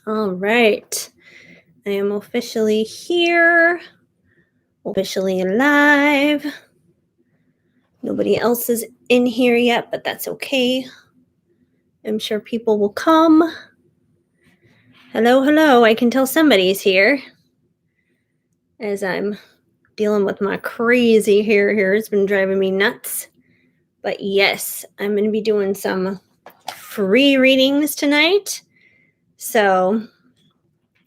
All right. I am officially here, officially live. Nobody else is in here yet, but that's okay. I'm sure people will come. Hello, hello. I can tell somebody's here as I'm dealing with my crazy hair here. It's been driving me nuts. But yes, I'm going to be doing some free readings tonight. So,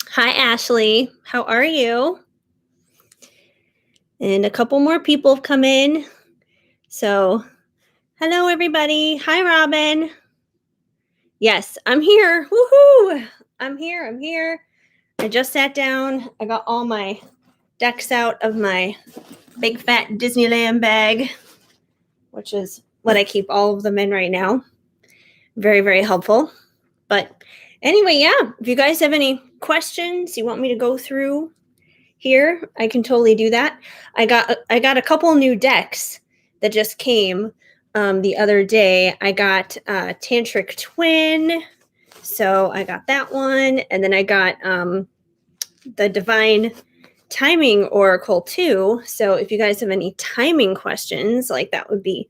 hi, Ashley. How are you? And a couple more people have come in. So, hello, everybody. Hi, Robin. Yes, I'm here. Woohoo! I'm here. I just sat down. I got all my decks out of my big fat Disneyland bag, which is what I keep all of them in right now. Very, very helpful. But anyway, yeah, if you guys have any questions you want me to go through here, I can totally do that. I got a couple new decks that just came the other day. I got Tantric Twin, so I got that one, and then I got the Divine Timing Oracle too. So if you guys have any timing questions, like that would be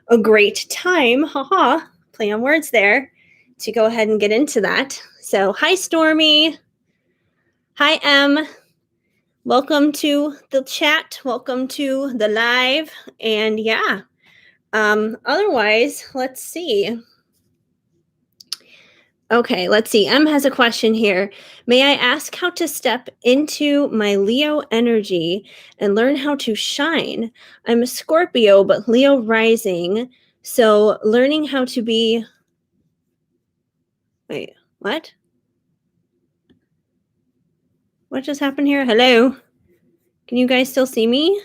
a great time, haha, play on words there, to go ahead and get into that. So hi, Stormy. Hi, Em. Welcome to the chat. Welcome to the live. And yeah, otherwise, let's see. Okay, let's see. Em has a question here. May I ask how to step into my Leo energy and learn how to shine? I'm a Scorpio, but Leo rising. So learning how to be... Wait, what? What just happened here? Hello? Can you guys still see me?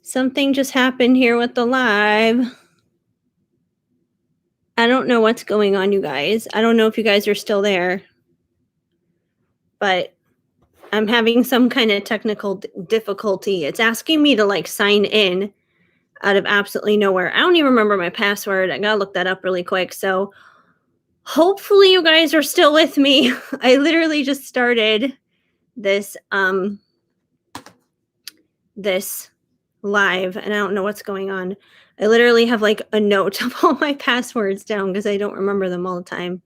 Something just happened here with the live. I don't know what's going on, you guys. I don't know if you guys are still there. But I'm having some kind of technical difficulty. It's asking me to like sign in out of absolutely nowhere. I don't even remember my password. I gotta look that up really quick. So hopefully you guys are still with me. I literally just started this this live and I don't know what's going on. I literally have like a note of all my passwords down because I don't remember them all the time.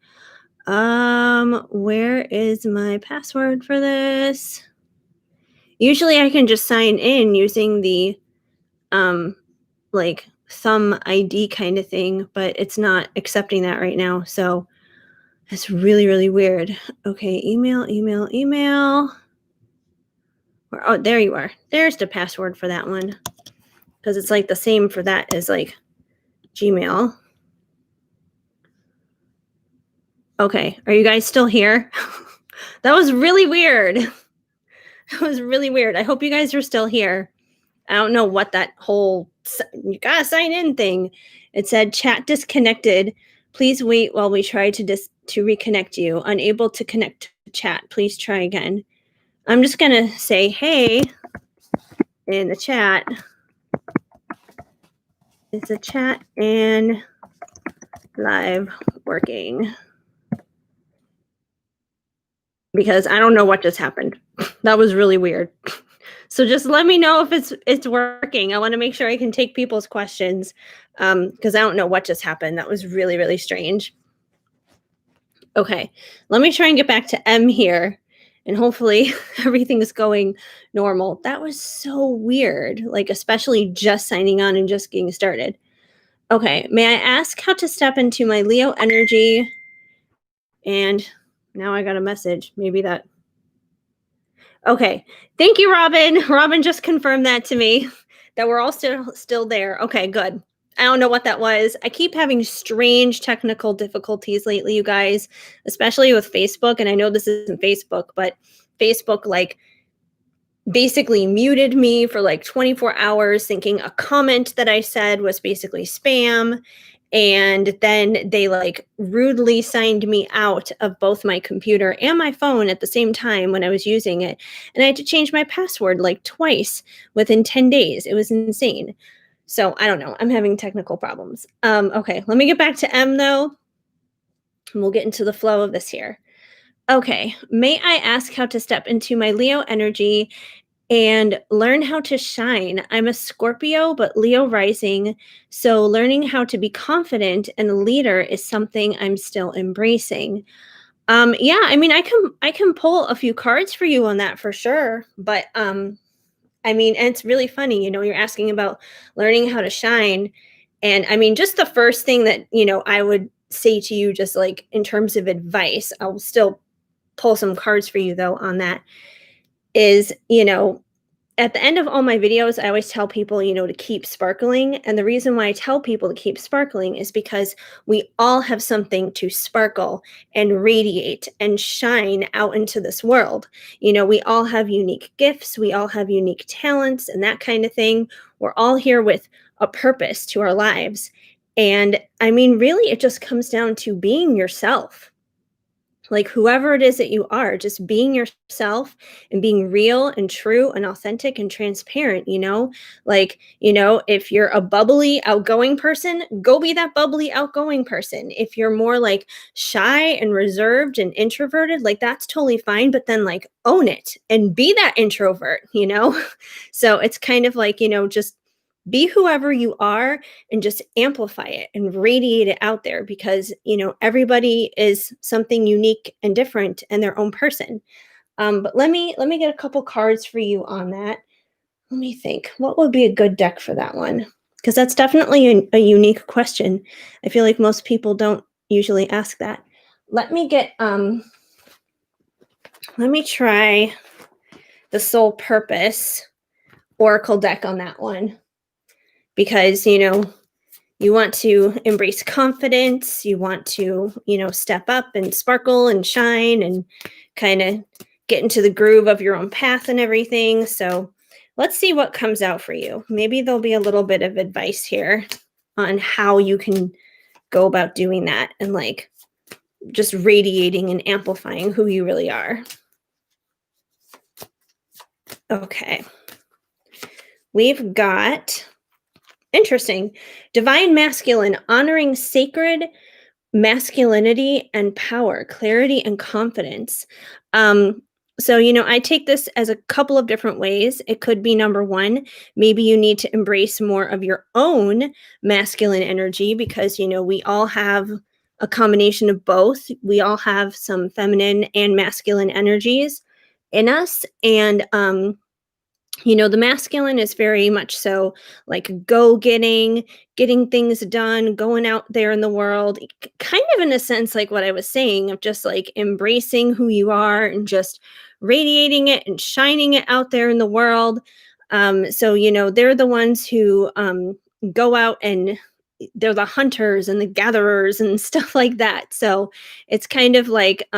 Where is my password for this? Usually I can just sign in using the like thumb ID kind of thing, but it's not accepting that right now. So it's really, really weird. Okay, email. Oh, there you are. There's the password for that one. Because it's like the same for that as like Gmail. Okay, are you guys still here? That was really weird. That was really weird. I hope you guys are still here. I don't know what that whole you gotta sign in thing. It said chat disconnected. Please wait while we try to reconnect you. Unable to connect to chat. Please try again. I'm just gonna say hey in the chat. Is the chat and live working? Because I don't know what just happened. That was really weird. So just let me know if it's working. I want to make sure I can take people's questions because I don't know what just happened. That was really, really strange. Okay, let me try and get back to M here and hopefully everything's going normal. That was so weird, like especially just signing on and just getting started. Okay, may I ask how to step into my Leo energy? And now I got a message. Maybe that... Okay. Thank you, Robin. Robin just confirmed that to me, that we're all still there. Okay, good. I don't know what that was. I keep having strange technical difficulties lately, you guys, especially with Facebook. And I know this isn't Facebook, but Facebook like basically muted me for like 24 hours thinking a comment that I said was basically spam. And then they like rudely signed me out of both my computer and my phone at the same time when I was using it. And I had to change my password like twice within 10 days. It was insane. So I don't know. I'm having technical problems. Okay, let me get back to M though, and we'll get into the flow of this here. Okay, may I ask how to step into my Leo energy and learn how to shine? I'm a Scorpio, but Leo rising. So learning how to be confident and a leader is something I'm still embracing. Yeah, I mean, I can pull a few cards for you on that for sure. But I mean, and it's really funny, you're asking about learning how to shine. And I mean, just the first thing that, I would say to you, just like in terms of advice, I'll still pull some cards for you though on that, is, at the end of all my videos, I always tell people, to keep sparkling. And the reason why I tell people to keep sparkling is because we all have something to sparkle and radiate and shine out into this world. We all have unique gifts, we all have unique talents, and that kind of thing. We're all here with a purpose to our lives. And I mean, really, it just comes down to being yourself, like whoever it is that you are, just being yourself and being real and true and authentic and transparent, like, if you're a bubbly outgoing person, go be that bubbly outgoing person. If you're more like shy and reserved and introverted, like that's totally fine, but then like own it and be that introvert. So it's kind of like, just be whoever you are and just amplify it and radiate it out there, because everybody is something unique and different and their own person. But let me get a couple cards for you on that. Let me think, what would be a good deck for that one, because that's definitely a unique question. I feel like most people don't usually ask that. Let me try the Soul Purpose Oracle deck on that one, because you want to embrace confidence, you want to step up and sparkle and shine and kind of get into the groove of your own path and everything. So let's see what comes out for you. Maybe there'll be a little bit of advice here on how you can go about doing that and like just radiating and amplifying who you really are. Okay, we've got, interesting, divine masculine, honoring sacred masculinity and power, clarity and confidence. So, I take this as a couple of different ways. It could be number one, maybe you need to embrace more of your own masculine energy, because, we all have a combination of both. We all have some feminine and masculine energies in us. And the masculine is very much so like go getting things done, going out there in the world, kind of in a sense, like what I was saying, of just like embracing who you are and just radiating it and shining it out there in the world. So, they're the ones who go out and they're the hunters and the gatherers and stuff like that. So it's kind of like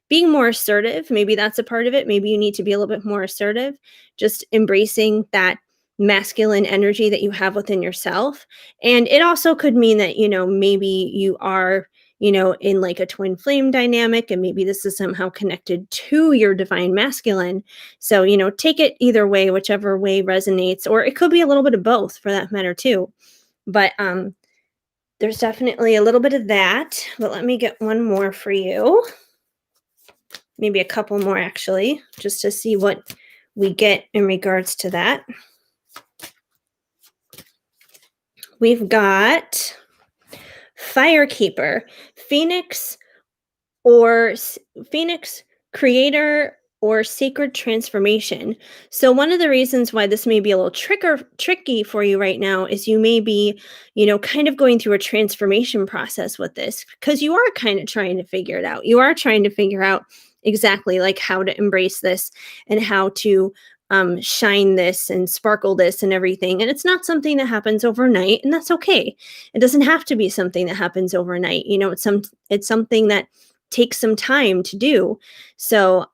being more assertive. Maybe that's a part of it. Maybe you need to be a little bit more assertive, just embracing that masculine energy that you have within yourself. And it also could mean that, maybe you are, in like a twin flame dynamic, and maybe this is somehow connected to your divine masculine. So, take it either way, whichever way resonates, or it could be a little bit of both for that matter too. But there's definitely a little bit of that. But let me get one more for you. Maybe a couple more actually, just to see what we get in regards to that. We've got Firekeeper, Phoenix, or Phoenix, creator or sacred transformation. So one of the reasons why this may be a little tricky for you right now is you may be, kind of going through a transformation process with this, because you are kind of trying to figure it out. You are trying to figure out exactly like how to embrace this and how to shine this and sparkle this and everything. And it's not something that happens overnight, and that's okay. It doesn't have to be something that happens overnight. It's something that takes some time to do. So,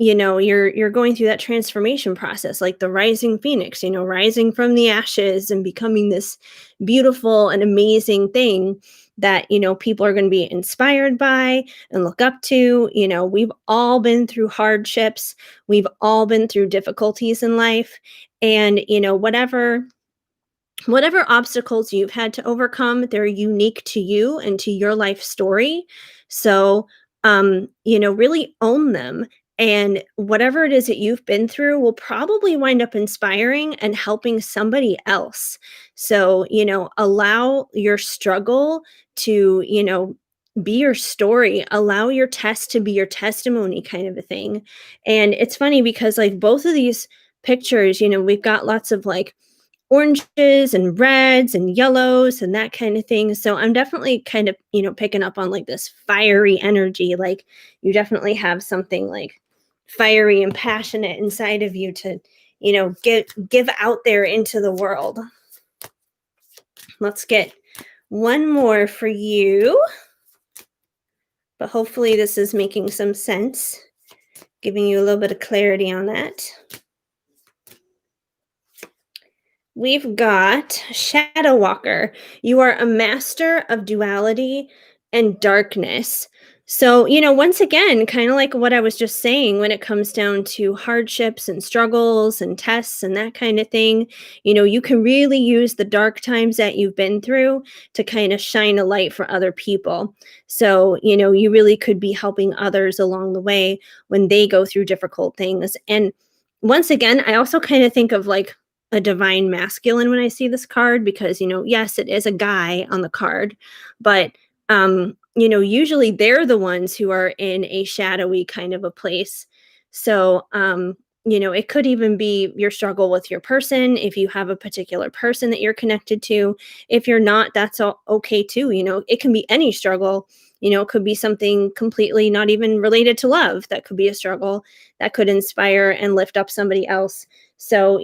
you're going through that transformation process, like the rising phoenix, rising from the ashes and becoming this beautiful and amazing thing that people are going to be inspired by and look up to. We've all been through hardships, we've all been through difficulties in life, and whatever whatever obstacles you've had to overcome, they're unique to you and to your life story. So, really own them. And whatever it is that you've been through will probably wind up inspiring and helping somebody else. So, allow your struggle to, be your story, allow your test to be your testimony, kind of a thing. And it's funny because, like, both of these pictures, we've got lots of like oranges and reds and yellows and that kind of thing. So I'm definitely kind of, picking up on like this fiery energy. Like you definitely have something like fiery and passionate inside of you to, give out there into the world. Let's get one more for you. But hopefully this is making some sense, giving you a little bit of clarity on that. We've got Shadow Walker. You are a master of duality and darkness. So, once again, kind of like what I was just saying, when it comes down to hardships and struggles and tests and that kind of thing, you can really use the dark times that you've been through to kind of shine a light for other people. So, you really could be helping others along the way when they go through difficult things. And once again, I also kind of think of like a divine masculine when I see this card because, yes, it is a guy on the card, but usually they're the ones who are in a shadowy kind of a place. So, it could even be your struggle with your person if you have a particular person that you're connected to. If you're not, that's okay too. It can be any struggle. It could be something completely not even related to love. That could be a struggle that could inspire and lift up somebody else. So,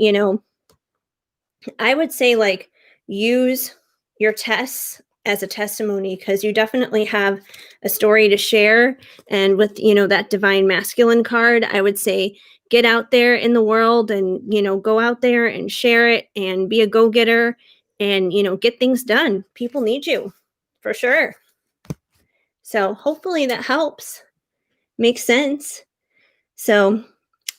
I would say like use your tests as a testimony because you definitely have a story to share. And with, that divine masculine card, I would say get out there in the world and, go out there and share it and be a go-getter and, get things done. People need you for sure. So hopefully that helps. Makes sense. So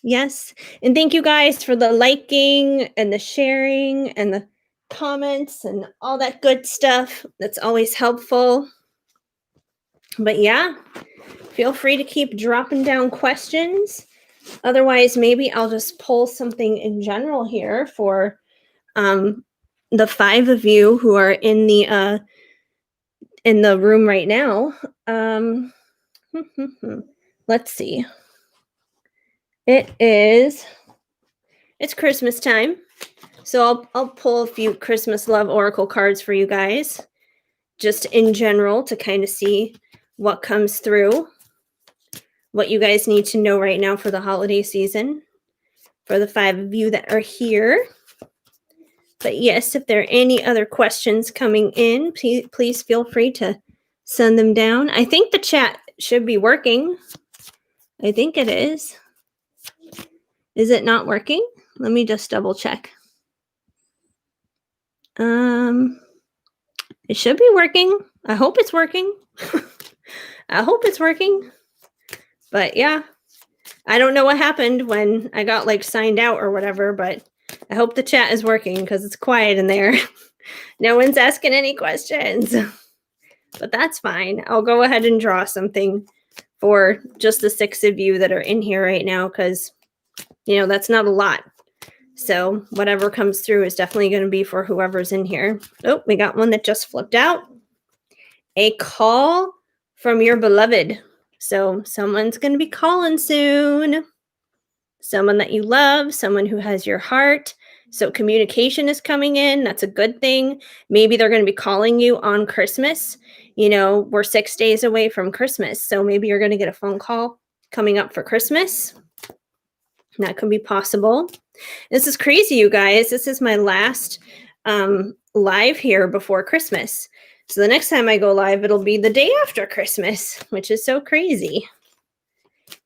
yes. And thank you guys for the liking and the sharing and the comments and all that good stuff. That's always helpful. But yeah, feel free to keep dropping down questions. Otherwise, maybe I'll just pull something in general here for the 5 of you who are in the room right now. Let's see. It's Christmas time. So I'll pull a few Christmas love oracle cards for you guys, just in general to kind of see what comes through, what you guys need to know right now for the holiday season, for the 5 of you that are here. But yes, if there are any other questions coming in, please feel free to send them down. I think the chat should be working. I think it is. Is it not working? Let me just double check. It should be working. I hope it's working. I hope it's working. But yeah, I don't know what happened when I got like signed out or whatever, but I hope the chat is working because it's quiet in there. No one's asking any questions. But that's fine. I'll go ahead and draw something for just the 6 of you that are in here right now because, that's not a lot. So whatever comes through is definitely going to be for whoever's in here. Oh, we got one that just flipped out. A call from your beloved. So someone's going to be calling soon. Someone that you love, someone who has your heart. So communication is coming in. That's a good thing. Maybe they're going to be calling you on Christmas. We're 6 days away from Christmas. So maybe you're going to get a phone call coming up for Christmas. That could be possible. This is crazy, you guys. This is my last live here before Christmas. So the next time I go live, it'll be the day after Christmas, which is so crazy.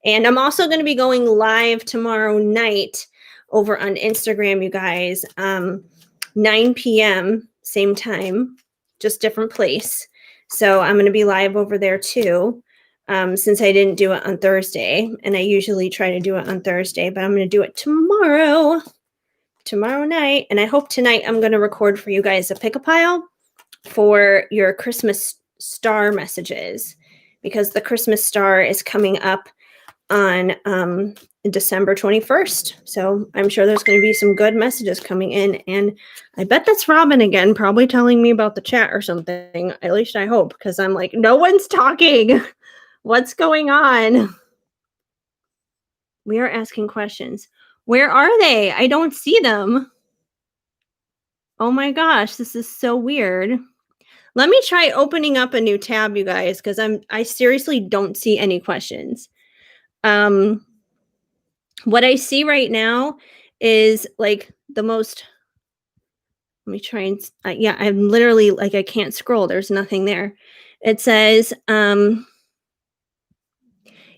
And I'm also going to be going live tomorrow night over on Instagram, you guys. 9 p.m., same time, just different place. So I'm going to be live over there too. Since I didn't do it on Thursday, and I usually try to do it on Thursday, but I'm going to do it tomorrow tomorrow night, and I hope tonight I'm going to record for you guys a pick-a-pile for your Christmas star messages, because the Christmas star is coming up on December 21st. So I'm sure there's going to be some good messages coming in. And I bet that's Robin again, probably telling me about the chat or something. At least I hope, because I'm like, no one's talking. What's going on? We are asking questions. Where are they? I don't see them. Oh my gosh, this is so weird. Let me try opening up a new tab, you guys, because I seriously don't see any questions. What I see right now is like the most. Let me try and yeah, I'm literally like, I can't scroll. There's nothing there. It says,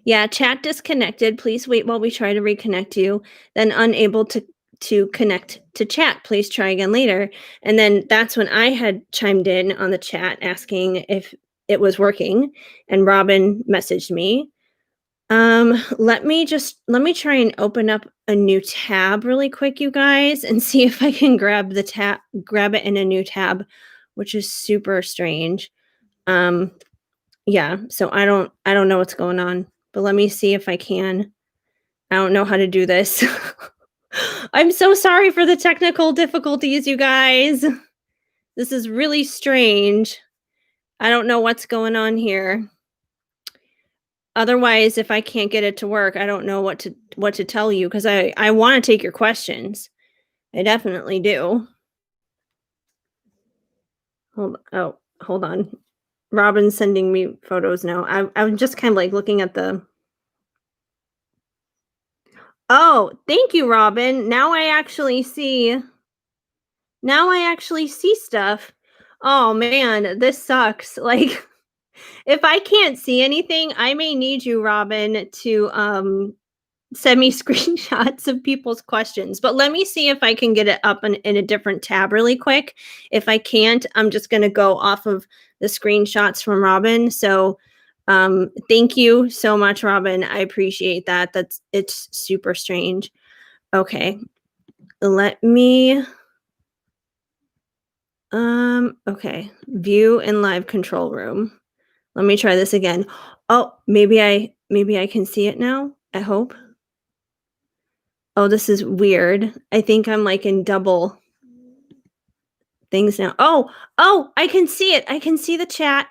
yeah, chat disconnected. Please wait while we try to reconnect you. Then unable to connect to chat. Please try again later. And then that's when I had chimed in on the chat asking if it was working, and Robin messaged me. Let me try and open up a new tab really quick, you guys, and see if I can grab it in a new tab, which is super strange. Yeah, so I don't know what's going on, but let me see if I can. I don't know how to do this. I'm so sorry for the technical difficulties, you guys. This is really strange. I don't know what's going on here. Otherwise, if I can't get it to work, I don't know what to tell you, because I want to take your questions. I definitely do. Hold on. Robin's sending me photos now. I'm just kind of like looking at the. Oh, thank you, Robin. Now I actually see stuff. Oh man, this sucks. Like, if I can't see anything, I may need you, Robin, to send me screenshots of people's questions. But let me see if I can get it up in a different tab really quick. If I can't, I'm just going to go off of the screenshots from Robin. So thank you so much, Robin. I appreciate that. It's super strange. Okay. Let me okay. View in live control room. Let me try this again. Oh, maybe I can see it now. I hope. Oh, this is weird. I think I'm like in double things now. Oh, I can see it. I can see the chat.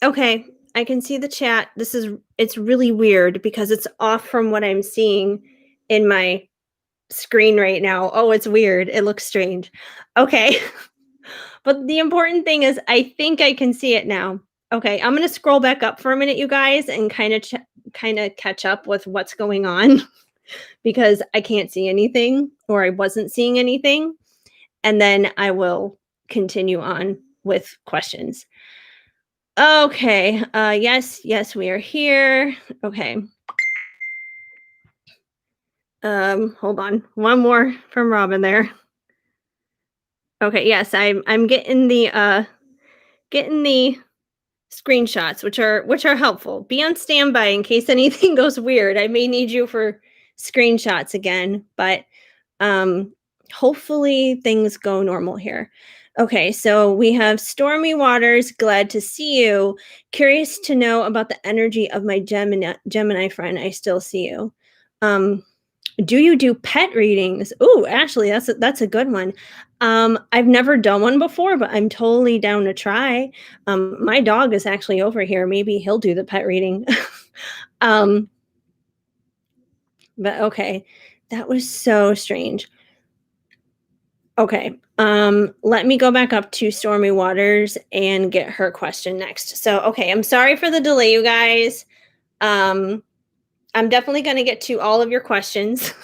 Okay, I can see the chat. It's really weird because it's off from what I'm seeing in my screen right now. Oh, it's weird. It looks strange. Okay. But the important thing is I think I can see it now. Okay, I'm going to scroll back up for a minute, you guys, and kind of catch up with what's going on. Because I can't see anything, or I wasn't seeing anything. And then I will continue on with questions. Okay. Yes, we are here. Okay. Hold on. One more from Robin there. Okay, yes, I'm getting the screenshots, which are helpful. Be on standby in case anything goes weird. I may need you for screenshots again, but hopefully things go normal here. Okay, so we have Stormy Waters, glad to see you. Curious to know about the energy of my Gemini friend. I still see you. Do you do pet readings? Oh, Ashley, that's a good one. I've never done one before, but I'm totally down to try. My dog is actually over here. Maybe he'll do the pet reading. But okay, that was so strange. Okay, let me go back up to Stormy Waters and get her question next. So, okay, I'm sorry for the delay, you guys. I'm definitely going to get to all of your questions.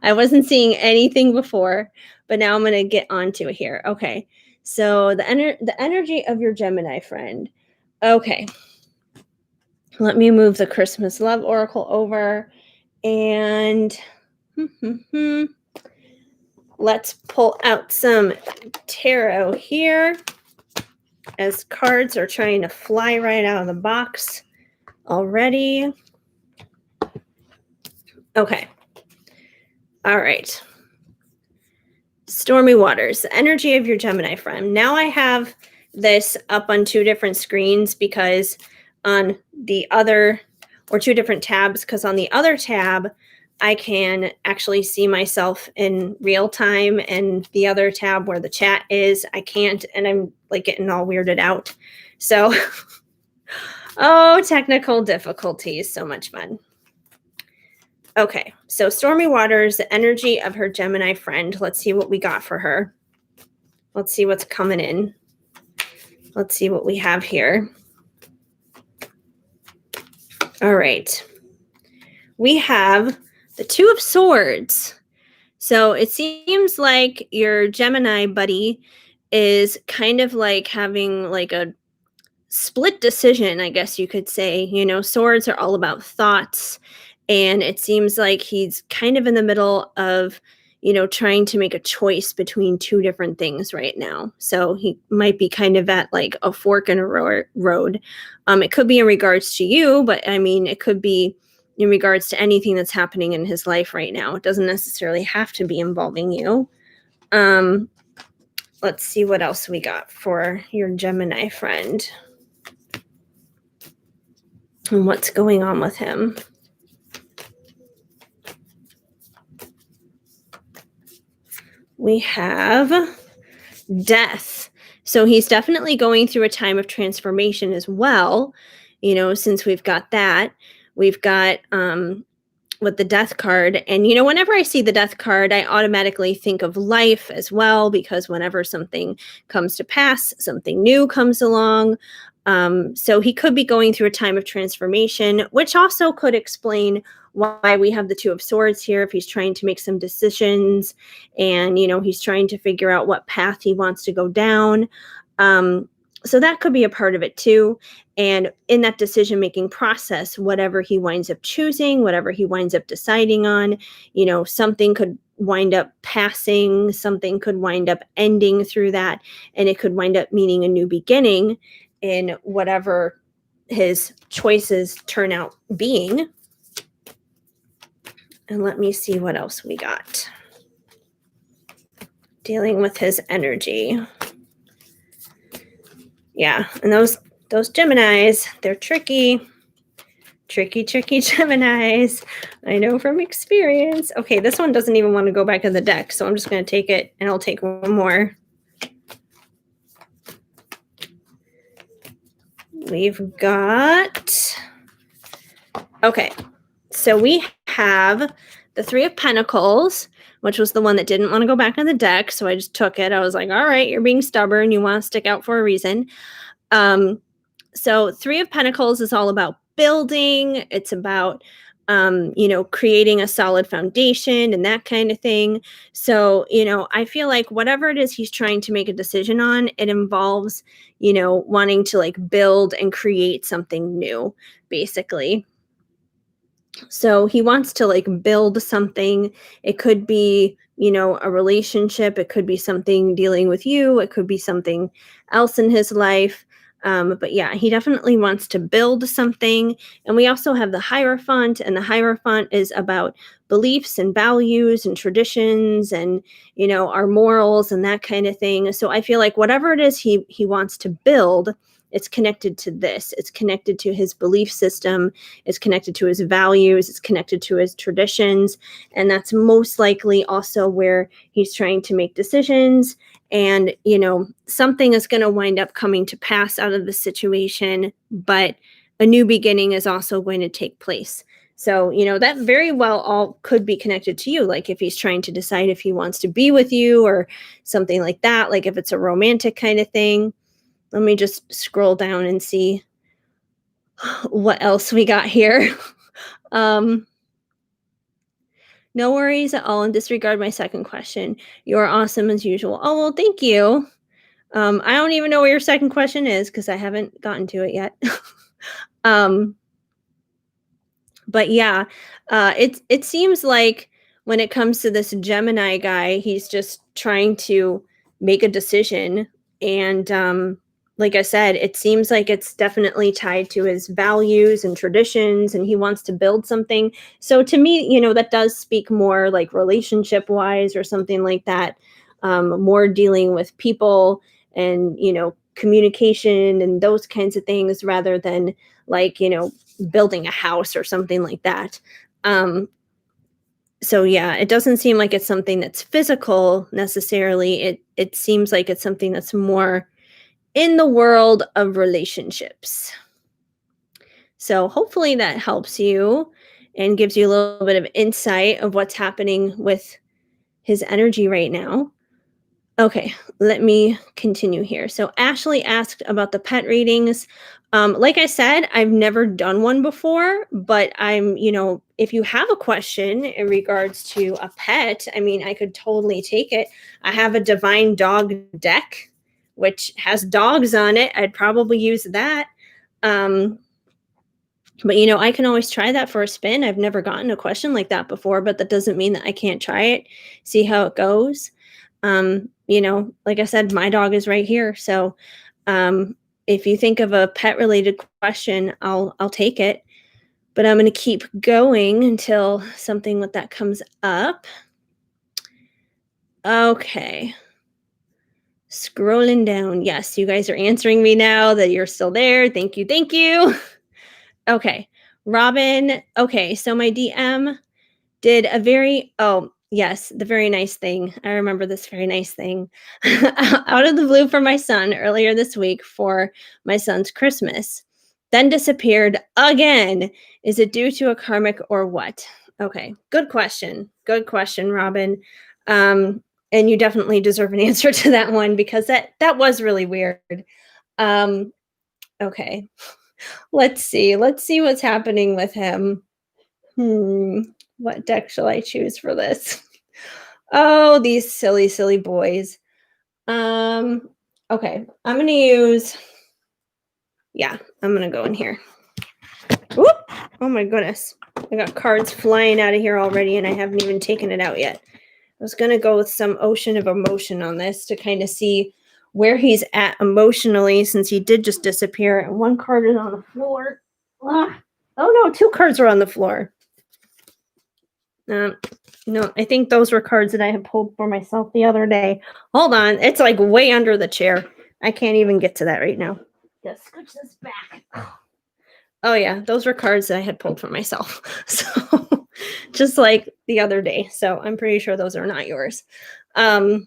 I wasn't seeing anything before, but now I'm going to get onto it here. Okay, so the energy of your Gemini friend. Okay, let me move the Christmas Love Oracle over, and let's pull out some tarot here, as cards are trying to fly right out of the box already. Okay. All right. Stormy waters, the energy of your Gemini friend. Now I have this up on two different screens because on the other, or two different tabs, because on the other tab, I can actually see myself in real time, and the other tab where the chat is, I can't, and I'm like getting all weirded out. So, oh, technical difficulties, so much fun. Okay, so Stormy Waters, the energy of her Gemini friend. Let's see what we got for her. Let's see what's coming in. Let's see what we have here. All right. We have the Two of Swords. So it seems like your Gemini buddy is kind of like having like a split decision, I guess you could say. You know, swords are all about thoughts. And it seems like he's kind of in the middle of, you know, trying to make a choice between two different things right now. So he might be kind of at like a fork in a road. It could be in regards to you, but I mean, it could be in regards to anything that's happening in his life right now. It doesn't necessarily have to be involving you. Let's see what else we got for your Gemini friend. And what's going on with him. We have death. So he's definitely going through a time of transformation as well. You know, since we've got that, we've got with the death card. And, you know, whenever I see the death card, I automatically think of life as well, because whenever something comes to pass, something new comes along. So he could be going through a time of transformation, which also could explain why we have the Two of Swords here. If he's trying to make some decisions and, you know, he's trying to figure out what path he wants to go down. So that could be a part of it too. And in that decision-making process, whatever he winds up choosing, whatever he winds up deciding on, you know, something could wind up passing, something could wind up ending through that, and it could wind up meaning a new beginning in whatever his choices turn out being. And let me see what else we got. Dealing with his energy. Yeah, and those Geminis, they're tricky. Tricky Geminis. I know from experience. Okay, this one doesn't even want to go back in the deck, so I'm just going to take it, and I'll take one more. We've got... Okay, so we have the Three of Pentacles, which was the one that didn't want to go back on the deck, so I just took it. I was like, all right, you're being stubborn. You want to stick out for a reason. So Three of Pentacles is all about building. It's about, you know, creating a solid foundation and that kind of thing. So, you know, I feel like whatever it is he's trying to make a decision on, it involves, you know, wanting to like build and create something new, basically. So he wants to like build something. It could be, you know, a relationship. It could be something dealing with you. It could be something else in his life. But yeah, he definitely wants to build something. And we also have the Hierophant, and the Hierophant is about beliefs and values and traditions and, you know, our morals and that kind of thing. So I feel like whatever it is he wants to build, it's connected to this. It's connected to his belief system. It's connected to his values. It's connected to his traditions. And that's most likely also where he's trying to make decisions. And, you know, something is going to wind up coming to pass out of the situation, but a new beginning is also going to take place. So, you know, that very well all could be connected to you. Like if he's trying to decide if he wants to be with you or something like that, like if it's a romantic kind of thing. Let me just scroll down and see what else we got here. No worries at all, and disregard my second question. You're awesome as usual. Oh, well, thank you. I don't even know what your second question is because I haven't gotten to it yet. But yeah, it seems like when it comes to this Gemini guy, he's just trying to make a decision. And like I said, it seems like it's definitely tied to his values and traditions, and he wants to build something. So to me, you know, that does speak more like relationship wise or something like that. more dealing with people and, communication and those kinds of things rather than like, building a house or something like that. Um, so yeah, it doesn't seem like it's something that's physical necessarily. It seems like it's something that's more in the world of relationships. So hopefully that helps you and gives you a little bit of insight of what's happening with his energy right now. Okay, let me continue here. So Ashley asked about the pet readings. Like I said, I've never done one before, but if you have a question in regards to a pet, I mean, I could totally take it. I have a divine dog deck, which has dogs on it. I'd probably use that. Um, but I can always try that for a spin. I've never gotten a question like that before, but that doesn't mean that I can't try it, see how it goes. Like I said, my dog is right here. So if you think of a pet related question, I'll take it. But I'm going to keep going until something with that comes up. Okay. Scrolling down. Yes, you guys are answering me now that you're still there. Thank you. Thank you. Okay. Robin. Okay. So my DM did the very nice thing. I remember this very nice thing out of the blue for my son earlier this week for my son's Christmas. Then disappeared again. Is it due to a karmic or what? Okay. Good question. Good question, Robin. And you definitely deserve an answer to that one because that was really weird. Okay. Let's see. Let's see what's happening with him. What deck shall I choose for this? Oh, these silly, silly boys. Okay. I'm going to use, I'm going to go in here. Whoop! Oh my goodness. I got cards flying out of here already and I haven't even taken it out yet. I was going to go with some ocean of emotion on this to kind of see where he's at emotionally since he did just disappear. And one card is on the floor. Oh no, two cards are on the floor. No, I think those were cards that I had pulled for myself the other day. Hold on. It's like way under the chair. I can't even get to that right now. Just scooch this back. Oh, yeah. Those were cards that I had pulled for myself. So just like the other day. So I'm pretty sure those are not yours. Okay.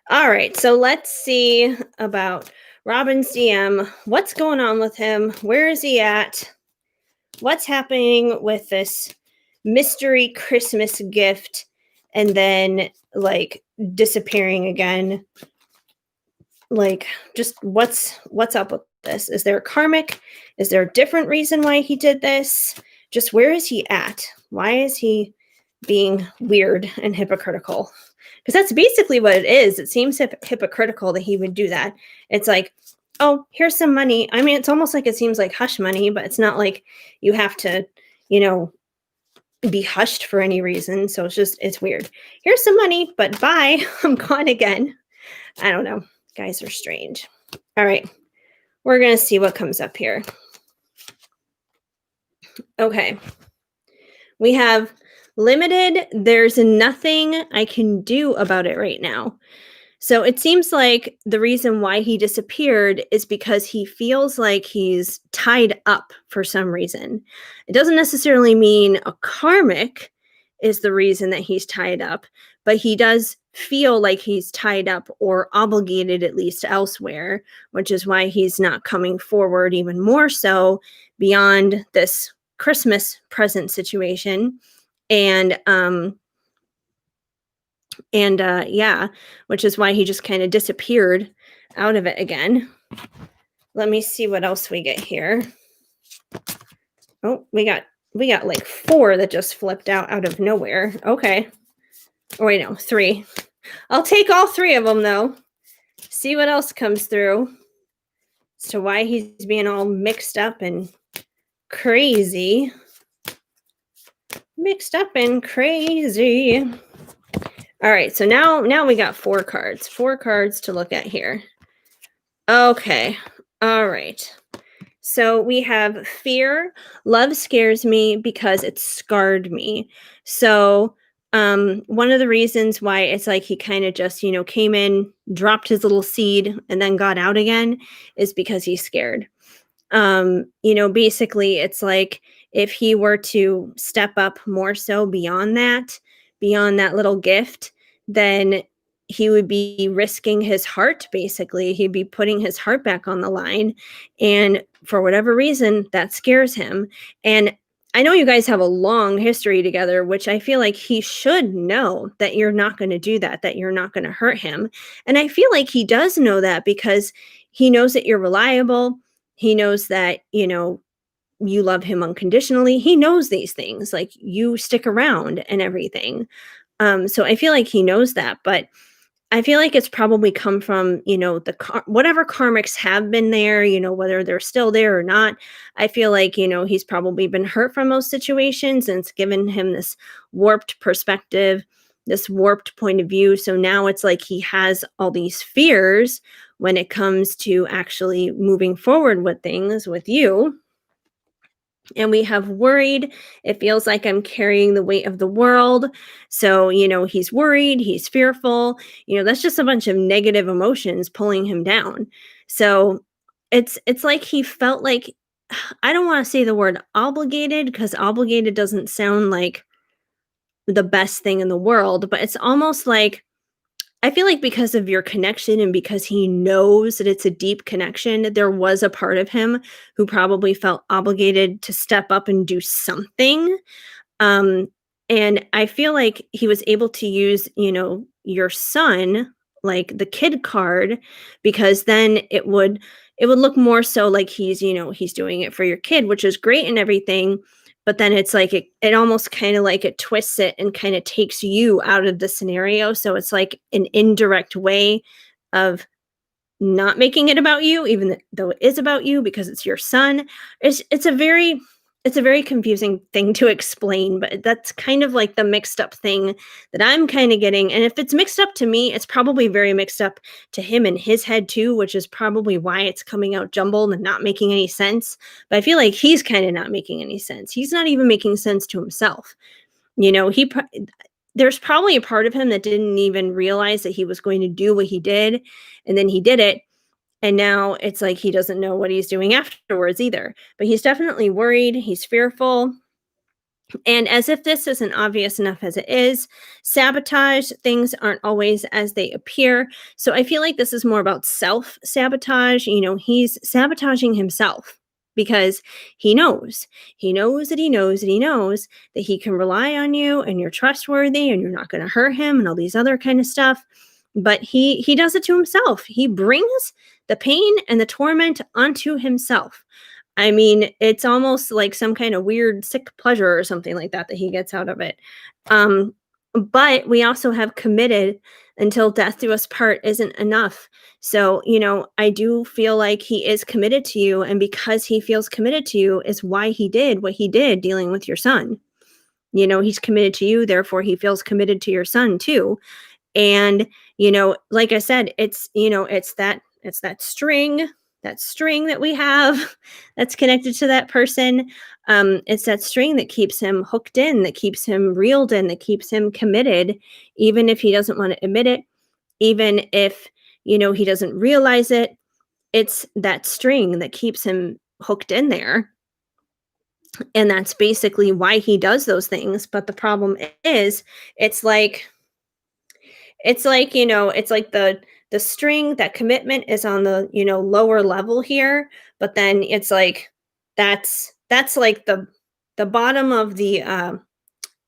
All right. So let's see about Robin's DM. What's going on with him? Where is he at? What's happening with this mystery Christmas gift and then like disappearing again? Like just what's up with this? Is there a karmic? Is there a different reason why he did this? Just where is he at? Why is he being weird and hypocritical? Because that's basically what it is. It seems hypocritical that he would do that. It's like, oh, here's some money. I mean, it's almost like it seems like hush money, but it's not like you have to, be hushed for any reason. So it's weird. Here's some money, but bye. I'm gone again. I don't know. Guys are strange. All right. We're going to see what comes up here. Okay. We have limited. There's nothing I can do about it right now. So it seems like the reason why he disappeared is because he feels like he's tied up for some reason. It doesn't necessarily mean a karmic is the reason that he's tied up, but he does feel like he's tied up or obligated at least elsewhere, which is why he's not coming forward even more so beyond this Christmas present situation. Which is why he just kind of disappeared out of it again. Let me see what else we get here. Oh, we got like 4 that just flipped out of nowhere. Okay. Oh, wait, no, 3. I'll take all 3 of them though. See what else comes through as to why he's being all mixed up and crazy. Mixed up and crazy. All right, so now we got 4 cards. 4 cards to look at here. Okay. All right. So we have fear. Love scares me because it scarred me. So One of the reasons why it's like he kind of just, came in, dropped his little seed, and then got out again is because he's scared. Basically, it's like if he were to step up more so beyond that little gift, then he would be risking his heart, basically. He'd be putting his heart back on the line. And for whatever reason, that scares him. And I know you guys have a long history together, which I feel like he should know that you're not going to do that, that you're not going to hurt him. And I feel like he does know that because he knows that you're reliable. He knows that, you love him unconditionally. He knows these things, like you stick around and everything. So I feel like he knows that, but I feel like it's probably come from, whatever karmics have been there, whether they're still there or not. I feel like, he's probably been hurt from those situations and it's given him this warped perspective, this warped point of view. So now it's like he has all these fears when it comes to actually moving forward with things with you. And we have worried. It feels like I'm carrying the weight of the world. So, he's worried, he's fearful. That's just a bunch of negative emotions pulling him down. So, it's like he felt like I don't want to say the word obligated because obligated doesn't sound like the best thing in the world, but it's almost like I feel like because of your connection and because he knows that it's a deep connection, there was a part of him who probably felt obligated to step up and do something. Um, and I feel like he was able to use, your son, like the kid card, because then it would look more so like he's doing it for your kid, which is great and everything. But then it's like it almost kind of like it twists it and kind of takes you out of the scenario. So it's like an indirect way of not making it about you, even though it is about you because it's your son. It's a very confusing thing to explain, but that's kind of like the mixed up thing that I'm kind of getting. And if it's mixed up to me, it's probably very mixed up to him in his head too, which is probably why it's coming out jumbled and not making any sense. But I feel like he's kind of not making any sense. He's not even making sense to himself. You know, he pro- there's probably a part of him that didn't even realize that he was going to do what he did, and then he did it, and now it's like he doesn't know what he's doing afterwards either. But he's definitely worried, he's fearful. And as if this isn't obvious enough as it is, sabotage things aren't always as they appear. So I feel like this is more about self sabotage. He's sabotaging himself because he knows. He knows that he knows that he knows that he can rely on you and you're trustworthy and you're not going to hurt him and all these other kind of stuff. But he does it to himself. He brings the pain and the torment onto himself. I mean, it's almost like some kind of weird sick pleasure or something like that that he gets out of it. Um, but we also have committed until death do us part isn't enough. So, I do feel like he is committed to you. And because he feels committed to you is why he did what he did dealing with your son. He's committed to you, therefore he feels committed to your son too. And, like I said, it's that string that we have that's connected to that person. It's that string that keeps him hooked in, that keeps him reeled in, that keeps him committed, even if he doesn't want to admit it, even if, he doesn't realize it. It's that string that keeps him hooked in there. And that's basically why he does those things. But the problem is, it's like, it's like the string, that commitment is on the, lower level here, but then it's like that's like the bottom of the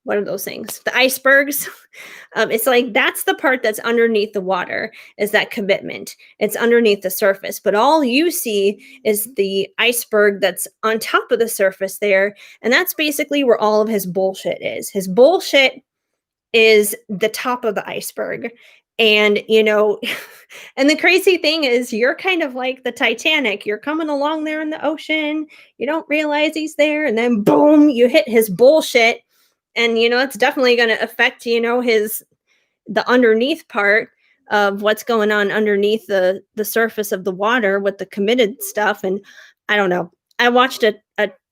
what are those things? The icebergs. It's like that's the part that's underneath the water is that commitment. It's underneath the surface, but all you see is the iceberg that's on top of the surface there, and that's basically where all of his bullshit is. His bullshit is the top of the iceberg. And, and the crazy thing is, you're kind of like the Titanic. You're coming along there in the ocean. You don't realize he's there. And then, boom, you hit his bullshit. And, it's definitely going to affect, the underneath part of what's going on underneath the surface of the water with the committed stuff. And I don't know. I watched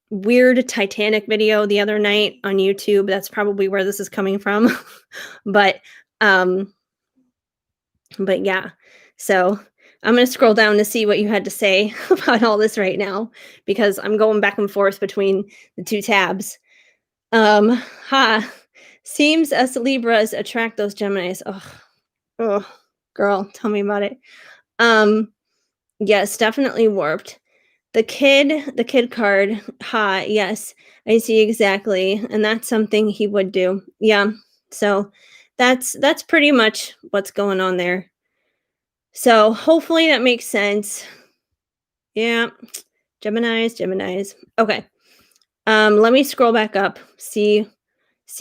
weird Titanic video the other night on YouTube. That's probably where this is coming from. but um but yeah. So I'm going to scroll down to see what you had to say about all this right now because I'm going back and forth between the two tabs. Ha. Seems us Libras attract those Geminis. Oh, girl, tell me about it. Um, yes, definitely warped. The kid card. Ha, yes, I see exactly, and that's something he would do. Yeah, so that's pretty much what's going on there. So hopefully that makes sense. Yeah, Geminis. Okay. Let me scroll back up, see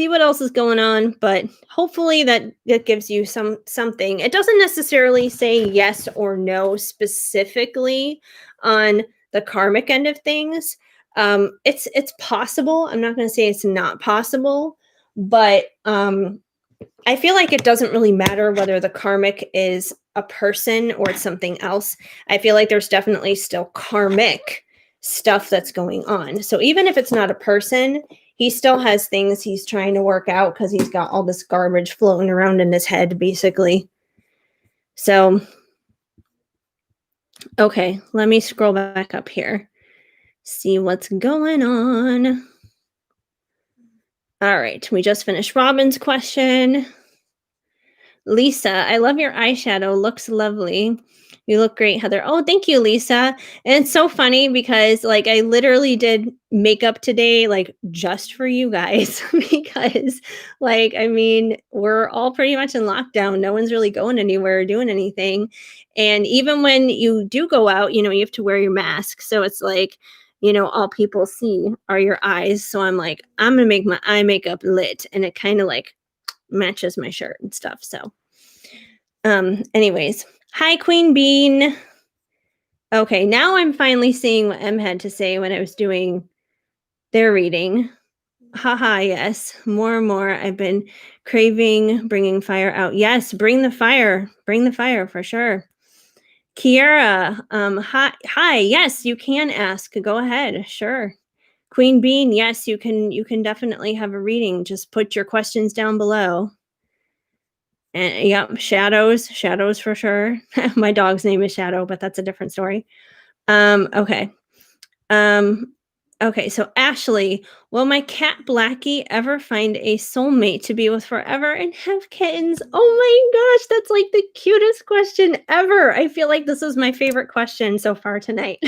what else is going on, but hopefully that gives you something. It doesn't necessarily say yes or no specifically on the karmic end of things. It's possible. I'm not going to say it's not possible, but I feel like it doesn't really matter whether the karmic is a person or it's something else. I feel like there's definitely still karmic stuff that's going on. So even if it's not a person, he still has things he's trying to work out because he's got all this garbage floating around in his head, basically. So, okay, let me scroll back up here, see what's going on. All right, we just finished Robin's question. Lisa, I love your eyeshadow. Looks lovely. You look great, Heather. Oh, thank you, Lisa. And it's so funny because like I literally did makeup today, like just for you guys, because like I mean, we're all pretty much in lockdown. No one's really going anywhere or doing anything. And even when you do go out, you have to wear your mask. So it's like, all people see are your eyes. So I'm like, I'm gonna make my eye makeup lit. And it kind of like matches my shirt and stuff. So anyways, hi Queen Bean. Okay, now I'm finally seeing what M had to say when I was doing their reading. Haha, yes. More and more I've been craving bringing fire out. Yes, bring the fire. Bring the fire for sure. Kiara, hi, yes, you can ask. Go ahead. Sure. Queen Bean, yes, you can definitely have a reading. Just put your questions down below. And yep, shadows for sure. My dog's name is Shadow, but that's a different story. Okay. Um, okay, so Ashley, will my cat Blackie ever find a soulmate to be with forever and have kittens? Oh my gosh, that's like the cutest question ever. I feel like this is my favorite question so far tonight.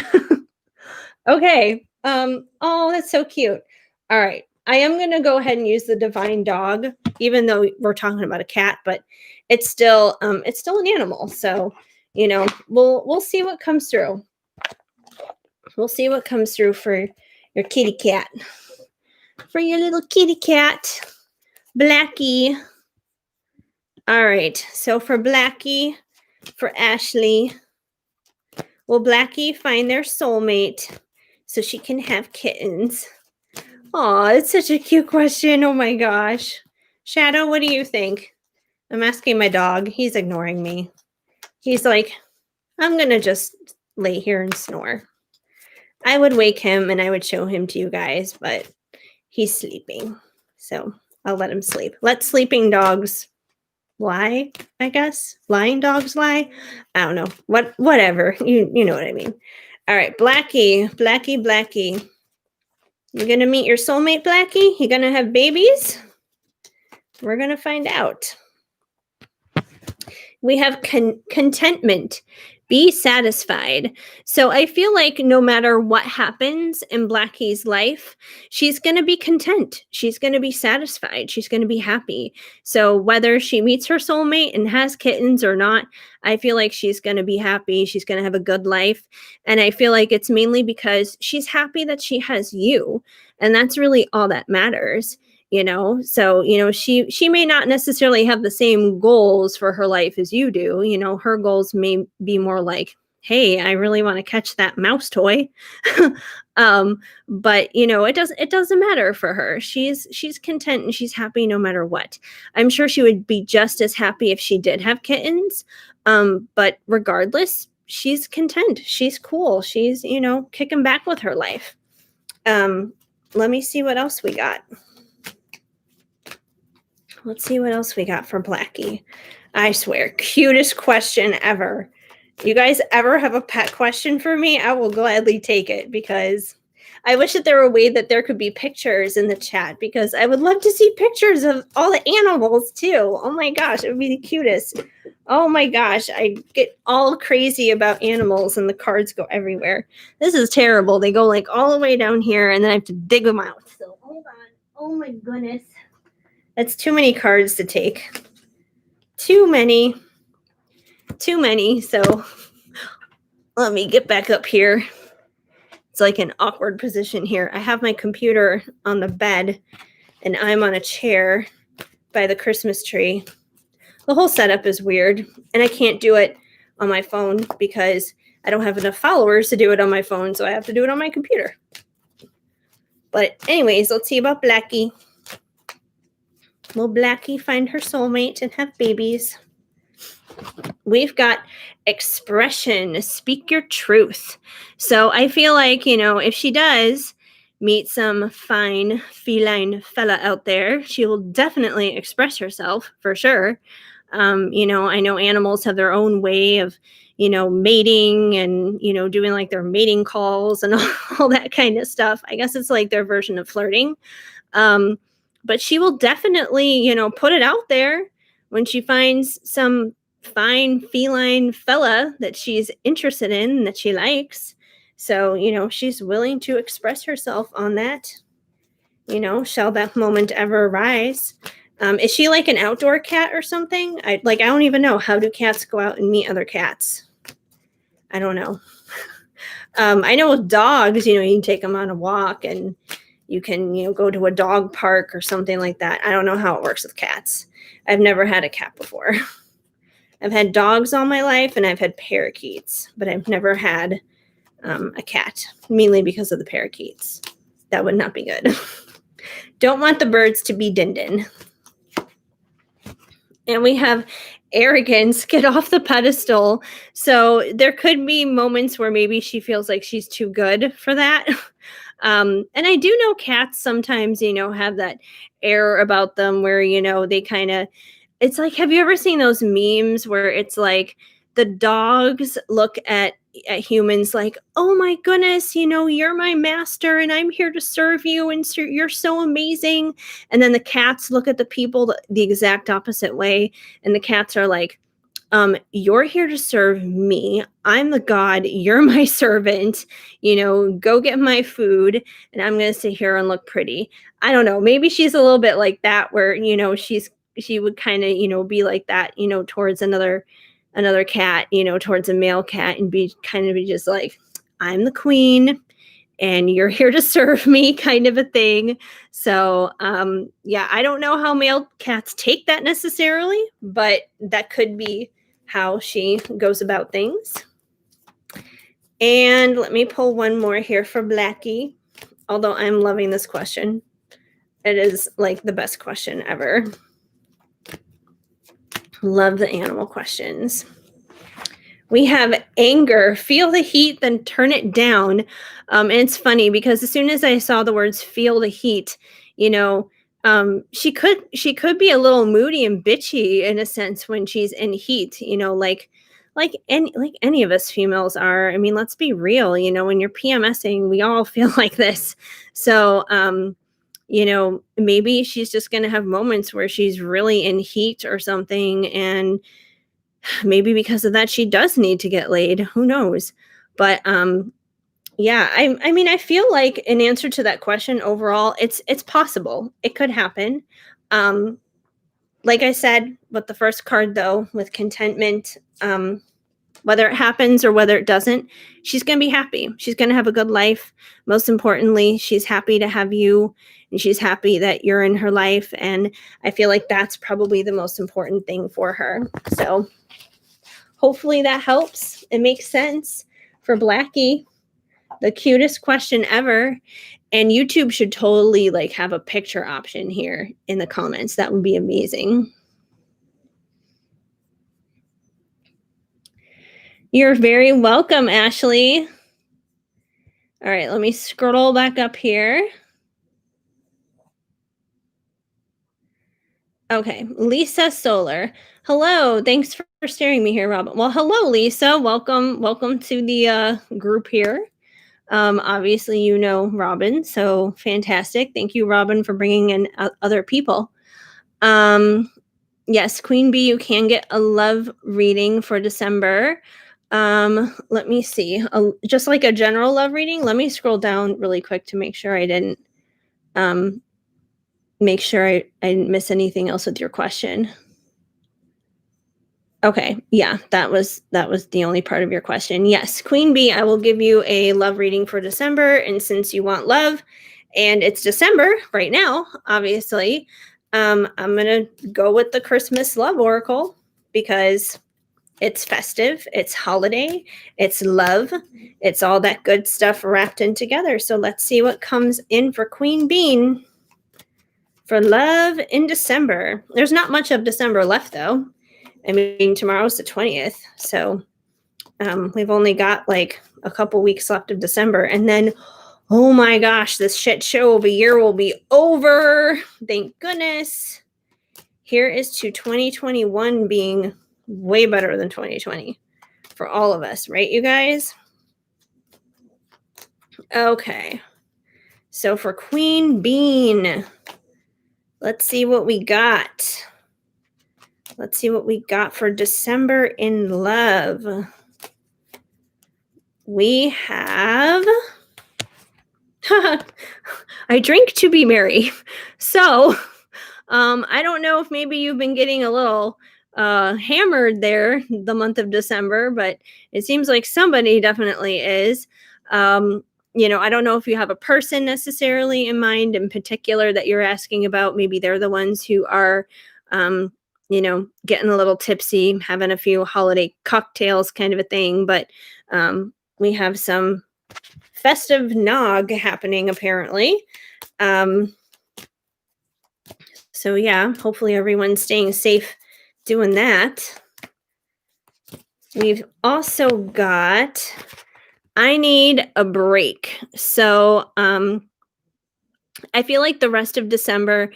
Okay. Oh, that's so cute. All right. I am going to go ahead and use the divine dog, even though we're talking about a cat, but it's still an animal. So, we'll see what comes through. We'll see what comes through for your kitty cat. For your little kitty cat, Blackie. All right. So for Blackie, for Ashley, will Blackie find their soulmate so she can have kittens? Aw, it's such a cute question. Oh my gosh. Shadow, what do you think? I'm asking my dog. He's ignoring me. He's like, I'm going to just lay here and snore. I would wake him and I would show him to you guys, but he's sleeping. So I'll let him sleep. Let sleeping dogs lie, I guess. Lying dogs lie. I don't know. Whatever. You know what I mean. All right, Blackie. You gonna meet your soulmate, Blackie? You gonna have babies? We're gonna find out. We have contentment. Be satisfied. So I feel like no matter what happens in Blackie's life, she's going to be content. She's going to be satisfied. She's going to be happy. So whether she meets her soulmate and has kittens or not, I feel like she's going to be happy. She's going to have a good life. And I feel like it's mainly because she's happy that she has you. And that's really all that matters. So she may not necessarily have the same goals for her life as you do. Her goals may be more like, hey, I really want to catch that mouse toy. But it doesn't matter for her. She's content and she's happy no matter what. I'm sure she would be just as happy if she did have kittens. But regardless, she's content. She's cool. She's kicking back with her life. Let me see what else we got. Let's see what else we got for Blackie. I swear, cutest question ever. You guys ever have a pet question for me? I will gladly take it because I wish that there were a way that there could be pictures in the chat because I would love to see pictures of all the animals too. Oh my gosh, it would be the cutest. Oh my gosh, I get all crazy about animals and the cards go everywhere. This is terrible. They go like all the way down here and then I have to dig them out. So hold on. Oh my goodness. That's too many cards to take. Too many. So let me get back up here. It's like an awkward position here. I have my computer on the bed and I'm on a chair by the Christmas tree. The whole setup is weird and I can't do it on my phone because I don't have enough followers to do it on my phone, so I have to do it on my computer. But anyways, let's see about Blackie. Will Blackie find her soulmate and have babies? We've got expression, speak your truth. So I feel like, if she does meet some fine feline fella out there, she will definitely express herself for sure. I know animals have their own way of, mating and, doing like their mating calls and all that kind of stuff. I guess it's like their version of flirting. But she will definitely, put it out there when she finds some fine feline fella that she's interested in, that she likes. So, she's willing to express herself on that. Shall that moment ever arise? Is she like an outdoor cat or something? I don't even know. How do cats go out and meet other cats? I don't know. I know with dogs, you can take them on a walk and you can, go to a dog park or something like that. I don't know how it works with cats. I've never had a cat before. I've had dogs all my life and I've had parakeets, but I've never had a cat, mainly because of the parakeets. That would not be good. Don't want the birds to be din-din. And we have arrogance, get off the pedestal. So there could be moments where maybe she feels like she's too good for that. And I do know cats sometimes, have that air about them where, they kind of, it's like, have you ever seen those memes where it's like the dogs look at humans like, oh my goodness, you're my master and I'm here to serve you and you're so amazing. And then the cats look at the people the exact opposite way. And the cats are like, you're here to serve me. I'm the god. You're my servant. Go get my food and I'm going to sit here and look pretty. I don't know. Maybe she's a little bit like that where, she would kind of, be like that, towards another cat, towards a male cat and be just like, I'm the queen and you're here to serve me kind of a thing. So, yeah, I don't know how male cats take that necessarily, but that could be how she goes about things. And let me pull one more here for Blackie, although I'm loving this question. It is like the best question ever. Love the animal questions. We have anger, feel the heat, then turn it down. And it's funny because as soon as I saw the words feel the heat, she could be a little moody and bitchy in a sense when she's in heat, like any of us females are. I mean, let's be real, when you're PMSing, we all feel like this. So, maybe she's just going to have moments where she's really in heat or something. And maybe because of that, she does need to get laid. Who knows? But, yeah, I mean, I feel like in answer to that question overall, it's possible. It could happen. Like I said, with the first card though, with contentment, whether it happens or whether it doesn't, she's going to be happy. She's going to have a good life. Most importantly, she's happy to have you and she's happy that you're in her life. And I feel like that's probably the most important thing for her. So hopefully that helps. It makes sense for Blackie. The cutest question ever. And YouTube should totally have a picture option here in the comments. That would be amazing. You're very welcome, Ashley. All right, let me scroll back up here. Okay, Lisa Solar. Hello, thanks for staring me here, Robin. Well, hello, Lisa. Welcome to the group here. Obviously, you know Robin, so fantastic. Thank you, Robin, for bringing in other people. Yes, Queen Bee, you can get a love reading for December. Let me see. Just like a general love reading. Let me scroll down really quick to make sure I didn't make sure I didn't miss anything else with your question. Okay, yeah, that was the only part of your question. Yes, Queen Bee, I will give you a love reading for December, and since you want love, and it's December right now, obviously, I'm gonna go with the Christmas love oracle because it's festive, it's holiday, it's love, it's all that good stuff wrapped in together. So let's see what comes in for Queen Bean for love in December. There's not much of December left though. I mean, tomorrow's the 20th, so we've only got like a couple weeks left of December, and then, oh my gosh, this shit show of a year will be over. Thank goodness. Here is to 2021 being way better than 2020 for all of us, right, you guys? Okay, so for Queen Bean, let's see what we got. Let's see what we got for December in love. We have I drink to be merry. So I don't know if maybe you've been getting a little hammered there the month of December, but it seems like somebody definitely is. I don't know if you have a person necessarily in mind in particular that you're asking about. Maybe they're the ones who are, getting a little tipsy, having a few holiday cocktails kind of a thing. But we have some festive nog happening apparently. So yeah, hopefully everyone's staying safe doing that. We've also got I need a break. So I feel like the rest of December,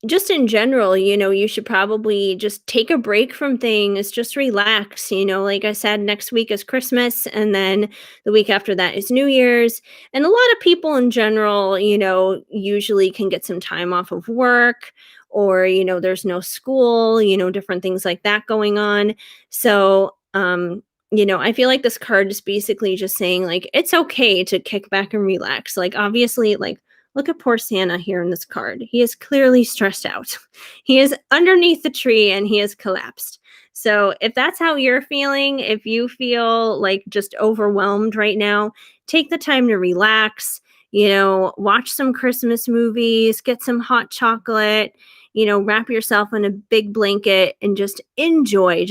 just in general, you should probably just take a break from things, just relax. Like I said, next week is Christmas, and then the week after that is New Year's. And a lot of people in general, usually can get some time off of work, or, there's no school, different things like that going on. So, I feel like this card is basically just saying, like, it's okay to kick back and relax. Like, obviously, like, look at poor Santa here in this card. He is clearly stressed out. He is underneath the tree and he has collapsed. So if that's how you're feeling, if you feel like just overwhelmed right now, take the time to relax, watch some Christmas movies, get some hot chocolate, wrap yourself in a big blanket and just enjoy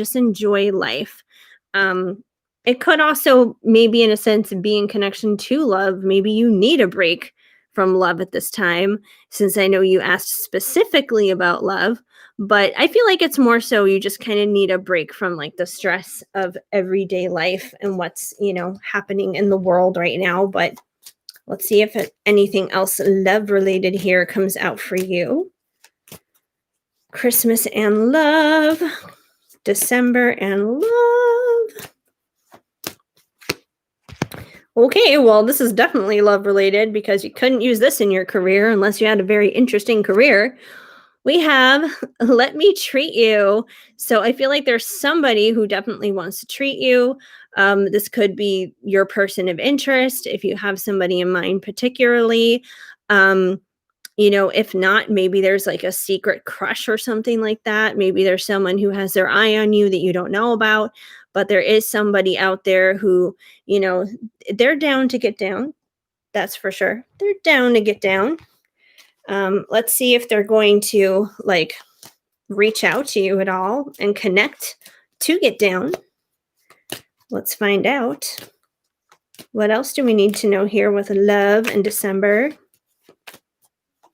life. It could also maybe in a sense be in connection to love. Maybe you need a break from love at this time, since I know you asked specifically about love, but I feel like it's more so you just kind of need a break from like the stress of everyday life and what's, happening in the world right now. But let's see if anything else love related here comes out for you. Christmas and love, December and love. Okay, well, this is definitely love related because you couldn't use this in your career unless you had a very interesting career. We have Let Me Treat You. So I feel like there's somebody who definitely wants to treat you. This could be your person of interest if you have somebody in mind, particularly. If not, maybe there's like a secret crush or something like that. Maybe there's someone who has their eye on you that you don't know about, but there is somebody out there who, they're down to get down. That's for sure. They're down to get down. Let's see if they're going to like reach out to you at all and connect to get down. Let's find out. What else do we need to know here with love in December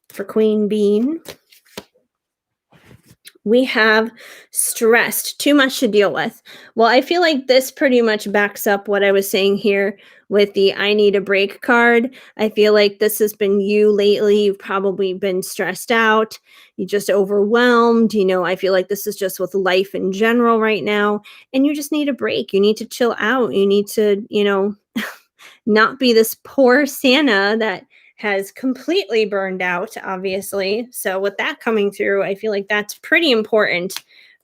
for Queen Bean? We have stressed, too much to deal with. Well, I feel like this pretty much backs up what I was saying here with the I need a break card. I feel like this has been you lately. You've probably been stressed out. You just overwhelmed. I feel like this is just with life in general right now. And you just need a break. You need to chill out. You need to, not be this poor Santa that has completely burned out, obviously. So with that coming through, I feel like that's pretty important.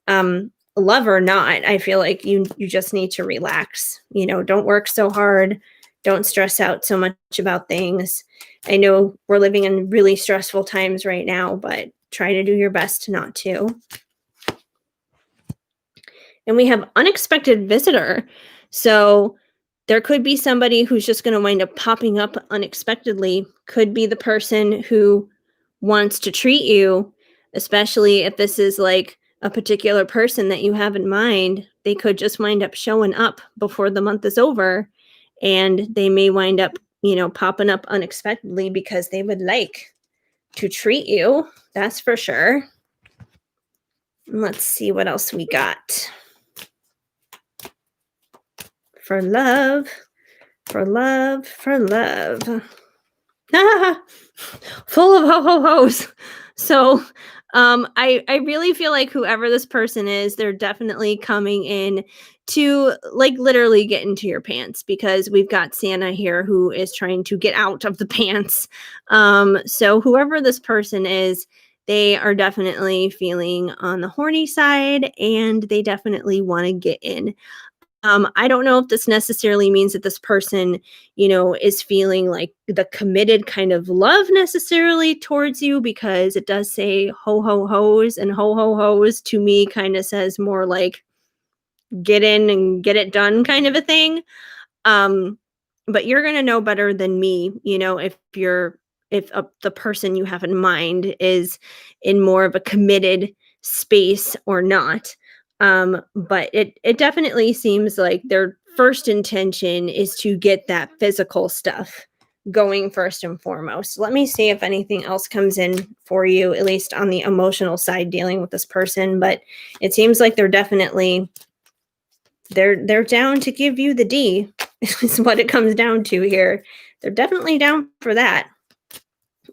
Love or not, I feel like you just need to relax. Don't work so hard. Don't stress out so much about things. I know we're living in really stressful times right now, but try to do your best not to. And we have unexpected visitor. So there could be somebody who's just going to wind up popping up unexpectedly. Could be the person who wants to treat you, especially if this is like a particular person that you have in mind. They could just wind up showing up before the month is over, and they may wind up, popping up unexpectedly because they would like to treat you. That's for sure. Let's see what else we got. For love, for love, for love. Full of ho ho hos. So I really feel like whoever this person is, they're definitely coming in to like literally get into your pants, because we've got Santa here who is trying to get out of the pants. So whoever this person is, they are definitely feeling on the horny side, and they definitely want to get in. I don't know if this necessarily means that this person, is feeling like the committed kind of love necessarily towards you, because it does say ho ho hos, and ho ho hos to me kind of says more like get in and get it done kind of a thing. Um, but you're gonna know better than me, if the person you have in mind is in more of a committed space or not. But it definitely seems like their first intention is to get that physical stuff going first and foremost. Let me see if anything else comes in for you, at least on the emotional side, dealing with this person. But it seems like they're down to give you the D, is what it comes down to here. They're definitely down for that.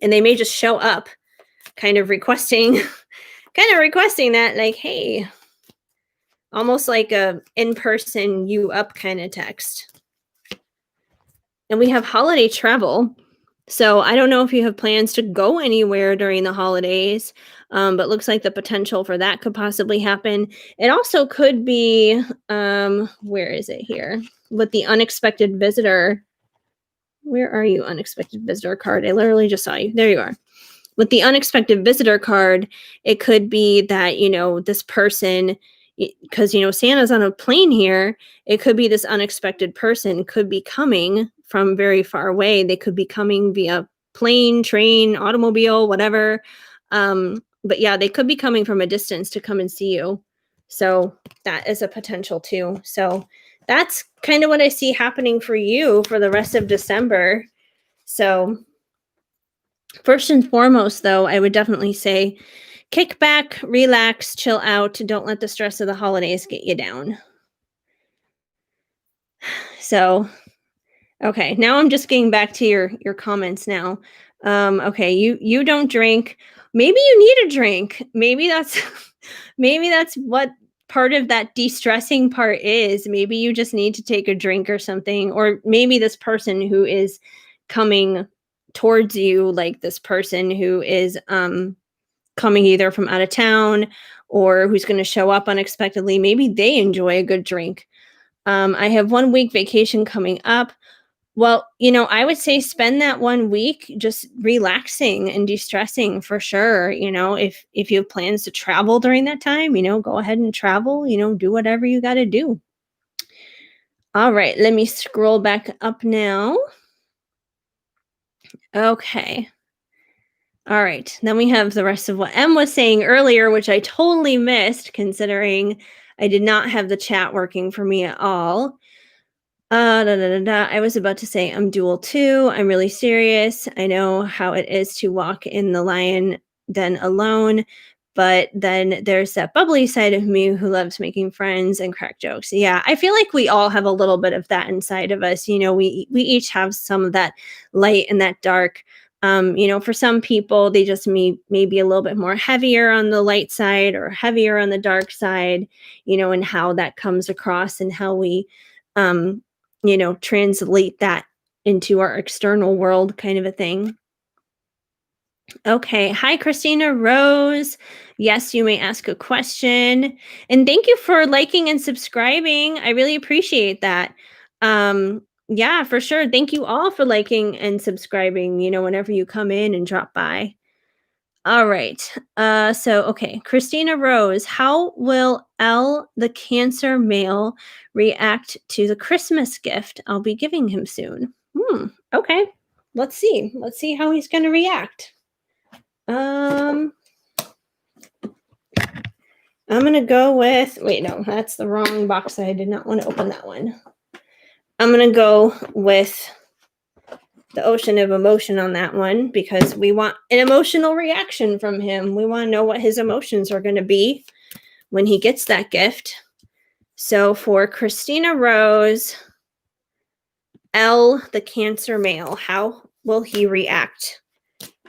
And they may just show up kind of requesting that, like, hey, almost like a in-person you up kind of text. And we have holiday travel. So I don't know if you have plans to go anywhere during the holidays, but looks like the potential for that could possibly happen. It also could be, where is it here? With the unexpected visitor. Where are you, unexpected visitor card? I literally just saw you. There you are. With the unexpected visitor card, it could be that, this person, because, Santa's on a plane here, it could be this unexpected person could be coming from very far away. They could be coming via plane, train, automobile, whatever. But yeah, they could be coming from a distance to come and see you. So that is a potential too. So that's kind of what I see happening for you for the rest of December. So first and foremost, though, I would definitely say kick back, relax, chill out. Don't let the stress of the holidays get you down. So, okay, now I'm just getting back to your comments now. Okay, you don't drink. Maybe you need a drink. Maybe that's maybe that's what part of that de-stressing part is. Maybe you just need to take a drink or something, or maybe this person who is coming towards you, like this person who is coming either from out of town or who's going to show up unexpectedly, maybe they enjoy a good drink. I have 1 week vacation coming up. Well, I would say spend that 1 week just relaxing and de-stressing for sure. If you have plans to travel during that time, go ahead and travel, do whatever you got to do. All right, let me scroll back up now. Okay. All right. Then we have the rest of what Em was saying earlier, which I totally missed considering I did not have the chat working for me at all. I was about to say I'm dual too. I'm really serious. I know how it is to walk in the lion den alone, But then there's that bubbly side of me who loves making friends and crack jokes. Yeah, I feel like we all have a little bit of that inside of us. We each have some of that light and that dark. For some people, they just may be a little bit more heavier on the light side or heavier on the dark side, and how that comes across and how we, translate that into our external world kind of a thing. Okay. Hi, Christina Rose. Yes, you may ask a question. And thank you for liking and subscribing. I really appreciate that. Yeah, for sure. Thank you all for liking and subscribing, whenever you come in and drop by. All right. Okay. Christina Rose, how will L, the Cancer male, react to the Christmas gift I'll be giving him soon? Okay. Let's see. Let's see how he's going to react. Um, I'm gonna go with, wait, no, that's the wrong box. I did not want to open that one. I'm gonna go with the ocean of emotion on that one because we want an emotional reaction from him. We want to know what his emotions are going to be when he gets that gift. So for Christina Rose, L, the Cancer male, how will he react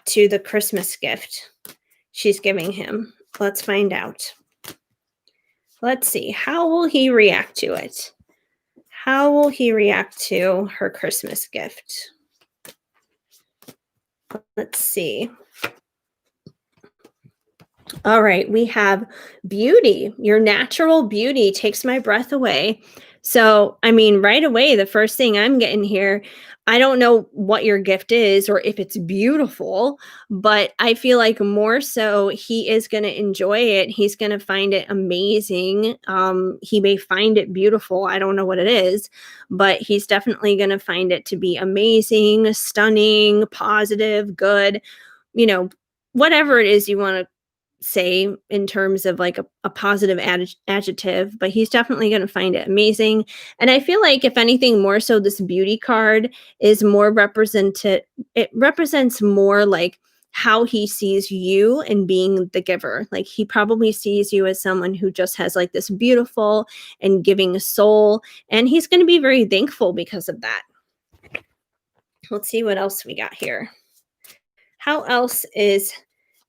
to the Christmas gift she's giving him? Let's find out. Let's see. How will he react to it? How will he react to her Christmas gift? Let's see. All right, we have beauty. Your natural beauty takes my breath away. So, I mean, right away, the first thing I'm getting here, I don't know what your gift is or if it's beautiful, but I feel like more so he is going to enjoy it. He's going to find it amazing. He may find it beautiful. I don't know what it is, but he's definitely going to find it to be amazing, stunning, positive, good, whatever it is you want to say in terms of like a positive adjective, but he's definitely going to find it amazing. And I feel like if anything more so, this beauty card is more represented. It represents more like how he sees you and being the giver. Like he probably sees you as someone who just has like this beautiful and giving soul. And he's going to be very thankful because of that. Let's see what else we got here. How else is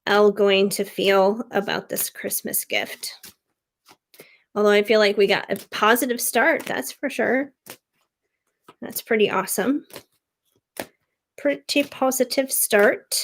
L going to feel about this Christmas gift? Although I feel like we got a positive start, that's for sure. That's pretty awesome. Pretty positive start.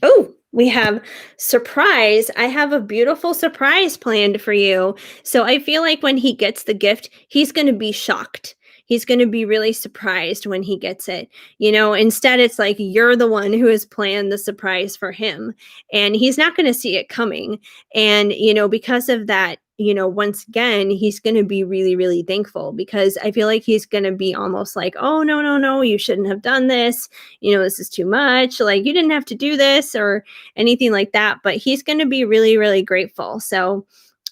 Oh, we have surprise. I have a beautiful surprise planned for you. So I feel like when he gets the gift, he's going to be shocked. He's going to be really surprised when he gets it. Instead, it's like you're the one who has planned the surprise for him, and he's not going to see it coming. And, because of that, once again, he's going to be really, really thankful because I feel like he's going to be almost like, oh, no, no, no, you shouldn't have done this. This is too much. Like, you didn't have to do this or anything like that. But he's going to be really, really grateful. So,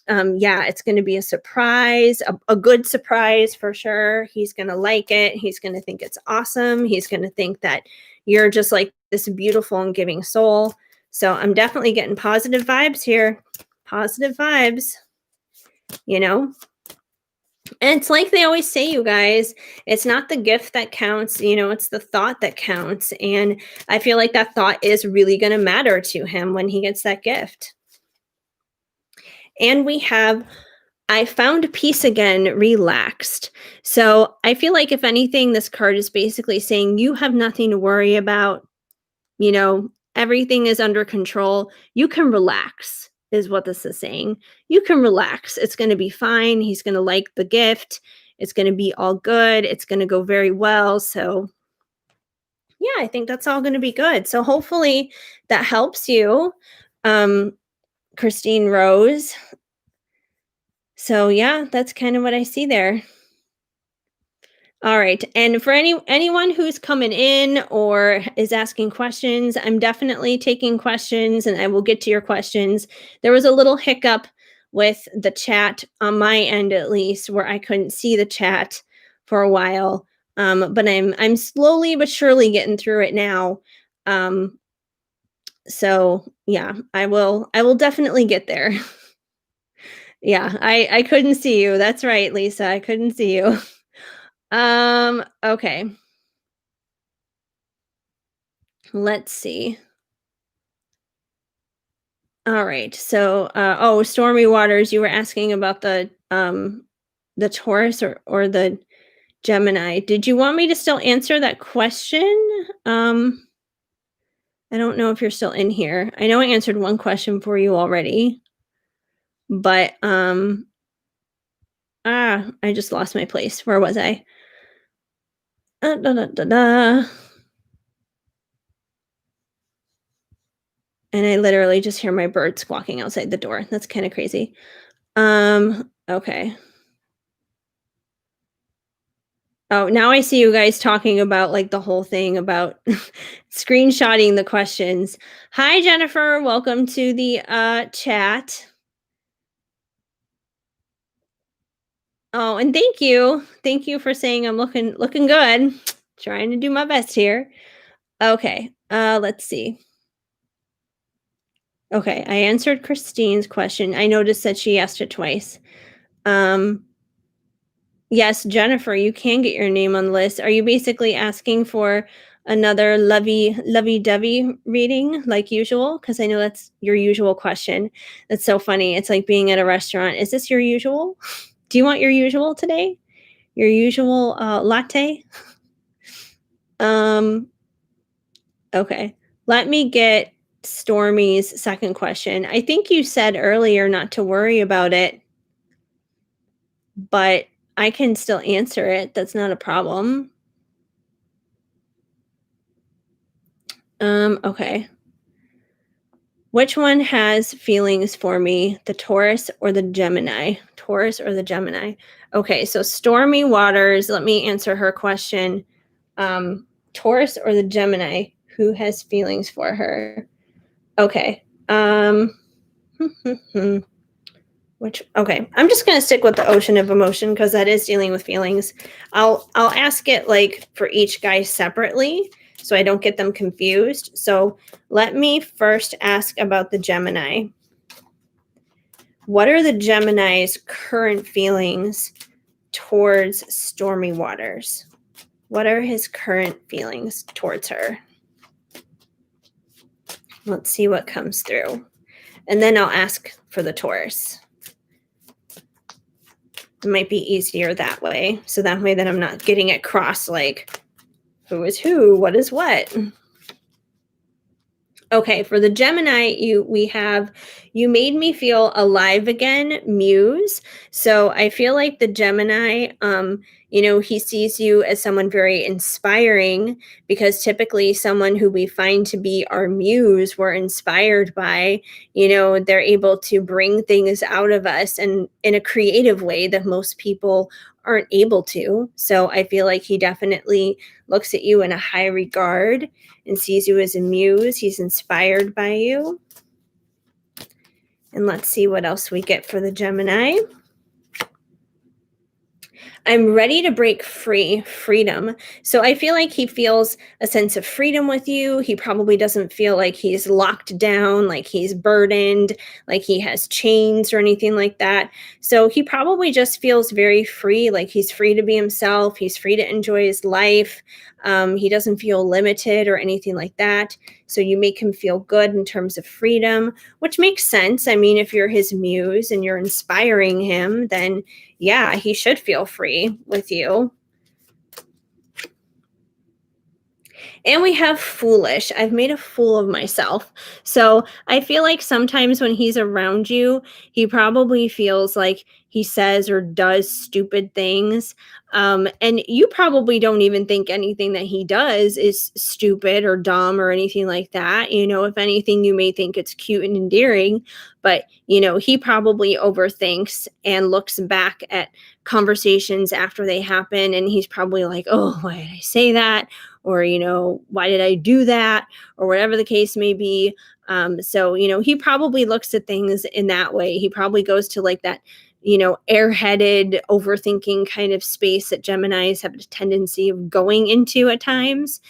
yeah, it's going to be a surprise, a good surprise for sure. He's going to like it. He's going to think it's awesome. He's going to think that you're just like this beautiful and giving soul. So I'm definitely getting positive vibes here. Positive vibes, And it's like they always say, you guys, it's not the gift that counts, it's the thought that counts. And I feel like that thought is really going to matter to him when he gets that gift. And we have, I found peace again, relaxed. So I feel like if anything, this card is basically saying you have nothing to worry about. Everything is under control. You can relax, is what this is saying. You can relax. It's going to be fine. He's going to like the gift. It's going to be all good. It's going to go very well. So, yeah, I think that's all going to be good. So, hopefully, that helps you, Christine Rose. So, yeah, that's kind of what I see there. All right. And for anyone who's coming in or is asking questions, I'm definitely taking questions and I will get to your questions. There was a little hiccup with the chat on my end, at least, where I couldn't see the chat for a while. But I'm slowly but surely getting through it now. So, yeah, I will definitely get there. Yeah, I couldn't see you. That's right, Lisa. I couldn't see you. Okay. Let's see. All right. So, oh, stormy waters, you were asking about the Taurus or the Gemini. Did you want me to still answer that question? Um, I don't know if you're still in here. I know I answered one question for you already, but I just lost my place. Where was I? Da, da, da, da. And I literally just hear my bird squawking outside the door. That's kind of crazy. Okay. Oh, now I see you guys talking about like the whole thing about screenshotting the questions. Hi Jennifer, welcome to the chat. Oh, and thank you. Thank you for saying I'm looking good. Trying to do my best here. Okay. Let's see. Okay, I answered Christine's question. I noticed that she asked it twice. Um Yes, Jennifer, you can get your name on the list. Are you basically asking for another lovey-dovey reading like usual? Because I know that's your usual question. That's so funny. It's like being at a restaurant. Is this your usual? Do you want your usual today? Your usual latte? Um, okay. Let me get Stormy's second question. I think you said earlier not to worry about it, but I can still answer it. That's not a problem. Okay. Which one has feelings for me, the Taurus or the Gemini? Taurus or the Gemini? Okay, so Stormy Waters, let me answer her question. Taurus or the Gemini, who has feelings for her? Okay. Which okay, I'm just gonna stick with the ocean of emotion because that is dealing with feelings. I'll ask it like for each guy separately so I don't get them confused. So let me first ask about the Gemini. What are the Gemini's current feelings towards Stormy Waters? What are his current feelings towards her? Let's see what comes through. And then I'll ask for the Taurus. It might be easier that way. So that way that I'm not getting it crossed like who is who, what is what. Okay, for the Gemini, we have you made me feel alive again, Muse. So I feel like the Gemini, he sees you as someone very inspiring because typically someone who we find to be our muse, we're inspired by, they're able to bring things out of us and in a creative way that most people aren't able to. So I feel like he definitely looks at you in a high regard and sees you as a muse. He's inspired by you. And let's see what else we get for the Gemini. I'm ready to break free, freedom. So I feel like he feels a sense of freedom with you. He probably doesn't feel like he's locked down, like he's burdened, like he has chains or anything like that. So he probably just feels very free, like he's free to be himself. He's free to enjoy his life. He doesn't feel limited or anything like that. So you make him feel good in terms of freedom, which makes sense. I mean, if you're his muse and you're inspiring him, then yeah, he should feel free with you. And we have foolish. I've made a fool of myself. So I feel like sometimes when he's around you, he probably feels like he says or does stupid things. And you probably don't even think anything that he does is stupid or dumb or anything like that. If anything, you may think it's cute and endearing, but, he probably overthinks and looks back at conversations after they happen. And he's probably like, oh, why did I say that? Or why did I do that, or whatever the case may be. So he probably looks at things in that way. He probably goes to like that airheaded overthinking kind of space that Geminis have a tendency of going into at times.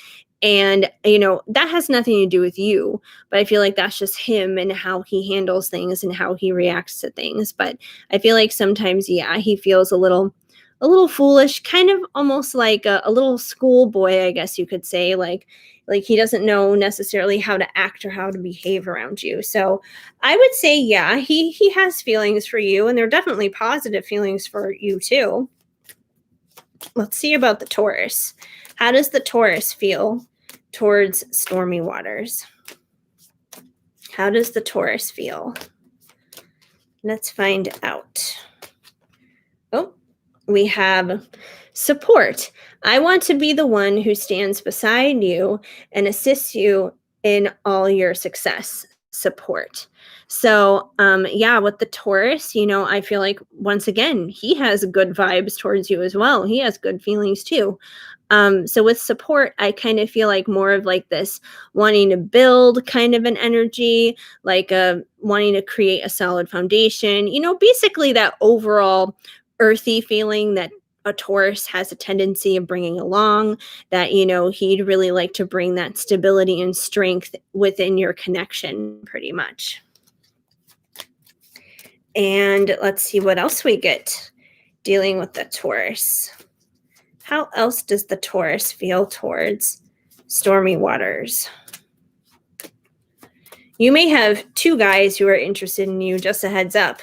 And, that has nothing to do with you, but I feel like that's just him and how he handles things and how he reacts to things. But I feel like sometimes, yeah, he feels a little foolish, kind of almost like a little schoolboy, I guess you could say, like he doesn't know necessarily how to act or how to behave around you. So I would say, yeah, he has feelings for you, and they're definitely positive feelings for you too. Let's see about the Taurus. How does the Taurus feel towards stormy waters? How does the Taurus feel? Let's find out. Oh, we have support. I want to be the one who stands beside you and assists you in all your success. Support. So, yeah, with the Taurus, I feel like once again, he has good vibes towards you as well. He has good feelings too. So with support, I kind of feel like more of like this wanting to build kind of an energy, like wanting to create a solid foundation, basically that overall earthy feeling that a Taurus has a tendency of bringing along, that, he'd really like to bring that stability and strength within your connection pretty much. And let's see what else we get dealing with the Taurus. How else does the Taurus feel towards stormy waters? You may have two guys who are interested in you, just a heads up.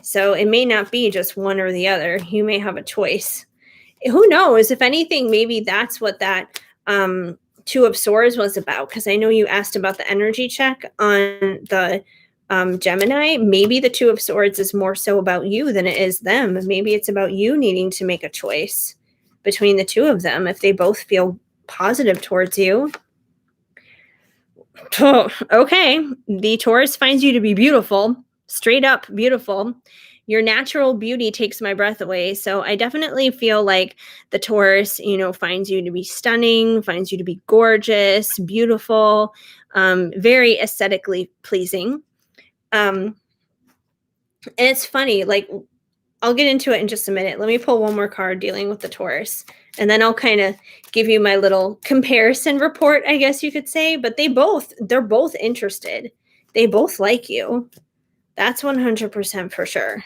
So it may not be just one or the other. You may have a choice. Who knows? If anything, maybe that's what that Two of Swords was about. Because I know you asked about the energy check on the Gemini. Maybe the Two of Swords is more so about you than it is them. Maybe it's about you needing to make a choice between the two of them if they both feel positive towards you. Oh, okay. The Taurus finds you to be beautiful, straight up beautiful. Your natural beauty takes my breath away. So I definitely feel like the Taurus, finds you to be stunning, finds you to be gorgeous, beautiful, very aesthetically pleasing. And it's funny, like I'll get into it in just a minute. Let me pull one more card dealing with the Taurus, and then I'll kind of give you my little comparison report, I guess you could say. But they're both interested. They both like you. That's 100% for sure.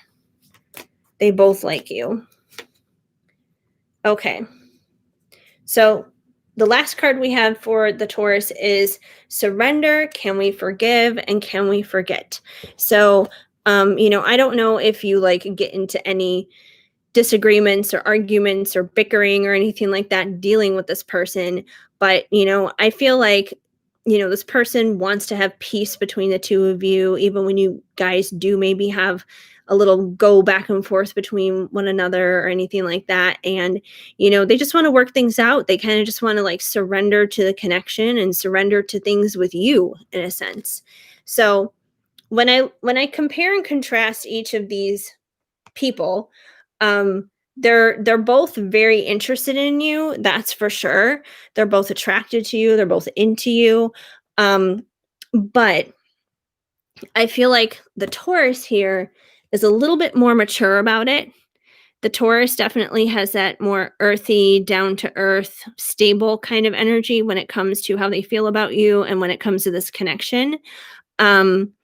They both like you. Okay. So the last card we have for the Taurus is surrender. Can we forgive and can we forget? So, I don't know if you like get into any disagreements or arguments or bickering or anything like that dealing with this person, but I feel like this person wants to have peace between the two of you, even when you guys do maybe have a little go back and forth between one another or anything like that. And they just want to work things out. They kind of just want to like surrender to the connection and surrender to things with you in a sense. So when I compare and contrast each of these people, they're both very interested in you, that's for sure. They're both attracted to you, they're both into you. But I feel like the Taurus here is a little bit more mature about it. The Taurus definitely has that more earthy, down to earth, stable kind of energy when it comes to how they feel about you and when it comes to this connection. Um,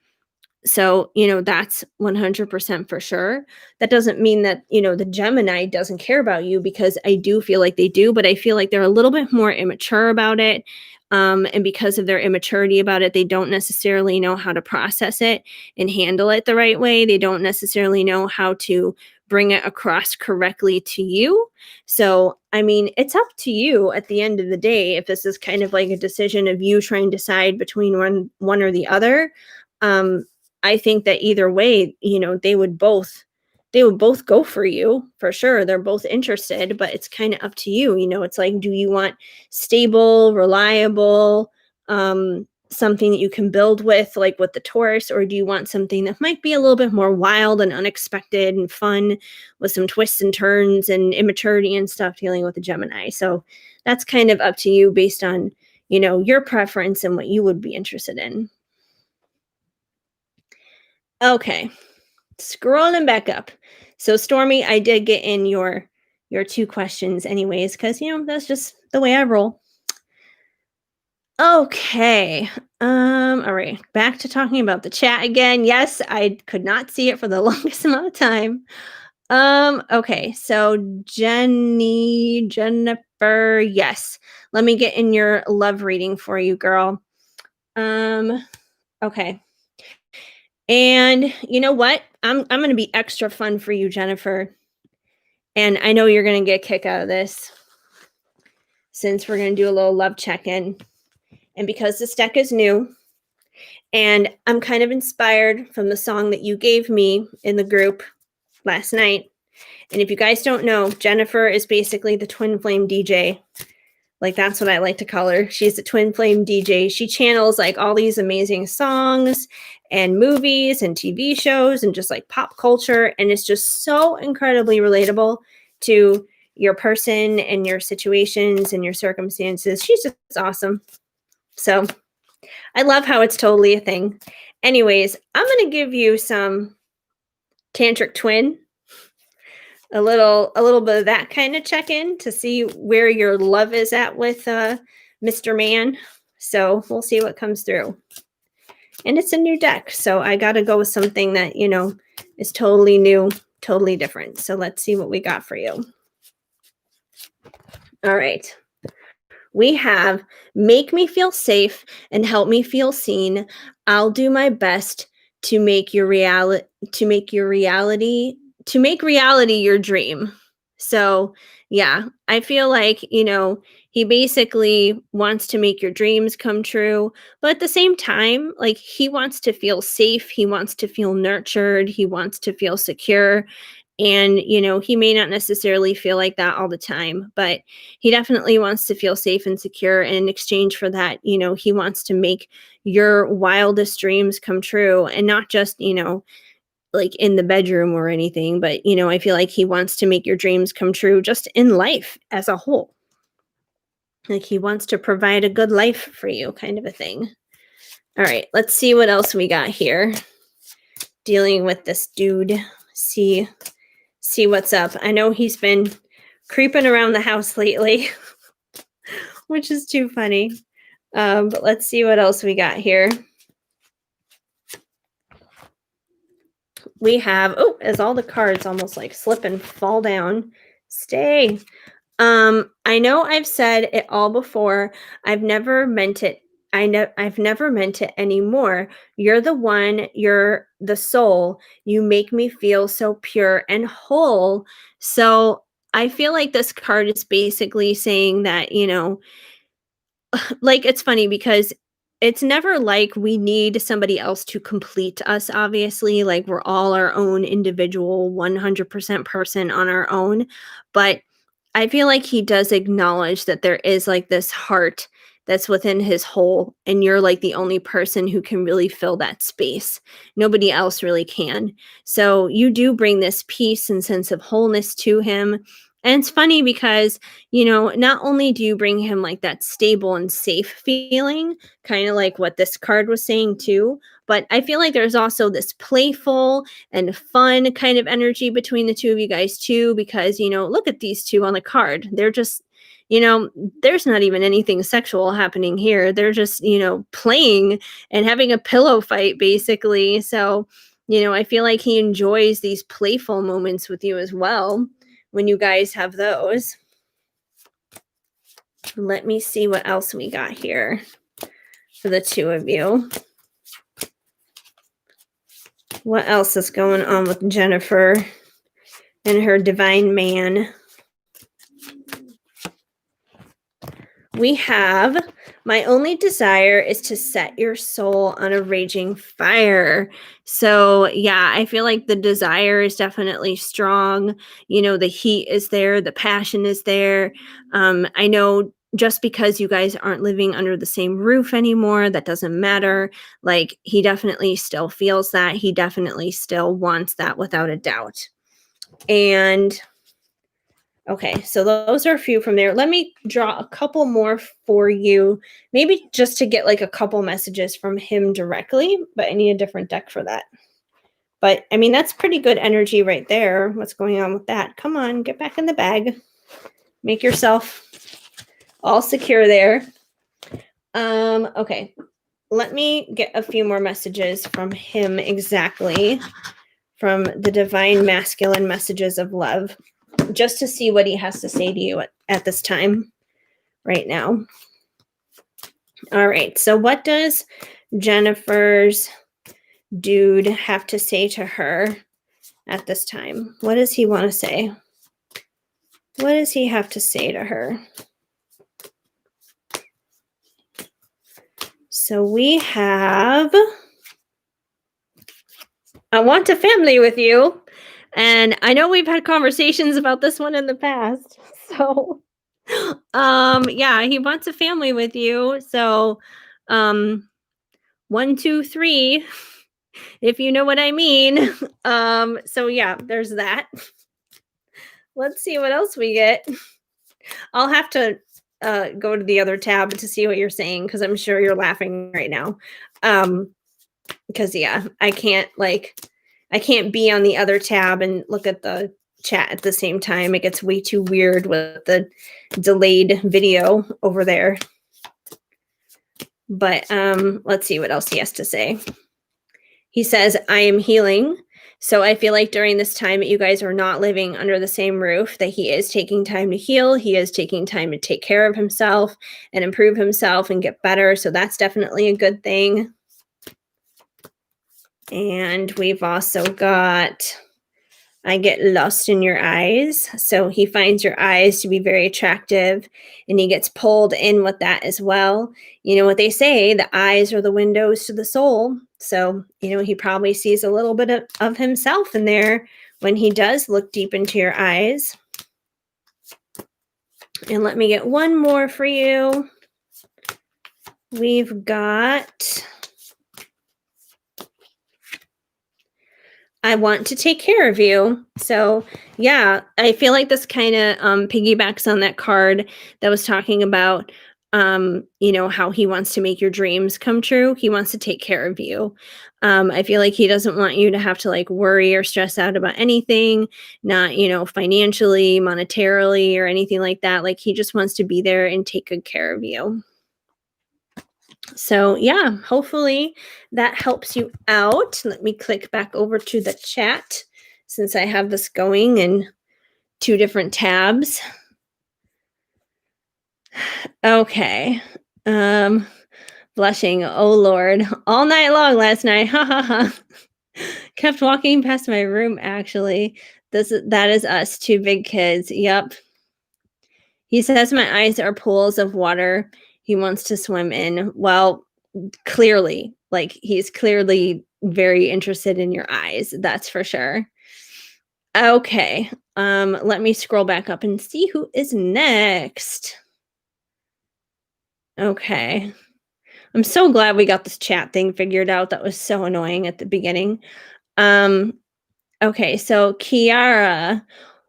So, that's 100% for sure. That doesn't mean that, the Gemini doesn't care about you, because I do feel like they do, but I feel like they're a little bit more immature about it. And because of their immaturity about it, they don't necessarily know how to process it and handle it the right way. They don't necessarily know how to bring it across correctly to you. So, I mean, it's up to you at the end of the day if this is kind of like a decision of you trying to decide between one or the other. Um, I think that either way, they would both go for you for sure. They're both interested, but it's kind of up to you. It's like, do you want stable, reliable, something that you can build with, like with the Taurus, or do you want something that might be a little bit more wild and unexpected and fun with some twists and turns and immaturity and stuff dealing with the Gemini? So that's kind of up to you based on, your preference and what you would be interested in. Okay, scrolling back up. So Stormy, I did get in your two questions anyways, because that's just the way I roll. Okay. All right. Back to talking about the chat again. Yes, I could not see it for the longest amount of time. Okay. So Jennifer, yes. Let me get in your love reading for you, girl. Okay. And you know what? I'm going to be extra fun for you, Jennifer. And I know you're going to get a kick out of this since we're going to do a little love check-in. And because this deck is new, and I'm kind of inspired from the song that you gave me in the group last night. And if you guys don't know, Jennifer is basically the twin flame DJ. Like, that's what I like to call her. She's the twin flame DJ. She channels like all these amazing songs and movies and TV shows and just like pop culture. And it's just so incredibly relatable to your person and your situations and your circumstances. She's just awesome. So I love how it's totally a thing. Anyways, I'm going to give you some tantric twin, a little bit of that kind of check-in to see where your love is at with Mr. Man. So we'll see what comes through. And it's a new deck, so I got to go with something that, you know, is totally new, totally different. So let's see what we got for you. All right. We have make me feel safe and help me feel seen. I'll do my best to make your reality to make reality your dream. So, yeah, I feel like, you know, he basically wants to make your dreams come true, but at the same time, like he wants to feel safe, he wants to feel nurtured, he wants to feel secure. And, you know, he may not necessarily feel like that all the time, but he definitely wants to feel safe and secure. And in exchange for that, you know, he wants to make your wildest dreams come true. And not just, you know, like in the bedroom or anything, but, you know, I feel like he wants to make your dreams come true just in life as a whole. Like he wants to provide a good life for you, kind of a thing. All right, let's see what else we got here. Dealing with this dude. See what's up. I know he's been creeping around the house lately, which is too funny. But let's see what else we got here. We have, oh, as all the cards almost like slip and fall down. Stay. I know I've said it all before. I've never meant it. I've never meant it anymore. You're the one, you're the soul. You make me feel so pure and whole. So I feel like this card is basically saying that, you know, like it's funny because it's never like we need somebody else to complete us, obviously. Like we're all our own individual 100% person on our own. But I feel like he does acknowledge that there is like this heart that's within his whole, and you're like the only person who can really fill that space. Nobody else really can. So you do bring this peace and sense of wholeness to him. And it's funny because, you know, not only do you bring him like that stable and safe feeling, kind of like what this card was saying too, but I feel like there's also this playful and fun kind of energy between the two of you guys too, because, you know, look at these two on the card. They're just, you know, there's not even anything sexual happening here. They're just, you know, playing and having a pillow fight basically. So, you know, I feel like he enjoys these playful moments with you as well when you guys have those. Let me see what else we got here for the two of you. What else is going on with Jennifer and her divine man? We have, my only desire is to set your soul on a raging fire. So, yeah, I feel like the desire is definitely strong. You know, the heat is there, the passion is there. I know just because you guys aren't living under the same roof anymore, that doesn't matter. Like, he definitely still feels that. He definitely still wants that without a doubt. And okay, so those are a few from there. Let me draw a couple more for you, maybe just to get like a couple messages from him directly, but I need a different deck for that. But I mean, that's pretty good energy right there. What's going on with that? Come on, get back in the bag. Make yourself all secure there. Okay. Let me get a few more messages from him exactly, from the divine masculine messages of love, just to see what he has to say to you at this time right now. All right. So, what does Jennifer's dude have to say to her at this time? What does he want to say? What does he have to say to her? So, we have, I want a family with you. And I know we've had conversations about this one in the past. So, yeah, he wants a family with you. So, um, 1, 2, 3, if you know what I mean. So yeah, there's that. Let's see what else we get. I'll have to go to the other tab to see what you're saying because I'm sure you're laughing right now. Because yeah, I can't be on the other tab and look at the chat at the same time. It gets way too weird with the delayed video over there. But let's see what else he has to say. He says, I am healing. So I feel like during this time that you guys are not living under the same roof, that he is taking time to heal. He is taking time to take care of himself and improve himself and get better. So that's definitely a good thing. And we've also got, I get lost in your eyes. So he finds your eyes to be very attractive and he gets pulled in with that as well. You know what they say, the eyes are the windows to the soul. So, he probably sees a little bit of himself in there when he does look deep into your eyes. And let me get one more for you. We've got, I want to take care of you. So, yeah, I feel like this kind of piggybacks on that card that was talking about, how he wants to make your dreams come true. He wants to take care of you. I feel like he doesn't want you to have to like worry or stress out about anything, not, financially, monetarily, or anything like that. Like he just wants to be there and take good care of you. So, yeah, hopefully that helps you out. Let me click back over to the chat since I have this going in 2 different tabs. Okay. Blushing. Oh Lord. All night long last night. Ha ha ha. Kept walking past my room actually. That is us, 2 big kids. Yep. He says my eyes are pools of water he wants to swim in. Well, clearly, like he's clearly very interested in your eyes, that's for sure. Okay. Let me scroll back up and see who is next. Okay. I'm so glad we got this chat thing figured out. That was so annoying at the beginning. Um okay, so Kiara,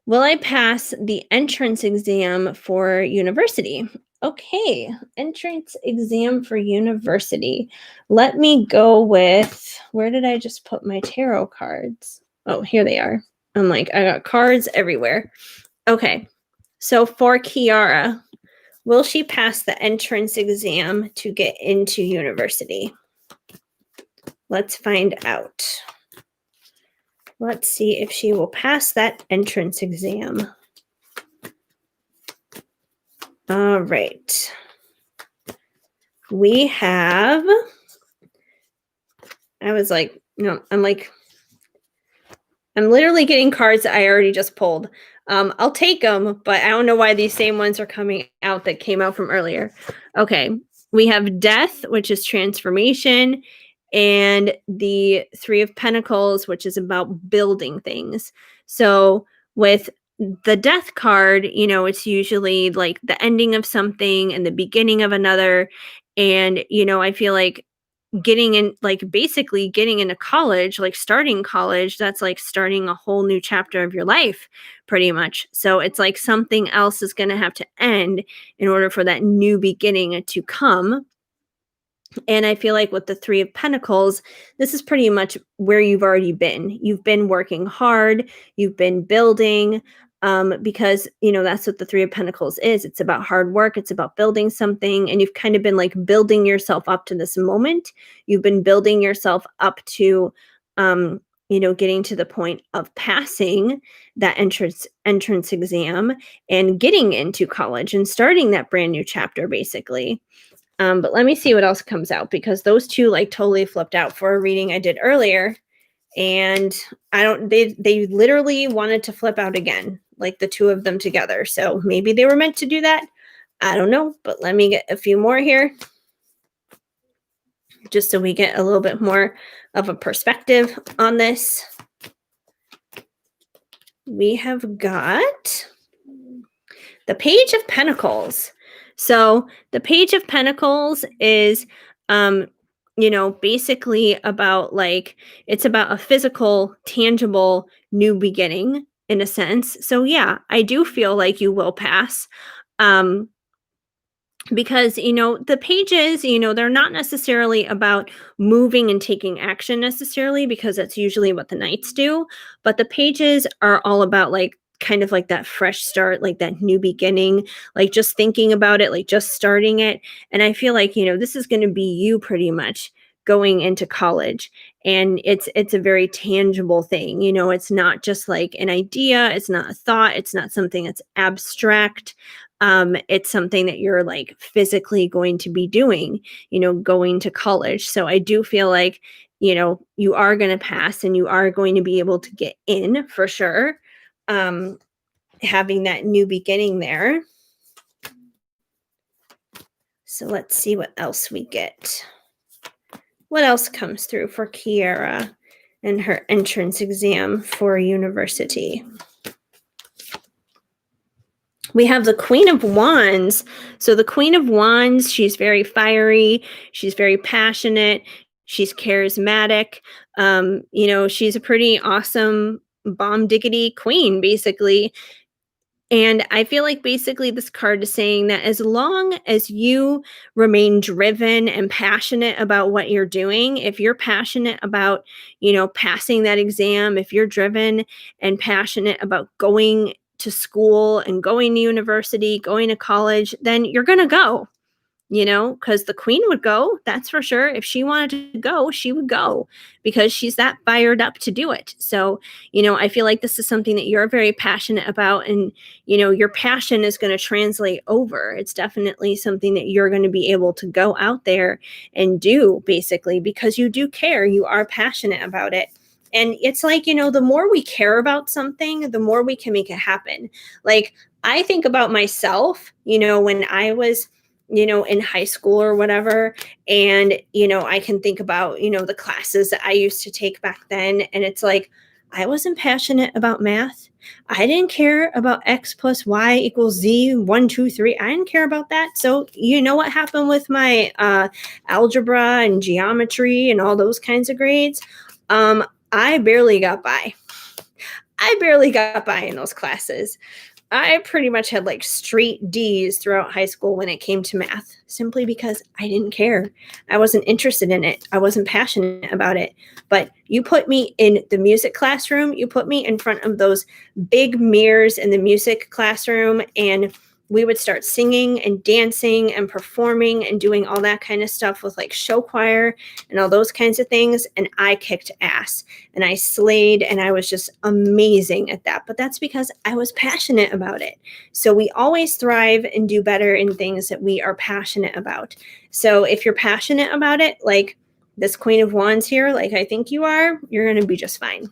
will I pass the entrance exam for university? Okay, entrance exam for university. Let me go with, where did I just put my tarot cards? Oh, here they are. I'm like, I got cards everywhere. Okay, so for Kiara, will she pass the entrance exam to get into university? Let's find out. Let's see if she will pass that entrance exam. All right. We have, I was like, no, I'm literally getting cards that I already just pulled. I'll take them, but I don't know why these same ones are coming out that came out from earlier. Okay. We have death, which is transformation, and the 3 of Pentacles, which is about building things. So with the death card, it's usually like the ending of something and the beginning of another. And, I feel like basically getting into college, like starting college, that's like starting a whole new chapter of your life, pretty much. So it's like something else is going to have to end in order for that new beginning to come. And I feel like with the 3 of Pentacles, this is pretty much where you've already been. You've been working hard, you've been building, because that's what the Three of Pentacles is. It's about hard work. It's about building something, and you've kind of been like building yourself up to this moment. You've been building yourself up to getting to the point of passing that entrance exam and getting into college and starting that brand new chapter, basically. But let me see what else comes out, because those two like totally flipped out for a reading I did earlier. And they literally wanted to flip out again, like the two of them together. So maybe they were meant to do that. I don't know, but let me get a few more here, just so we get a little bit more of a perspective on this. We have got the Page of Pentacles. So the Page of Pentacles is basically about like, it's about a physical, tangible new beginning in a sense. So yeah, I do feel like you will pass. Because the pages, they're not necessarily about moving and taking action necessarily, because that's usually what the knights do, but the pages are all about like kind of like that fresh start, like that new beginning, like just thinking about it, like just starting it. And I feel like this is going to be you pretty much going into college, and it's a very tangible thing. It's not just like an idea, it's not a thought, it's not something that's abstract. It's something that you're like physically going to be doing, going to college. So I do feel like, you are going to pass and you are going to be able to get in for sure. Having that new beginning there. So let's see what else we get. What else comes through for Kiara and her entrance exam for university? We have the Queen of Wands. So the Queen of Wands, she's very fiery. She's very passionate. She's charismatic. She's a pretty awesome bomb diggity queen, basically. And I feel like basically this card is saying that as long as you remain driven and passionate about what you're doing, if you're passionate about, passing that exam, if you're driven and passionate about going to school and going to university, going to college, then you're going to go. Because the queen would go, that's for sure. If she wanted to go, she would go, because she's that fired up to do it. So, I feel like this is something that you're very passionate about, and, your passion is going to translate over. It's definitely something that you're going to be able to go out there and do, basically, because you do care. You are passionate about it. And it's like, the more we care about something, the more we can make it happen. Like, I think about myself, when I was in high school or whatever. And, I can think about, the classes that I used to take back then. And it's like, I wasn't passionate about math. I didn't care about X plus Y equals Z, 1, 2, 3. I didn't care about that. So you know what happened with my algebra and geometry and all those kinds of grades? I barely got by. I barely got by in those classes. I pretty much had like straight D's throughout high school when it came to math, simply because I didn't care. I wasn't interested in it. I wasn't passionate about it. But you put me in the music classroom, you put me in front of those big mirrors in the music classroom, and we would start singing and dancing and performing and doing all that kind of stuff with like show choir and all those kinds of things. And I kicked ass and I slayed, and I was just amazing at that. But that's because I was passionate about it. So we always thrive and do better in things that we are passionate about. So if you're passionate about it, like this Queen of Wands here, like I think you are, you're going to be just fine.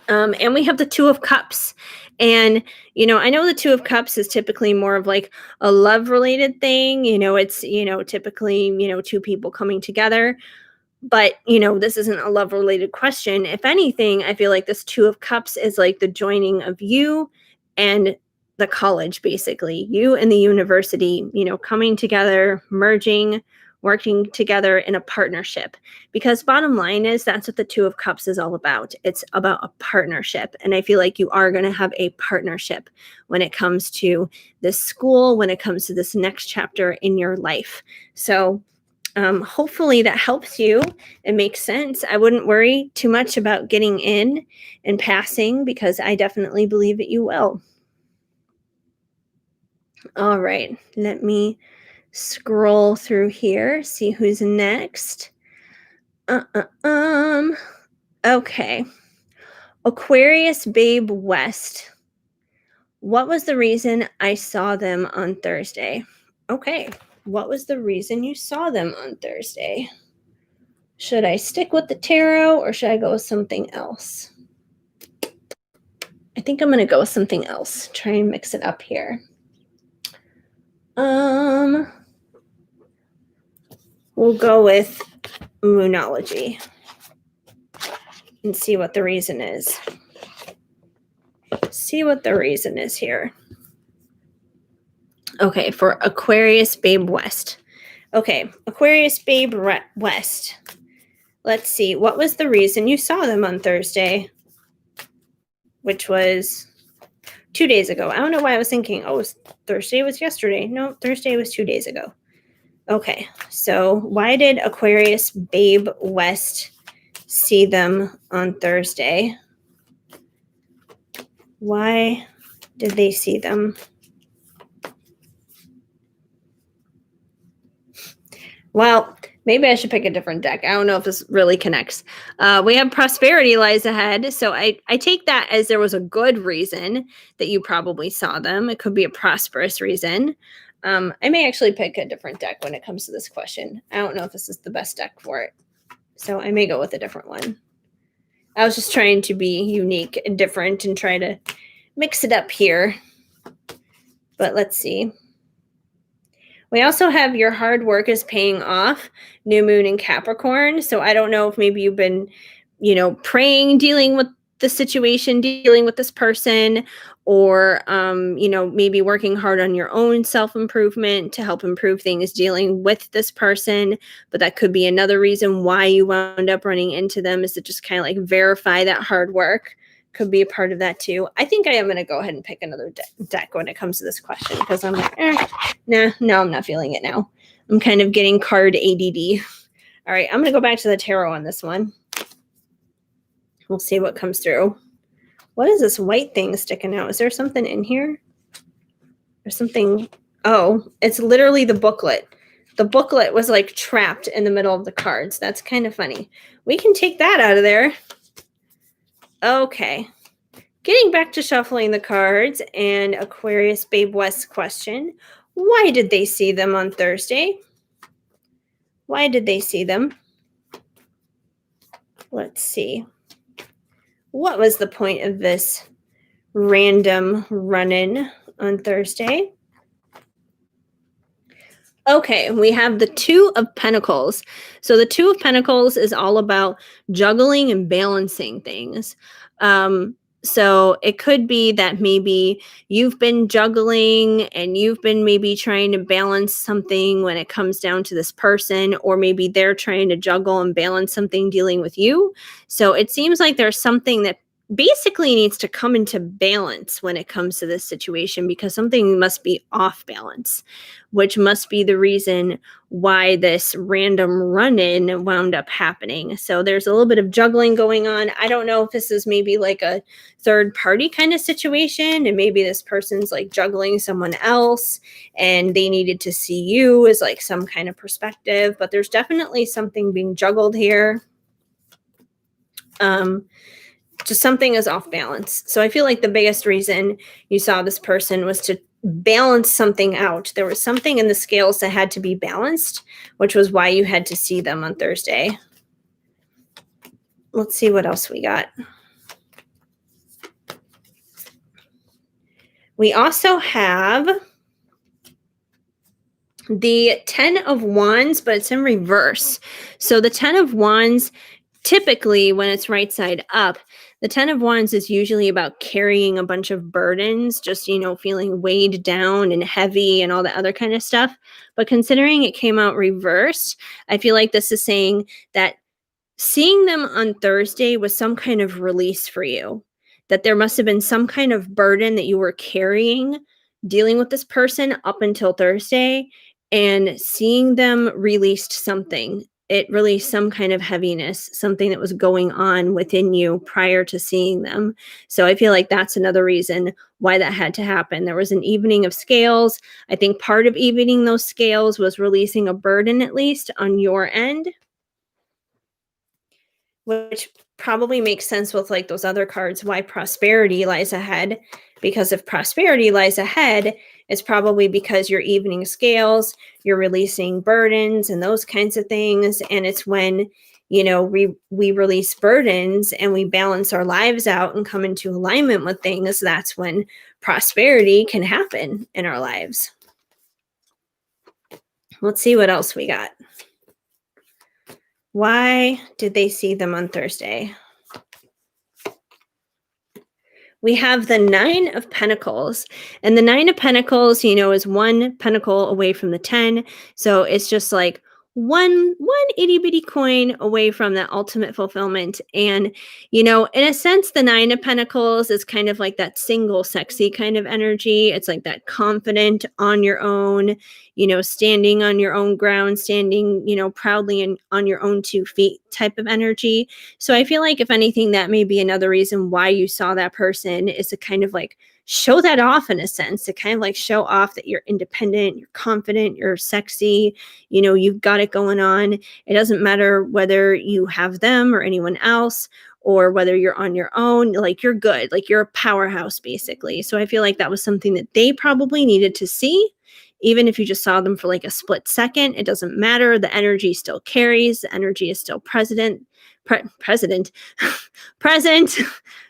And we have the Two of Cups. And, I know the Two of Cups is typically more of like a love related thing. It's, typically, two people coming together. But, this isn't a love related question. If anything, I feel like this Two of Cups is like the joining of you and the college, basically. You and the university, coming together, merging, working together in a partnership. Because bottom line is, that's what the Two of Cups is all about. It's about a partnership. And I feel like you are going to have a partnership when it comes to this school, when it comes to this next chapter in your life. So Hopefully that helps you and makes sense. I wouldn't worry too much about getting in and passing because I definitely believe that you will. All right, let me scroll through here, see who's next. Uh, uh, um, okay. Aquarius Babe West. What was the reason I saw them on Thursday? Okay. What was the reason you saw them on Thursday? Should I stick with the tarot or should I go with something else? I think I'm going to go with something else. Try and mix it up here. We'll go with Moonology and see what the reason is. See what the reason is here. Okay, for Aquarius Babe West. Okay, Aquarius Babe West. Let's see. What was the reason you saw them on Thursday? Which was 2 days ago. I don't know why I was thinking, oh, Thursday was yesterday. No, Thursday was 2 days ago. Okay, so why did Aquarius Babe West see them on Thursday? Why did they see them? Well, maybe I should pick a different deck. I don't know if this really connects. We have prosperity lies ahead. So I take that as there was a good reason that you probably saw them. It could be a prosperous reason. I may actually pick a different deck when it comes to this question. I don't know if this is the best deck for it. So I may go with a different one. I was just trying to be unique and different and try to mix it up here. But let's see. We also have your hard work is paying off, new moon in Capricorn. So I don't know if maybe you've been, praying, dealing with the situation, dealing with this person, or, maybe working hard on your own self-improvement to help improve things dealing with this person. But that could be another reason why you wound up running into them, is to just kind of like verify that hard work. Could be a part of that too. I think I am going to go ahead and pick another deck when it comes to this question, because I'm like, no, I'm not feeling it now. I'm kind of getting card ADD. All right, I'm going to go back to the tarot on this one. We'll see what comes through. What is this white thing sticking out? Is there something in here? There's something. Oh, it's literally the booklet. The booklet was like trapped in the middle of the cards. That's kind of funny. We can take that out of there. Okay. Getting back to shuffling the cards and Aquarius Babe West question. Why did they see them on Thursday? Why did they see them? Let's see. What was the point of this random run-in on Thursday? Okay, we have the Two of Pentacles. So the Two of Pentacles is all about juggling and balancing things. So it could be that maybe you've been juggling and you've been maybe trying to balance something when it comes down to this person, or maybe they're trying to juggle and balance something dealing with you. So it seems like there's something that basically needs to come into balance when it comes to this situation, because something must be off balance, which must be the reason why this random run-in wound up happening. So there's a little bit of juggling going on. I don't know if this is maybe like a third party kind of situation, and maybe this person's like juggling someone else and they needed to see you as like some kind of perspective, but there's definitely something being juggled here. Just something is off balance. So I feel like the biggest reason you saw this person was to balance something out. There was something in the scales that had to be balanced, which was why you had to see them on Thursday. Let's see what else we got. We also have the 10 of Wands, but it's in reverse. So the 10 of Wands, typically when it's right side up, the 10 of Wands is usually about carrying a bunch of burdens, just, feeling weighed down and heavy and all that other kind of stuff. But considering it came out reversed, I feel like this is saying that seeing them on Thursday was some kind of release for you, that there must have been some kind of burden that you were carrying dealing with this person up until Thursday. and seeing them released something. It released some kind of heaviness, something that was going on within you prior to seeing them. So I feel like that's another reason why that had to happen. There was an evening of scales. I think part of evening those scales was releasing a burden, at least on your end, which probably makes sense with like those other cards, why prosperity lies ahead. Because if prosperity lies ahead, it's probably because you're evening scales, you're releasing burdens and those kinds of things. And it's when, we release burdens and we balance our lives out and come into alignment with things. That's when prosperity can happen in our lives. Let's see what else we got. Why did they see them on Thursday? We have the Nine of Pentacles. And the Nine of Pentacles, is one pentacle away from the 10. So it's just like one itty bitty coin away from that ultimate fulfillment. And, in a sense, the Nine of Pentacles is kind of like that single sexy kind of energy. It's like that confident on your own, standing on your own ground, standing, proudly on your own 2 feet type of energy. So I feel like if anything, that may be another reason why you saw that person, is to kind of like show that off in a sense, to kind of like show off that you're independent, you're confident, you're sexy, you've got it going on. It doesn't matter whether you have them or anyone else, or whether you're on your own, like you're good, like you're a powerhouse basically. So I feel like that was something that they probably needed to see. Even if you just saw them for like a split second, it doesn't matter. The energy still carries. The energy is still present, present,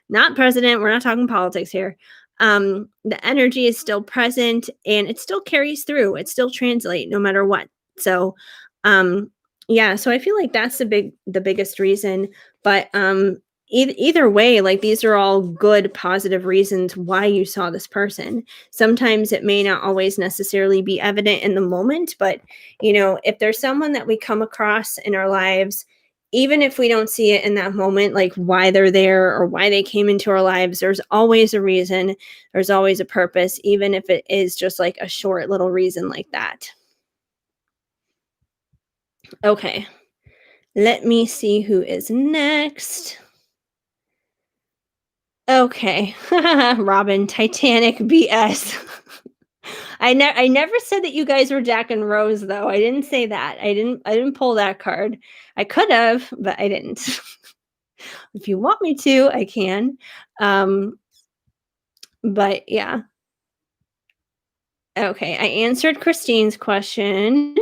not president. We're not talking politics here. The energy is still present and it still carries through. It still translates no matter what. So, yeah, so I feel like that's the biggest reason. But either way, like these are all good, positive reasons why you saw this person. Sometimes it may not always necessarily be evident in the moment, but if there's someone that we come across in our lives, even if we don't see it in that moment, like why they're there or why they came into our lives, there's always a reason. There's always a purpose, even if it is just like a short little reason like that. Okay, let me see who is next. Okay, Robin, Titanic BS. I never said that you guys were Jack and Rose, though. I didn't say that. I didn't pull that card. I could have, but I didn't. If you want me to, I can. But yeah. Okay, I answered Christine's question.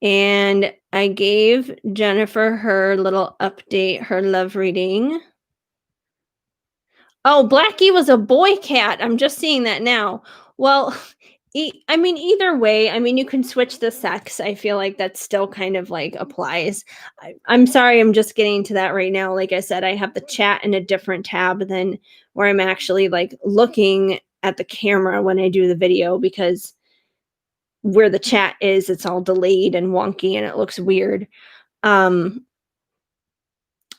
And I gave Jennifer her little update, her love reading. Oh, Blackie was a boy cat. I'm just seeing that now. Well, either way, you can switch the sex. I feel like that still kind of like applies. I'm sorry, I'm just getting to that right now. Like I said, I have the chat in a different tab than where I'm actually like looking at the camera when I do the video, because where the chat is, it's all delayed and wonky and it looks weird.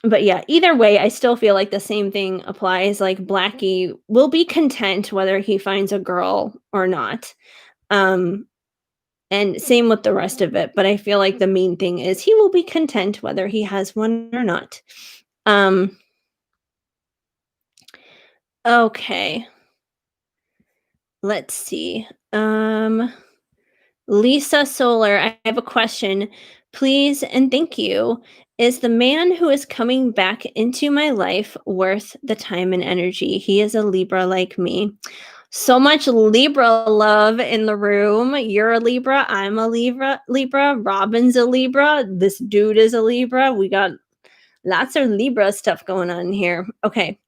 But yeah, either way, I still feel like the same thing applies. Like Blackie will be content whether he finds a girl or not. And same with the rest of it. But I feel like the main thing is he will be content whether he has one or not. Okay. Let's see. Lisa Solar, I have a question. Please and thank you. Is the man who is coming back into my life worth the time and energy? He is a Libra like me. So much Libra love in the room. You're a Libra. I'm a Libra. Robin's a Libra. This dude is a Libra. We got lots of Libra stuff going on here. Okay.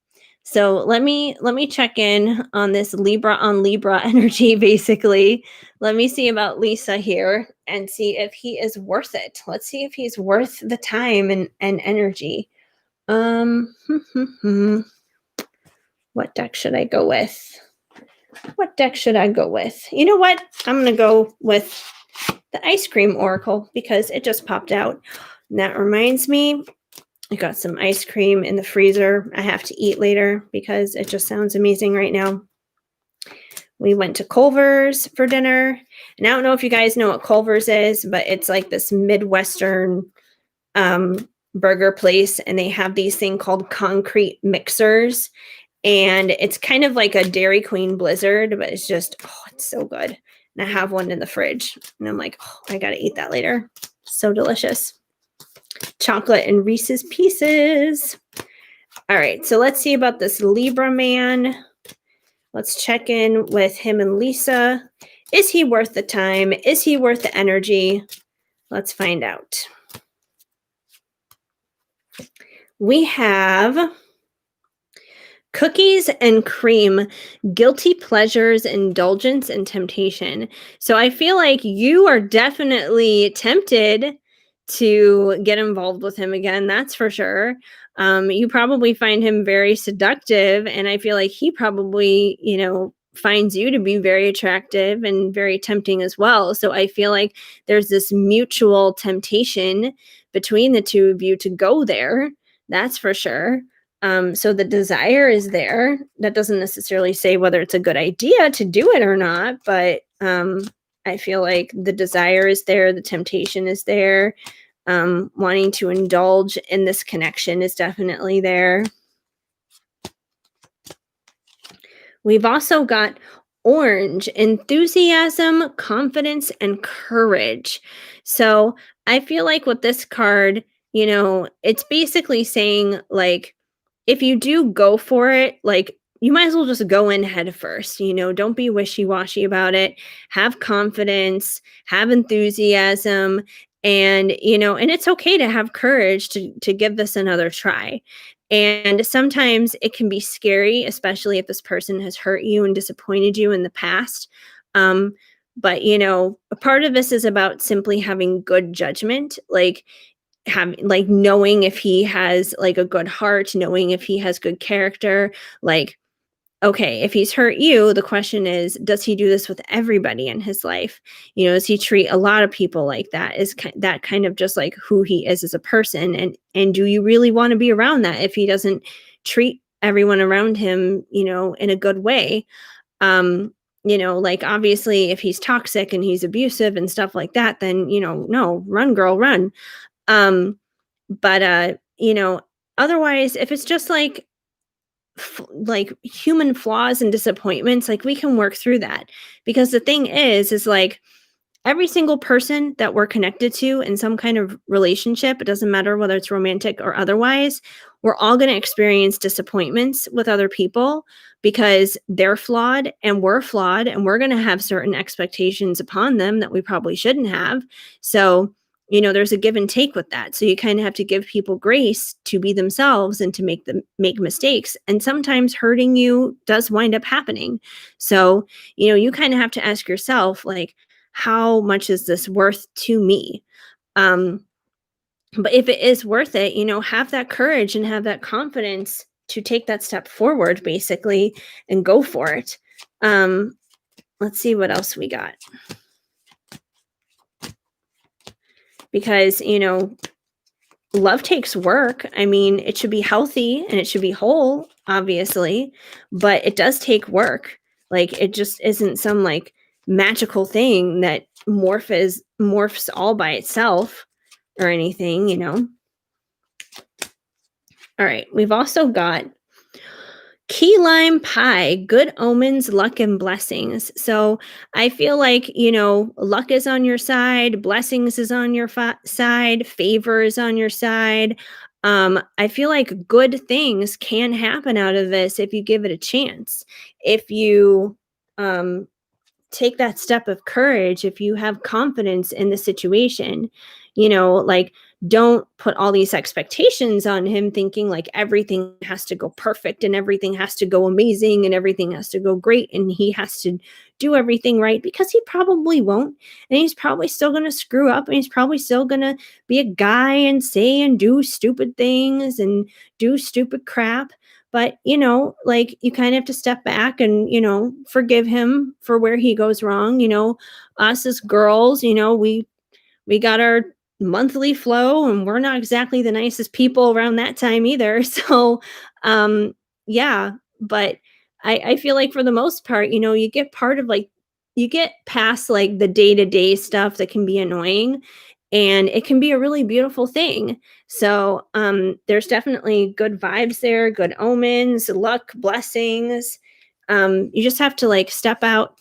So let me check in on this Libra on Libra energy, basically. Let me see about Lisa here and see if he is worth it. Let's see if he's worth the time and energy. What deck should I go with? You know what? I'm going to go with the Ice Cream Oracle because it just popped out. And that reminds me, I got some ice cream in the freezer I have to eat later because it just sounds amazing right now. We went to Culver's for dinner. And I don't know if you guys know what Culver's is, but it's like this Midwestern burger place, and they have these thing called concrete mixers, and it's kind of like a Dairy Queen Blizzard, but it's just it's so good. And I have one in the fridge, and I'm like, oh, I gotta eat that later. So delicious. Chocolate and Reese's Pieces. All right, so let's see about this Libra man. Let's check in with him and Lisa. Is he worth the time? Is he worth the energy? Let's find out. We have cookies and cream, guilty pleasures, indulgence, and temptation. So I feel like you are definitely tempted to get involved with him again. That's for sure. You probably find him very seductive, and I feel like he probably, finds you to be very attractive and very tempting as well. So I feel like there's this mutual temptation between the two of you to go there. That's for sure. So the desire is there. That doesn't necessarily say whether it's a good idea to do it or not, but I feel like the desire is there, the temptation is there. Wanting to indulge in this connection is definitely there. We've also got orange, enthusiasm, confidence, and courage. So I feel like with this card, it's basically saying, like, if you do go for it, like, you might as well just go in head first. Don't be wishy-washy about it. Have confidence, have enthusiasm, and it's okay to have courage to give this another try. And sometimes it can be scary, especially if this person has hurt you and disappointed you in the past. But a part of this is about simply having good judgment, like knowing if he has like a good heart, knowing if he has good character. Like, okay, if he's hurt you, the question is, does he do this with everybody in his life? Does he treat a lot of people like that? Is that kind of just like who he is as a person? And do you really want to be around that if he doesn't treat everyone around him, in a good way? Like, obviously, if he's toxic and he's abusive and stuff like that, then, no, run, girl, run. But otherwise, if it's just like human flaws and disappointments, like, we can work through that. Because the thing is like, every single person that we're connected to in some kind of relationship, it doesn't matter whether it's romantic or otherwise, we're all going to experience disappointments with other people because they're flawed and we're going to have certain expectations upon them that we probably shouldn't have. So, there's a give and take with that. So you kind of have to give people grace to be themselves and to make mistakes. And sometimes hurting you does wind up happening. So, you kind of have to ask yourself, like, how much is this worth to me? But if it is worth it, have that courage and have that confidence to take that step forward, basically, and go for it. Let's see what else we got. Because, love takes work. I mean, it should be healthy and it should be whole, obviously, but it does take work. Like, it just isn't some like magical thing that morphs all by itself or anything. All right, we've also got key lime pie, good omens, luck, and blessings. So I feel like, luck is on your side, blessings is on your side, favor is on your side. I feel like good things can happen out of this if you give it a chance. If you take that step of courage, if you have confidence in the situation, like, don't put all these expectations on him thinking like everything has to go perfect and everything has to go amazing and everything has to go great and he has to do everything right, because he probably won't. And he's probably still going to screw up, and he's probably still going to be a guy and say and do stupid things and do stupid crap. But, like, you kind of have to step back and, forgive him for where he goes wrong. Us as girls, we got our monthly flow, and we're not exactly the nicest people around that time either. So, yeah, but I feel like for the most part, you get you get past like the day-to-day stuff that can be annoying, and it can be a really beautiful thing. So, there's definitely good vibes there, good omens, luck, blessings. You just have to like step out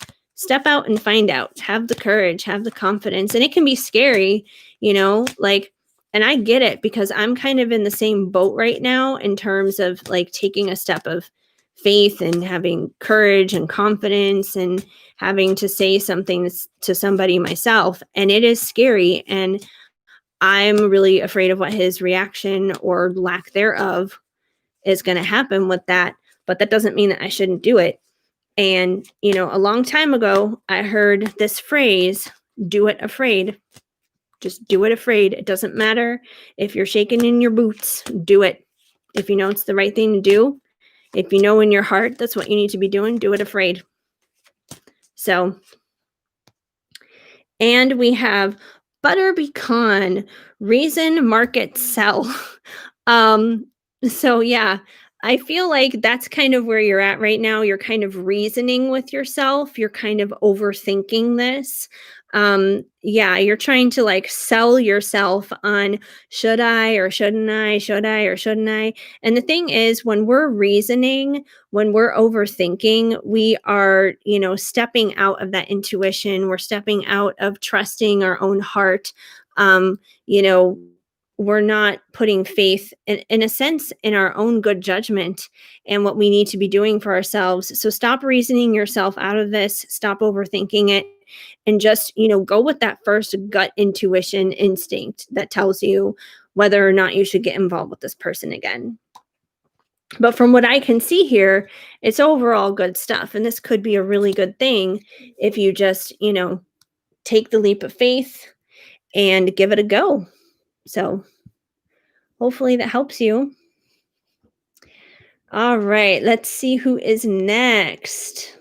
and find out. Have the courage, have the confidence, and it can be scary, like, and I get it because I'm kind of in the same boat right now in terms of like taking a step of faith and having courage and confidence and having to say something to somebody myself. And it is scary. And I'm really afraid of what his reaction or lack thereof is going to happen with that. But that doesn't mean that I shouldn't do it. And, a long time ago, I heard this phrase, do it afraid. Just do it afraid. It doesn't matter if you're shaking in your boots, do it. If you know it's the right thing to do, if you know in your heart that's what you need to be doing, do it afraid. So, and we have butter pecan, reason, market, sell. um, so yeah, I feel like that's kind of where you're at right now. You're kind of reasoning with yourself. You're kind of overthinking this. Yeah, you're trying to like sell yourself on should I or shouldn't I, should I or shouldn't I? And the thing is, when we're reasoning, when we're overthinking, we are, stepping out of that intuition. We're stepping out of trusting our own heart. You know, we're not putting faith in a sense in our own good judgment and what we need to be doing for ourselves. So stop reasoning yourself out of this, stop overthinking it, and just, go with that first gut intuition instinct that tells you whether or not you should get involved with this person again. But from what I can see here, it's overall good stuff. And this could be a really good thing if you just, take the leap of faith and give it a go. So hopefully that helps you. All right, let's see who is next.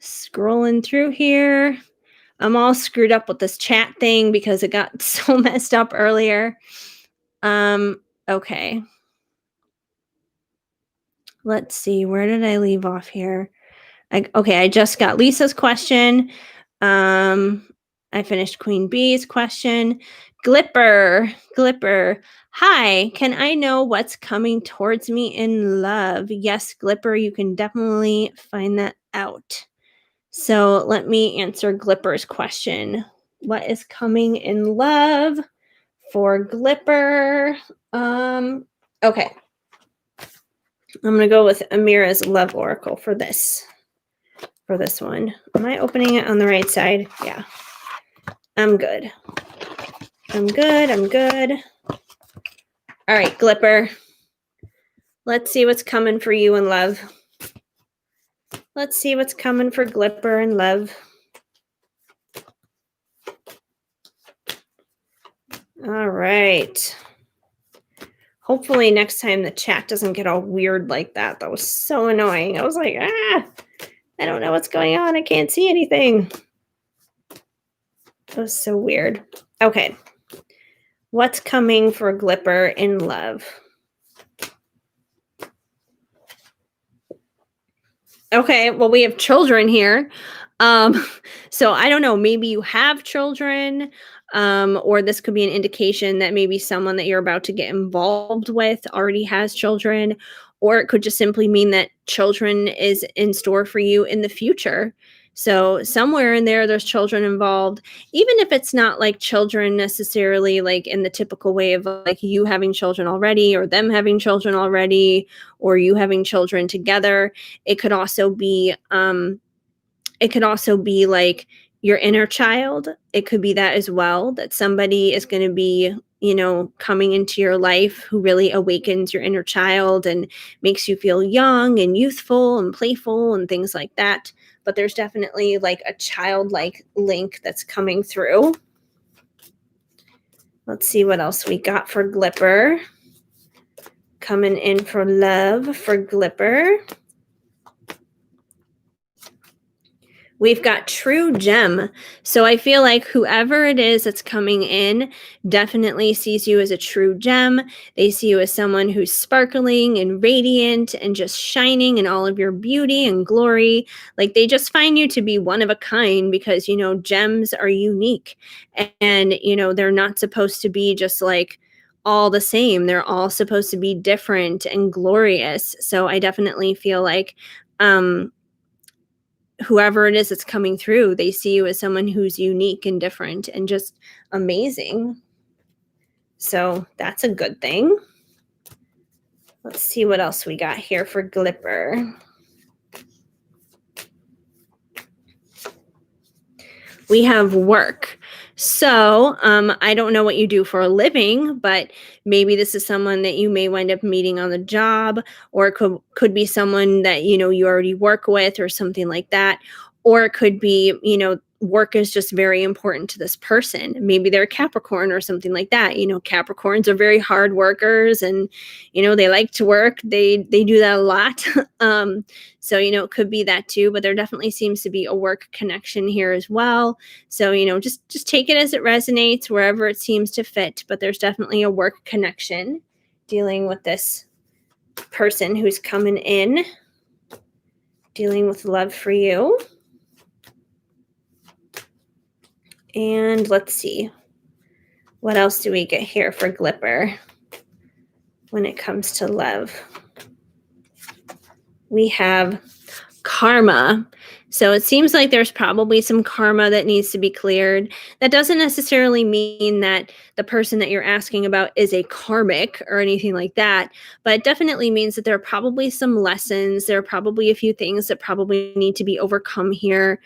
Scrolling through here. I'm all screwed up with this chat thing because it got so messed up earlier. Okay. Let's see, where did I leave off here? I just got Lisa's question. I finished Queen Bee's question. Glipper. Hi, can I know what's coming towards me in love? Yes, Glipper, you can definitely find that out. So let me answer Glipper's question. What is coming in love for Glipper? Okay. I'm going to go with Amira's love oracle for this one. Am I opening it on the right side? Yeah. I'm good. All right, Glipper. Let's see what's coming for you in love. Let's see what's coming for Glipper in love. All right. Hopefully next time the chat doesn't get all weird like that. That was so annoying. I was like, I don't know what's going on. I can't see anything. That was so weird. Okay. What's coming for Glipper in love? Okay, well, we have children here. So I don't know, maybe you have children, or this could be an indication that maybe someone that you're about to get involved with already has children, or it could just simply mean that children is in store for you in the future. So somewhere in there's children involved, even if it's not like children necessarily like in the typical way of like you having children already or them having children already or you having children together. It could also be like your inner child. It could be that as well, that somebody is going to be, coming into your life who really awakens your inner child and makes you feel young and youthful and playful and things like that. But there's definitely like a childlike link that's coming through. Let's see what else we got for Glipper. Coming in for love for Glipper. We've got true gem. So I feel like whoever it is that's coming in definitely sees you as a true gem. They see you as someone who's sparkling and radiant and just shining in all of your beauty and glory. Like they just find you to be one of a kind because, gems are unique and, they're not supposed to be just like all the same. They're all supposed to be different and glorious. So I definitely feel like, um, whoever it is that's coming through, they see you as someone who's unique and different and just amazing. So that's a good thing. Let's see what else we got here for Glipper. We have work. So I don't know what you do for a living, but maybe this is someone that you may wind up meeting on the job, or it could be someone that you already work with, or something like that. Or it could be work is just very important to this person. Maybe they're a Capricorn or something like that. Capricorns are very hard workers, and they like to work. They do that a lot. So it could be that too, but there definitely seems to be a work connection here as well. So just take it as it resonates wherever it seems to fit, but there's definitely a work connection dealing with this person who's coming in, dealing with love for you. And let's see, what else do we get here for Glipper when it comes to love? We have karma. So it seems like there's probably some karma that needs to be cleared. That doesn't necessarily mean that the person that you're asking about is a karmic or anything like that, but it definitely means that there are probably some lessons. There are probably a few things that probably need to be overcome here.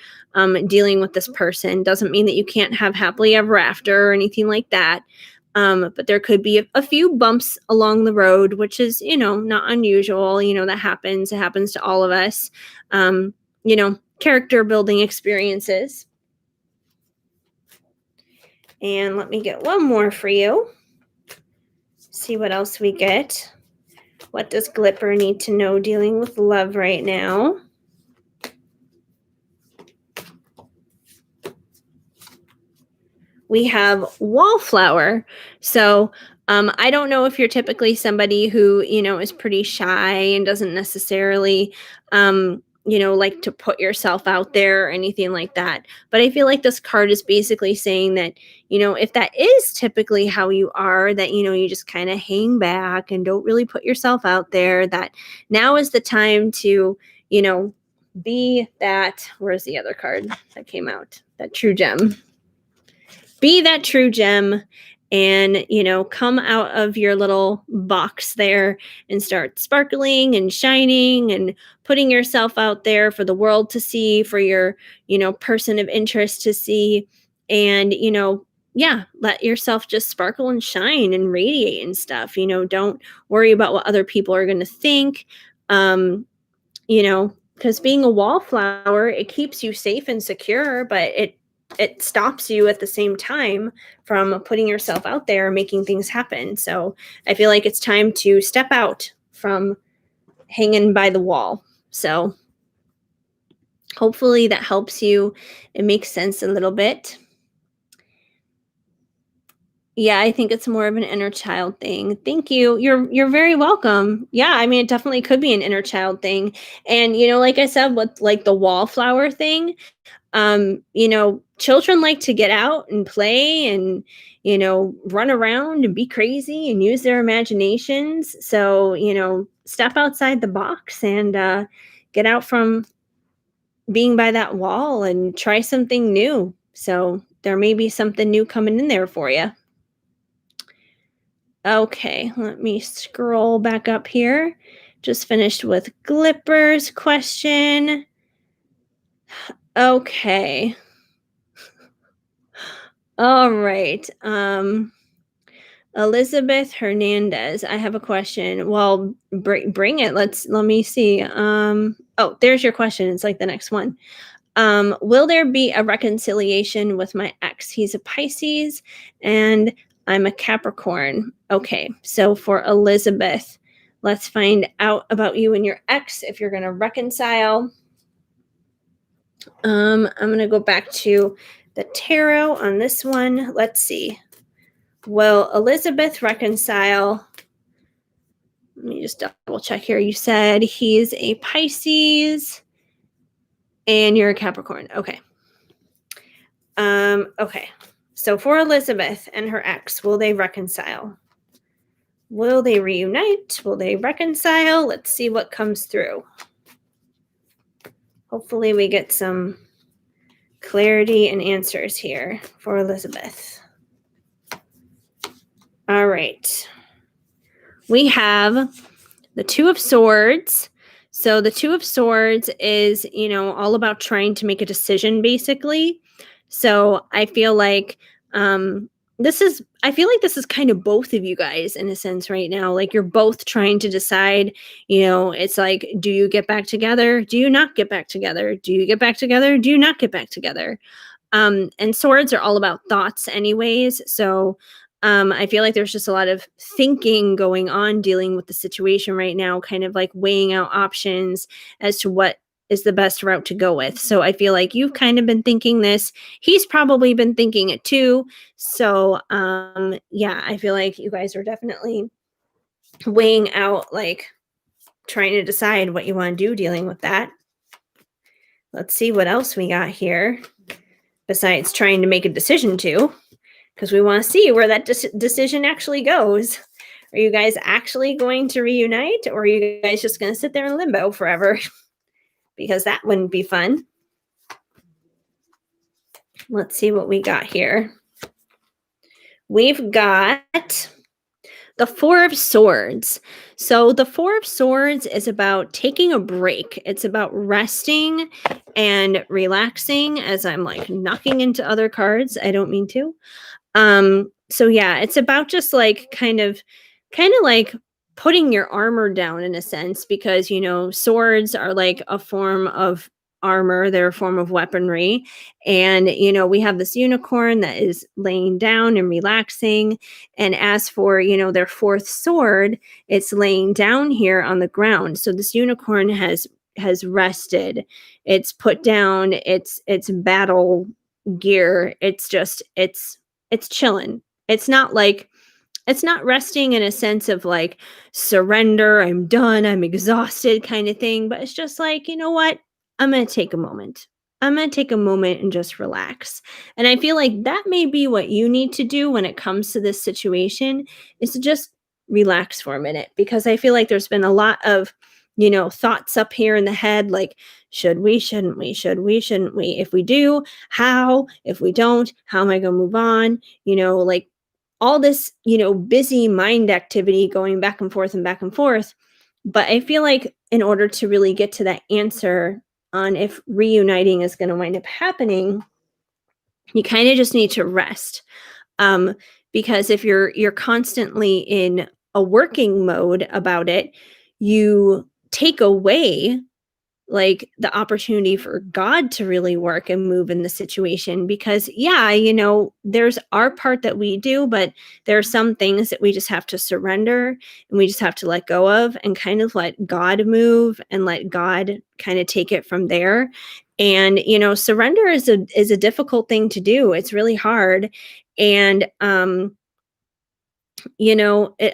Dealing with this person doesn't mean that you can't have happily ever after or anything like that. But there could be a few bumps along the road, which is, not unusual. That happens. It happens to all of us. Character building experiences. And let me get one more for you. See what else we get. What does Glipper need to know dealing with love right now? We have wallflower. So I don't know if you're typically somebody who, is pretty shy and doesn't necessarily, like to put yourself out there or anything like that. But I feel like this card is basically saying that, if that is typically how you are, that, you just kind of hang back and don't really put yourself out there, that now is the time to, be that. Where's the other card that came out? That true gem. Be that true gem and come out of your little box there and start sparkling and shining and putting yourself out there for the world to see, for your person of interest to see. And let yourself just sparkle and shine and radiate and stuff. Don't worry about what other people are going to think. Because being a wallflower, it keeps you safe and secure, but it stops you at the same time from putting yourself out there and making things happen. So I feel like it's time to step out from hanging by the wall. So hopefully that helps you. It makes sense a little bit. Yeah, I think it's more of an inner child thing. Thank you. You're very welcome. Yeah, I mean it definitely could be an inner child thing. And like I said, with like the wallflower thing, children like to get out and play and, run around and be crazy and use their imaginations. So, step outside the box and get out from being by that wall and try something new. So, there may be something new coming in there for you. Okay, let me scroll back up here. Just finished with Glipper's question. Okay. All right. Elizabeth Hernandez, I have a question. Well, bring it. Let me see. Oh, there's your question. It's like the next one. Will there be a reconciliation with my ex? He's a Pisces and I'm a Capricorn. Okay, so for Elizabeth, let's find out about you and your ex if you're going to reconcile. I'm going to go back to the tarot on this one. Let's see. Will Elizabeth reconcile? Let me just double check here. You said he's a Pisces and you're a Capricorn. Okay. Okay. So for Elizabeth and her ex, will they reconcile? Will they reunite? Will they reconcile? Let's see what comes through. Hopefully we get some clarity and answers here for Elizabeth. All right. We have the Two of Swords. So the Two of Swords is, all about trying to make a decision, basically. So I feel like this is kind of both of you guys in a sense right now. Like you're both trying to decide, it's like, do you get back together? Do you not get back together? Do you get back together? Do you not get back together? And swords are all about thoughts anyways. So I feel like there's just a lot of thinking going on dealing with the situation right now, kind of like weighing out options as to what is the best route to go with. So I feel like you've kind of been thinking this. He's probably been thinking it too. So yeah, I feel like you guys are definitely weighing out, like trying to decide what you want to do dealing with that. Let's see what else we got here besides trying to make a decision too, because we want to see where that decision actually goes. Are you guys actually going to reunite, or are you guys just going to sit there in limbo forever? Because that wouldn't be fun. Let's see what we got here. We've got the Four of Swords. So the Four of Swords is about taking a break. It's about resting and relaxing, as I'm like knocking into other cards. I don't mean to. So yeah, it's about just like kind of like putting your armor down in a sense, because swords are like a form of armor, they're a form of weaponry. And we have this unicorn that is laying down and relaxing, and as for their fourth sword, it's laying down here on the ground. So this unicorn has rested, it's put down its battle gear, it's chilling. It's not resting in a sense of like surrender, I'm done, I'm exhausted kind of thing, but it's just like, you know what? I'm going to take a moment. I'm going to take a moment and just relax. And I feel like that may be what you need to do when it comes to this situation, is to just relax for a minute, because I feel like there's been a lot of thoughts up here in the head, like, should we, shouldn't we, should we, shouldn't we, if we do, how, if we don't, how am I going to move on, like all this busy mind activity going back and forth and back and forth. But I feel like in order to really get to that answer on if reuniting is going to wind up happening, you kind of just need to rest. Because if you're constantly in a working mode about it, you take away like the opportunity for God to really work and move in the situation. Because yeah, there's our part that we do, but there are some things that we just have to surrender and we just have to let go of and kind of let God move and let God kind of take it from there. And surrender is a difficult thing to do. It's really hard. And a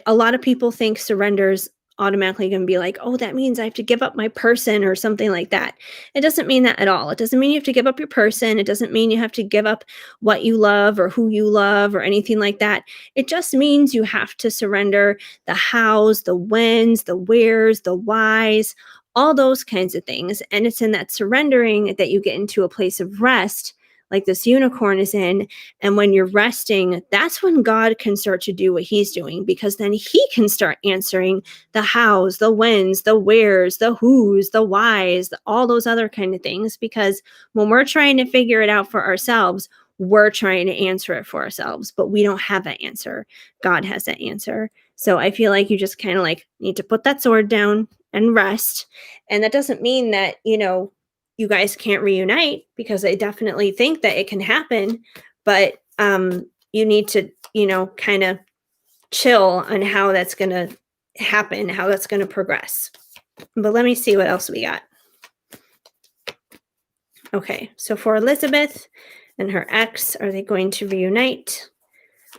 lot of people think surrender's automatically going to be like, oh, that means I have to give up my person or something like that. It doesn't mean that at all. It doesn't mean you have to give up your person. It doesn't mean you have to give up what you love or who you love or anything like that. It just means you have to surrender the hows, the whens, the wheres, the whys, all those kinds of things. And it's in that surrendering that you get into a place of rest, like this unicorn is in. And when you're resting, that's when God can start to do what he's doing, because then he can start answering the hows, the whens, the wheres, the whos, the whys, all those other kind of things. Because when we're trying to figure it out for ourselves, we're trying to answer it for ourselves, but we don't have that answer. God has that answer. So I feel like you just kind of like need to put that sword down and rest. And that doesn't mean that, you guys can't reunite, because I definitely think that it can happen, but you need to, kind of chill on how that's going to happen, how that's going to progress. But let me see what else we got. Okay, so for Elizabeth and her ex, are they going to reunite?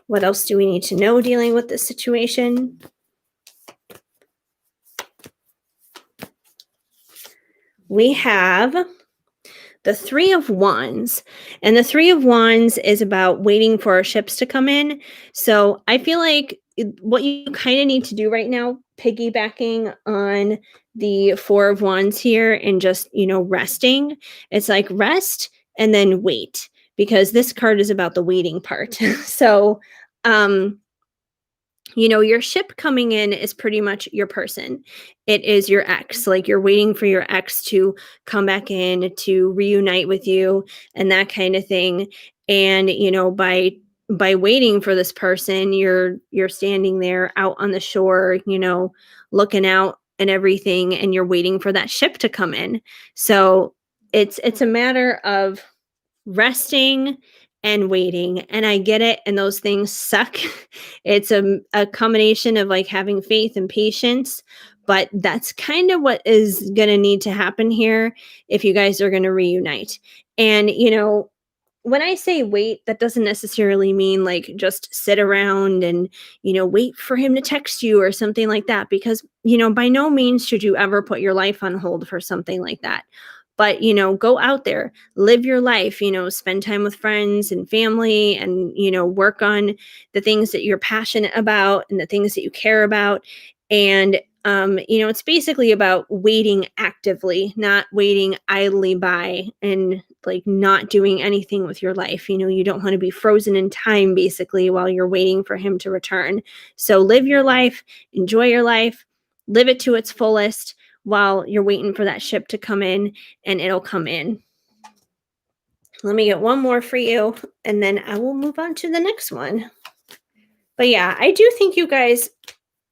What else do we need to know dealing with this situation? We have the Three of Wands. And the Three of Wands is about waiting for our ships to come in. So I feel like what you kind of need to do right now, piggybacking on the Four of Wands here and just, resting, it's like rest and then wait because this card is about the waiting part. So, um, your ship coming in is pretty much your person. It is your ex. Like you're waiting for your ex to come back in to reunite with you and that kind of thing. And by waiting for this person, you're standing there out on the shore, looking out and everything and you're waiting for that ship to come in. So it's a matter of resting and waiting, and I get it, and those things suck. It's a combination of like having faith and patience, but that's kind of what is going to need to happen here if you guys are going to reunite. And when I say wait, that doesn't necessarily mean like just sit around and, wait for him to text you or something like that, because, by no means should you ever put your life on hold for something like that. But, go out there, live your life, spend time with friends and family and, work on the things that you're passionate about and the things that you care about. And it's basically about waiting actively, not waiting idly by and like not doing anything with your life. You don't want to be frozen in time basically while you're waiting for him to return. So live your life, enjoy your life, live it to its fullest while you're waiting for that ship to come in, and it'll come in. Let me get one more for you and then I will move on to the next one. But yeah, I do think you guys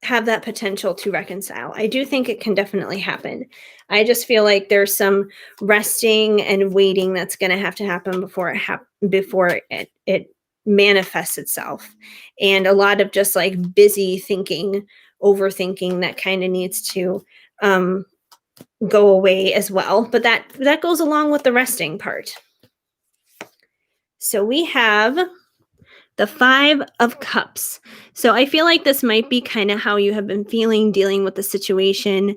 have that potential to reconcile. I do think it can definitely happen. I just feel like there's some resting and waiting that's going to happen before it manifests itself. And a lot of just like busy thinking, overthinking that kind of needs to um go away as well. But that goes along with the resting part. So we have the Five of Cups. So I feel like this might be kind of how you have been feeling dealing with the situation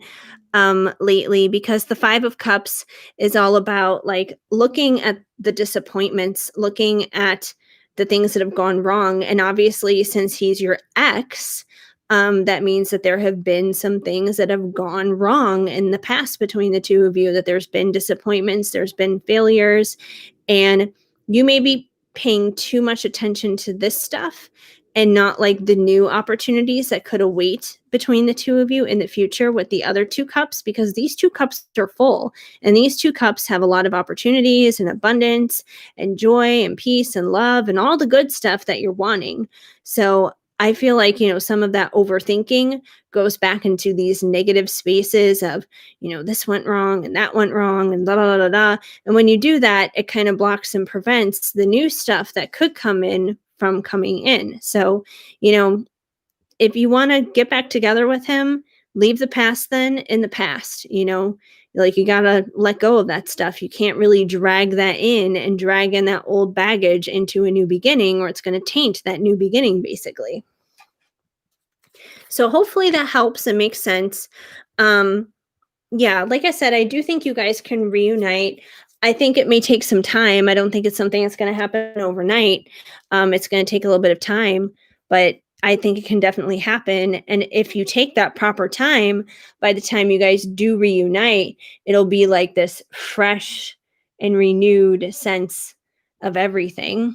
lately, because the Five of Cups is all about like looking at the disappointments, looking at the things that have gone wrong. And obviously, since he's your ex, that means that there have been some things that have gone wrong in the past between the two of you, that there's been disappointments, there's been failures, and you may be paying too much attention to this stuff and not like the new opportunities that could await between the two of you in the future with the other two cups, because these two cups are full and these two cups have a lot of opportunities and abundance and joy and peace and love and all the good stuff that you're wanting. So I feel like, some of that overthinking goes back into these negative spaces of, this went wrong and that went wrong and da da da da. And when you do that, it kind of blocks and prevents the new stuff that could come in from coming in. So, if you want to get back together with him, leave the past then in the past, like you got to let go of that stuff. You can't really drag that in and drag in that old baggage into a new beginning, or it's going to taint that new beginning basically. So hopefully that helps and makes sense. Um, yeah, like I said, I do think you guys can reunite. I think it may take some time. I don't think it's something that's going to happen overnight. It's going to take a little bit of time, but I think it can definitely happen. And if you take that proper time, by the time you guys do reunite, it'll be like this fresh and renewed sense of everything.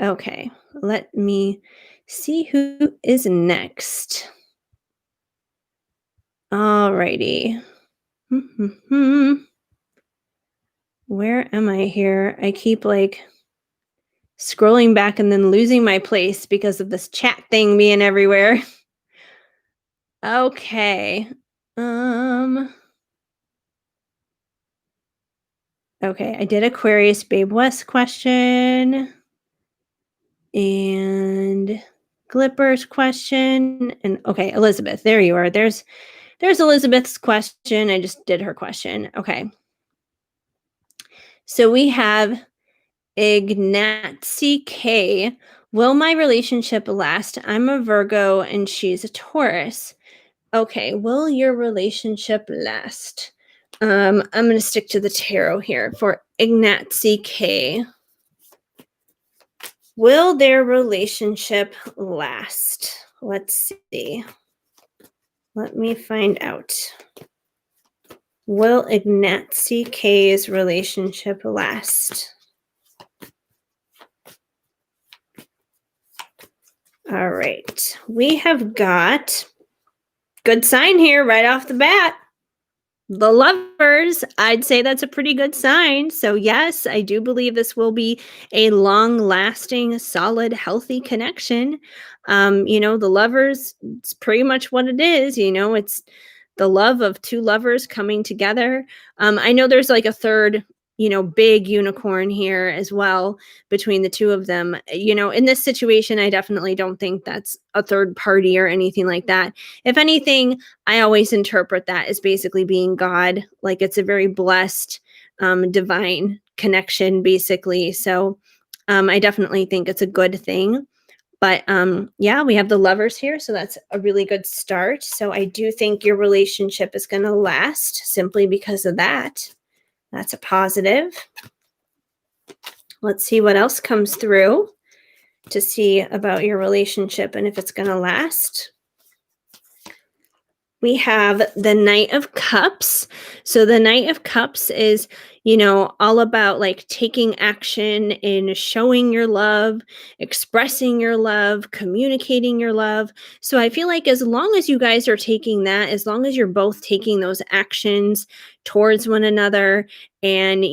Okay, let me see who is next. Alrighty. Where am I here? I keep like scrolling back and then losing my place because of this chat thing being everywhere. Okay. Um okay, I did Aquarius Babe West question and Glipper's question, and okay, Elizabeth, there you are. There's Elizabeth's question. I just did her question. Okay. So we have Ignacy K. Will my relationship last? I'm a Virgo and she's a Taurus. Okay, will your relationship last? I'm going to stick to the tarot here for Ignacy K. Will their relationship last? Let's see. Let me find out. Will Ignacy K's relationship last? All right. We have got good sign here right off the bat. The Lovers, I'd say that's a pretty good sign. So, yes, I do believe this will be a long lasting, solid, healthy connection. The Lovers, it's pretty much what it is. It's the love of two lovers coming together. I know there's like a third, big unicorn here as well between the two of them. In this situation, I definitely don't think that's a third party or anything like that. If anything, I always interpret that as basically being God. Like it's a very blessed, divine connection, basically. So I definitely think it's a good thing. But yeah, we have the Lovers here. So that's a really good start. So I do think your relationship is going to last simply because of that. That's a positive. Let's see what else comes through to see about your relationship and if it's going to last. We have the Knight of Cups. So the Knight of Cups is, all about like taking action in showing your love, expressing your love, communicating your love. So I feel like as long as you guys are taking that, as long as you're both taking those actions towards one another and,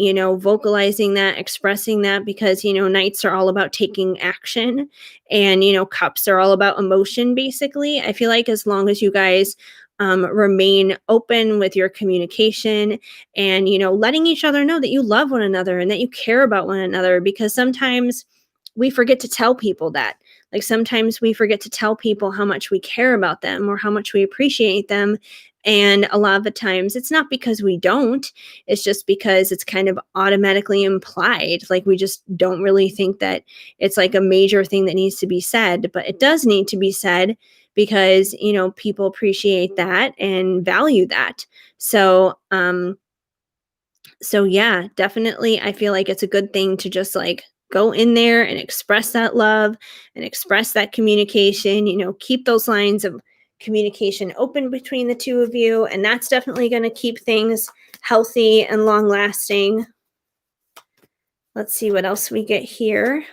vocalizing that, expressing that, because, knights are all about taking action and, cups are all about emotion, basically. I feel like as long as you guys remain open with your communication and letting each other know that you love one another and that you care about one another, because sometimes we forget to tell people that. Like sometimes we forget to tell people how much we care about them or how much we appreciate them. And a lot of the times it's not because we don't, it's just because it's kind of automatically implied. Like we just don't really think that it's like a major thing that needs to be said, but it does need to be said because, people appreciate that and value that. So yeah, definitely I feel like it's a good thing to just like go in there and express that love and express that communication, keep those lines of communication open between the two of you, and that's definitely going to keep things healthy and long lasting. Let's see what else we get here.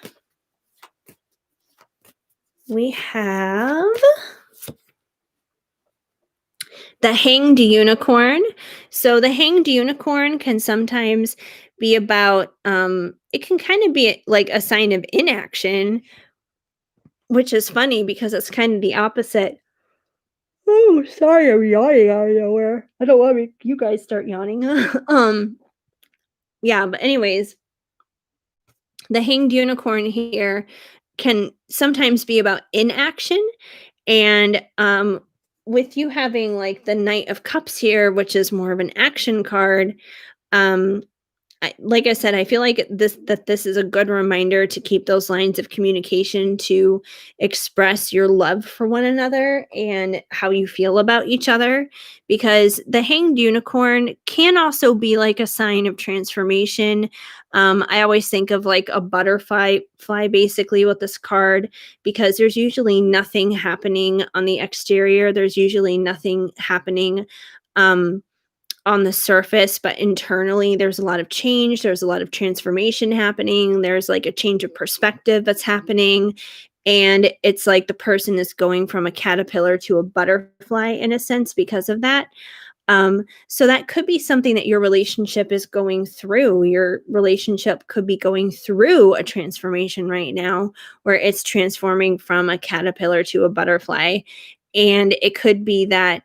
We have the Hanged Unicorn. So the Hanged Unicorn can sometimes be about it can kind of be like a sign of inaction, which is funny because it's kind of the opposite. Oh, sorry, I'm yawning out of nowhere. I don't want to make you guys start yawning. Yeah, but anyways, the Hanged Unicorn here can sometimes be about inaction. And with you having like the Knight of Cups here, which is more of an action card, um, like I said, I feel like this is a good reminder to keep those lines of communication, to express your love for one another and how you feel about each other, because the Hanged Unicorn can also be like a sign of transformation. I always think of like a butterfly fly basically with this card, because there's usually nothing happening on the exterior. There's usually nothing happening on the surface, but internally there's a lot of change, there's a lot of transformation happening, there's like a change of perspective that's happening, and it's like the person is going from a caterpillar to a butterfly in a sense because of that. So that could be something that your relationship is going through. Your relationship could be going through a transformation right now where it's transforming from a caterpillar to a butterfly. And it could be that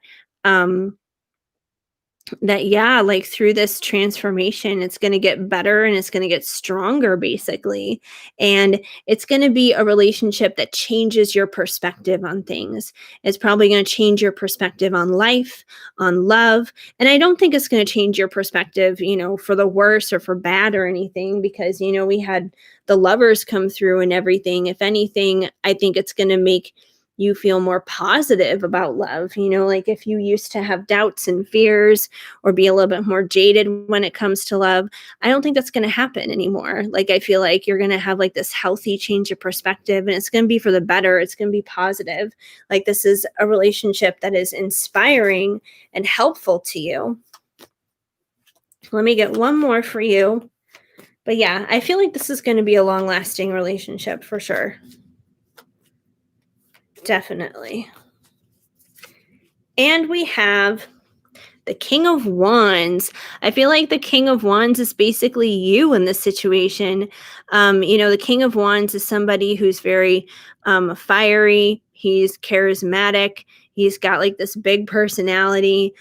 that yeah, like through this transformation it's going to get better and it's going to get stronger basically, and it's going to be a relationship that changes your perspective on things. It's probably going to change your perspective on life, on love, and I don't think it's going to change your perspective, for the worse or for bad or anything, because we had the lovers come through and everything. If anything, I think it's going to make you feel more positive about love. Like if you used to have doubts and fears or be a little bit more jaded when it comes to love, I don't think that's going to happen anymore. Like I feel like you're going to have like this healthy change of perspective, and it's going to be for the better. It's going to be positive. Like this is a relationship that is inspiring and helpful to you. Let me get one more for you. But yeah, I feel like this is going to be a long-lasting relationship for sure. Definitely. And we have the King of Wands. I feel like the King of Wands is basically you in this situation. The King of Wands is somebody who's very fiery. He's charismatic. He's got like this big personality.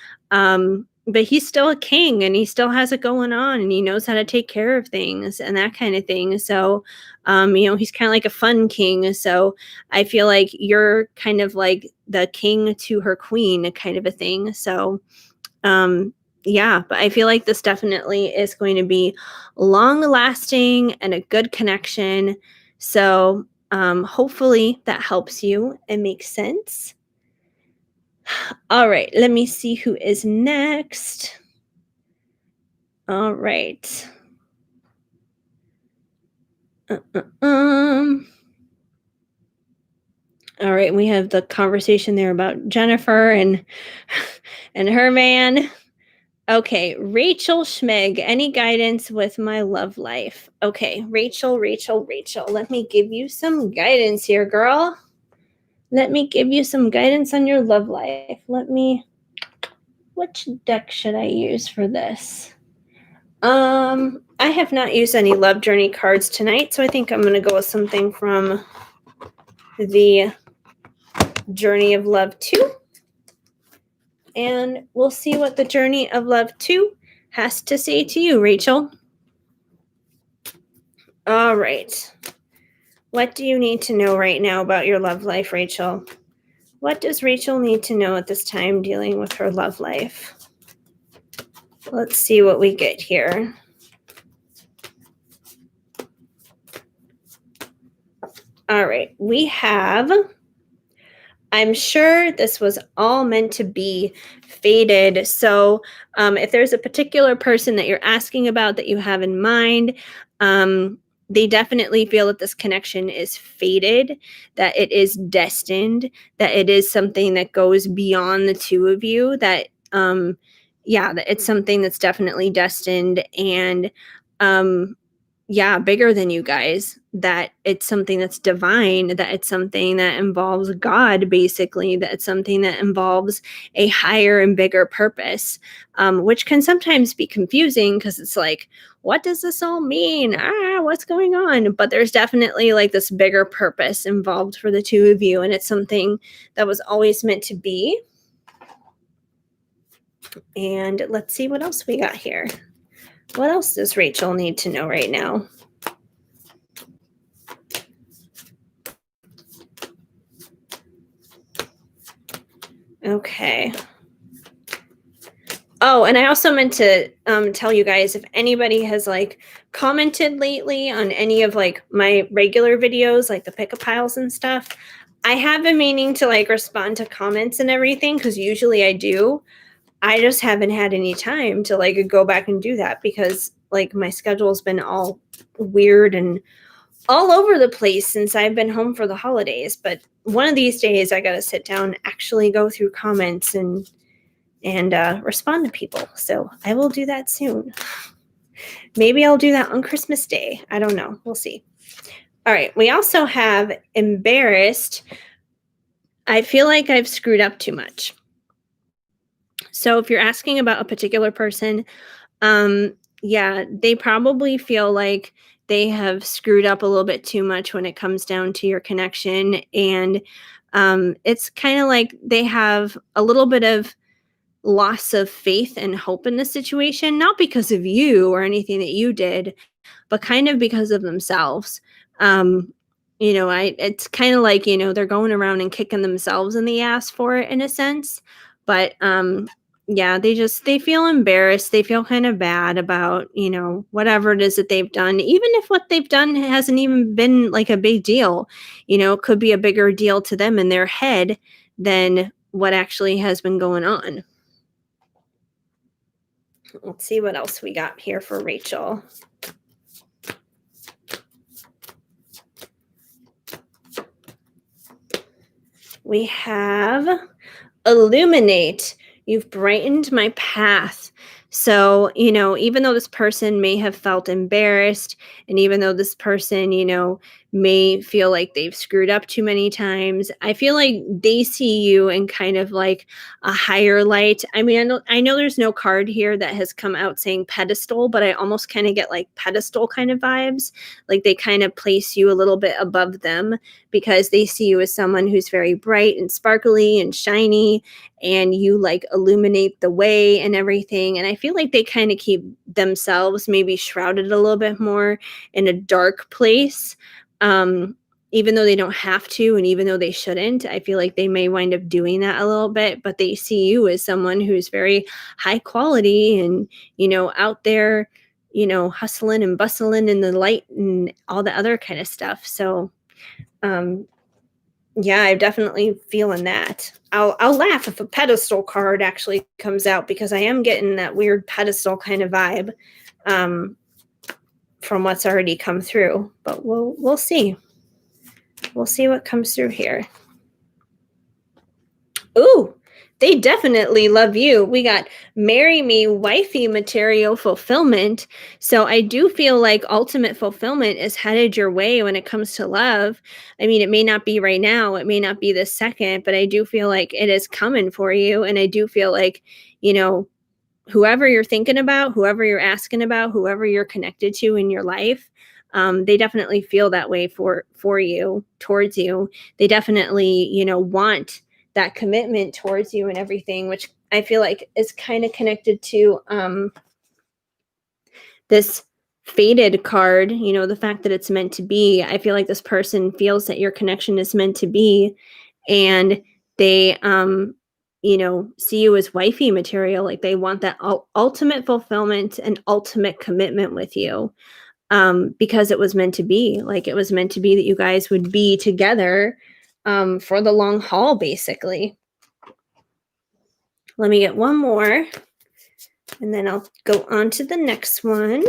But he's still a king and he still has it going on and he knows how to take care of things and that kind of thing. So, he's kind of like a fun king. So I feel like you're kind of like the king to her queen kind of a thing. So, yeah, but I feel like this definitely is going to be long lasting and a good connection. So, hopefully that helps you and makes sense. All right, let me see who is next. All right. All right, we have the conversation there about Jennifer and and her man. Okay, Rachel Schmig, any guidance with my love life? Okay, Rachel. Let me give you some guidance here, girl. Let me give you some guidance on your love life. Which deck should I use for this? I have not used any love journey cards tonight, so I think I'm going to go with something from the Journey of Love 2. And we'll see what the Journey of Love 2 has to say to you, Rachel. All right. What do you need to know right now about your love life, Rachel? What does Rachel need to know at this time dealing with her love life? Let's see what we get here. All right. We have, I'm sure this was all meant to be fated. So if there's a particular person that you're asking about that you have in mind, they definitely feel that this connection is fated, that it is destined, that it is something that goes beyond the two of you, that that it's something that's definitely destined and bigger than you guys, that it's something that's divine, that it's something that involves God, basically, that it's something that involves a higher and bigger purpose, which can sometimes be confusing because it's like, what does this all mean? What's going on? But there's definitely like this bigger purpose involved for the two of you, and it's something that was always meant to be. And let's see what else we got here. What else does Rachel need to know right now? Okay. Oh, and I also meant to tell you guys, if anybody has like commented lately on any of like my regular videos, like the pick-up piles and stuff, I have been meaning to like respond to comments and everything because usually I do. I just haven't had any time to like go back and do that because like my schedule's been all weird and all over the place since I've been home for the holidays. But one of these days I got to sit down, actually go through comments and respond to people. So I will do that soon. Maybe I'll do that on Christmas Day. I don't know. We'll see. All right. We also have embarrassed. I feel like I've screwed up too much. So if you're asking about a particular person, they probably feel like they have screwed up a little bit too much when it comes down to your connection. And it's kind of like they have a little bit of loss of faith and hope in the situation, not because of you or anything that you did, but kind of because of themselves. Um, I it's kind of like, they're going around and kicking themselves in the ass for it in a sense. But yeah, they feel embarrassed. They feel kind of bad about, whatever it is that they've done, even if what they've done hasn't even been like a big deal. It could be a bigger deal to them in their head than what actually has been going on. Let's see what else we got here for Rachel. We have illuminate. You've brightened my path. So, even though this person may have felt embarrassed, and even though this person, may feel like they've screwed up too many times, I feel like they see you in kind of like a higher light. I mean, I know there's no card here that has come out saying pedestal, but I almost kind of get like pedestal kind of vibes. Like they kind of place you a little bit above them because they see you as someone who's very bright and sparkly and shiny, and you like illuminate the way and everything. And I feel like they kind of keep themselves maybe shrouded a little bit more in a dark place. Um, Even though they don't have to, and even though they shouldn't, I feel like they may wind up doing that a little bit, but they see you as someone who's very high quality and, out there, hustling and bustling in the light and all the other kind of stuff. So, um, yeah, I'm definitely feeling that. I'll laugh if a pedestal card actually comes out because I am getting that weird pedestal kind of vibe um, from what's already come through. But we'll see. We'll see what comes through here. Ooh, they definitely love you. We got marry me, wifey material fulfillment. So I do feel like ultimate fulfillment is headed your way when it comes to love. I mean, it may not be right now, it may not be this second, but I do feel like it is coming for you. And I do feel like, you know, whoever you're thinking about, whoever you're asking about, whoever you're connected to in your life, they definitely feel that way for you, towards you. They definitely, want that commitment towards you and everything, which I feel like is kind of connected to this faded card. The fact that it's meant to be. I feel like this person feels that your connection is meant to be, and they see you as wifey material. Like they want that ultimate fulfillment and ultimate commitment with you, because it was meant to be. Like it was meant to be that you guys would be together for the long haul, basically. Let me get one more and then I'll go on to the next one.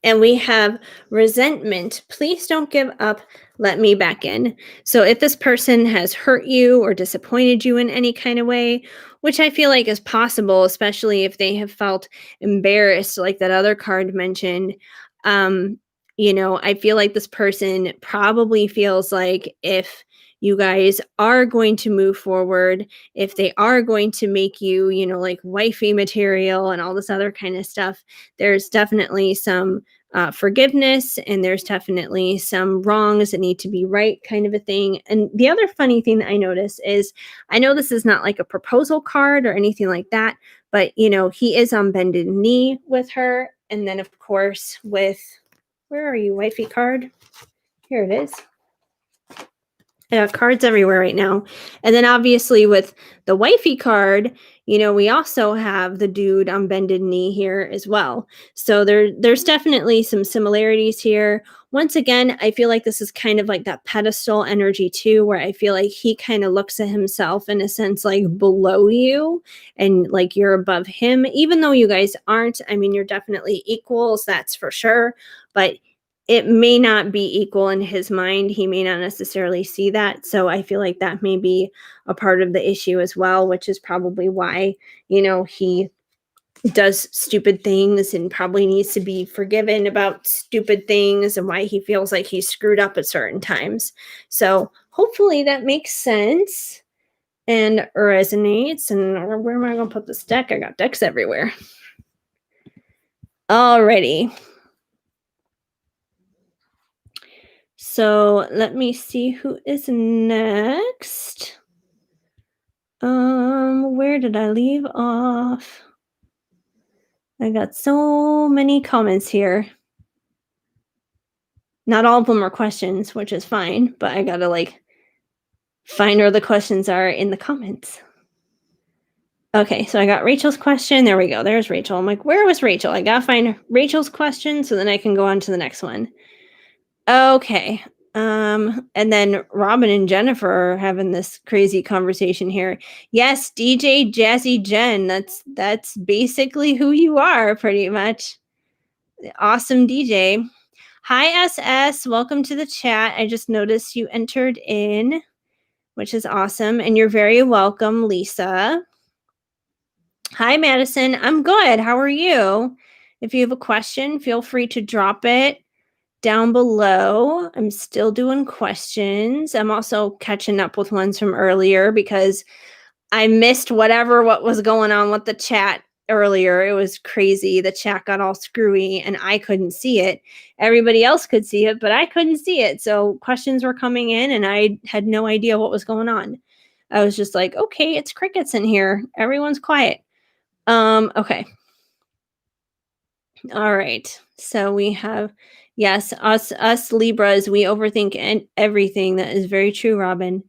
And we have resentment. Please don't give up. Let me back in. So, if this person has hurt you or disappointed you in any kind of way, which I feel like is possible, especially if they have felt embarrassed, like that other card mentioned, um, I feel like this person probably feels like if you guys are going to move forward, if they are going to make you, like wifey material and all this other kind of stuff, there's definitely some forgiveness, and there's definitely some wrongs that need to be right, kind of a thing. And the other funny thing that I notice is, I know this is not like a proposal card or anything like that, but he is on bended knee with her. And then of course with, where are you, wifey card? Here it is. Cards everywhere right now. And then obviously with the wifey card, we also have the dude on bended knee here as well. So there's definitely some similarities here. Once again, I feel like this is kind of like that pedestal energy too, where I feel like he kind of looks at himself in a sense like below you, and like you're above him, even though you guys aren't. I mean, you're definitely equals, that's for sure. But it may not be equal in his mind. He may not necessarily see that. So I feel like that may be a part of the issue as well, which is probably why, he does stupid things and probably needs to be forgiven about stupid things, and why he feels like he's screwed up at certain times. So hopefully that makes sense and resonates. And where am I going to put this deck? I got decks everywhere. Alrighty. So let me see who is next. Where did I leave off? I got so many comments here. Not all of them are questions, which is fine, but I gotta find where the questions are in the comments. Okay, so I got Rachel's question. There we go. There's Rachel. I'm like, where was Rachel? I gotta find Rachel's question so then I can go on to the next one. Okay. And then Robin and Jennifer are having this crazy conversation here. Yes, DJ Jazzy Jen. That's basically who you are, pretty much. Awesome DJ. Hi SS, welcome to the chat. I just noticed you entered in, which is awesome, and you're very welcome, Lisa. Hi Madison, I'm good. How are you? If you have a question, feel free to drop it down below. I'm still doing questions. I'm also catching up with ones from earlier because I missed what was going on with the chat earlier. It was crazy. The chat got all screwy and I couldn't see it. Everybody else could see it, but I couldn't see it. So questions were coming in and I had no idea what was going on. I was just like, okay, it's crickets in here. Everyone's quiet. Okay. All right. So we have, yes, us Libras, we overthink everything. That is very true, Robin.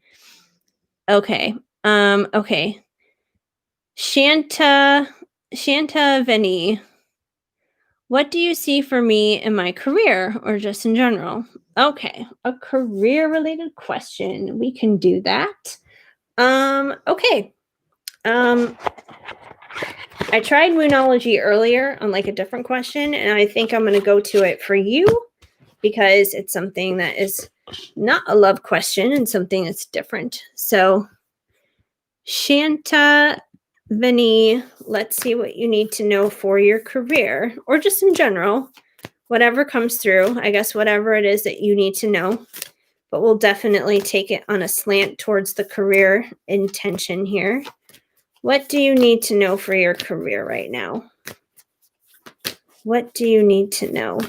Okay. Okay. Shanta Veni. What do you see for me in my career or just in general? Okay, a career related question. We can do that. Okay. I tried Moonology earlier on a different question, and I think I'm going to go to it for you because it's something that is not a love question and something that's different. So, Shanta Vinny, let's see what you need to know for your career or just in general, whatever comes through, I guess, whatever it is that you need to know. But we'll definitely take it on a slant towards the career intention here. What do you need to know for your career right now? What do you need to know?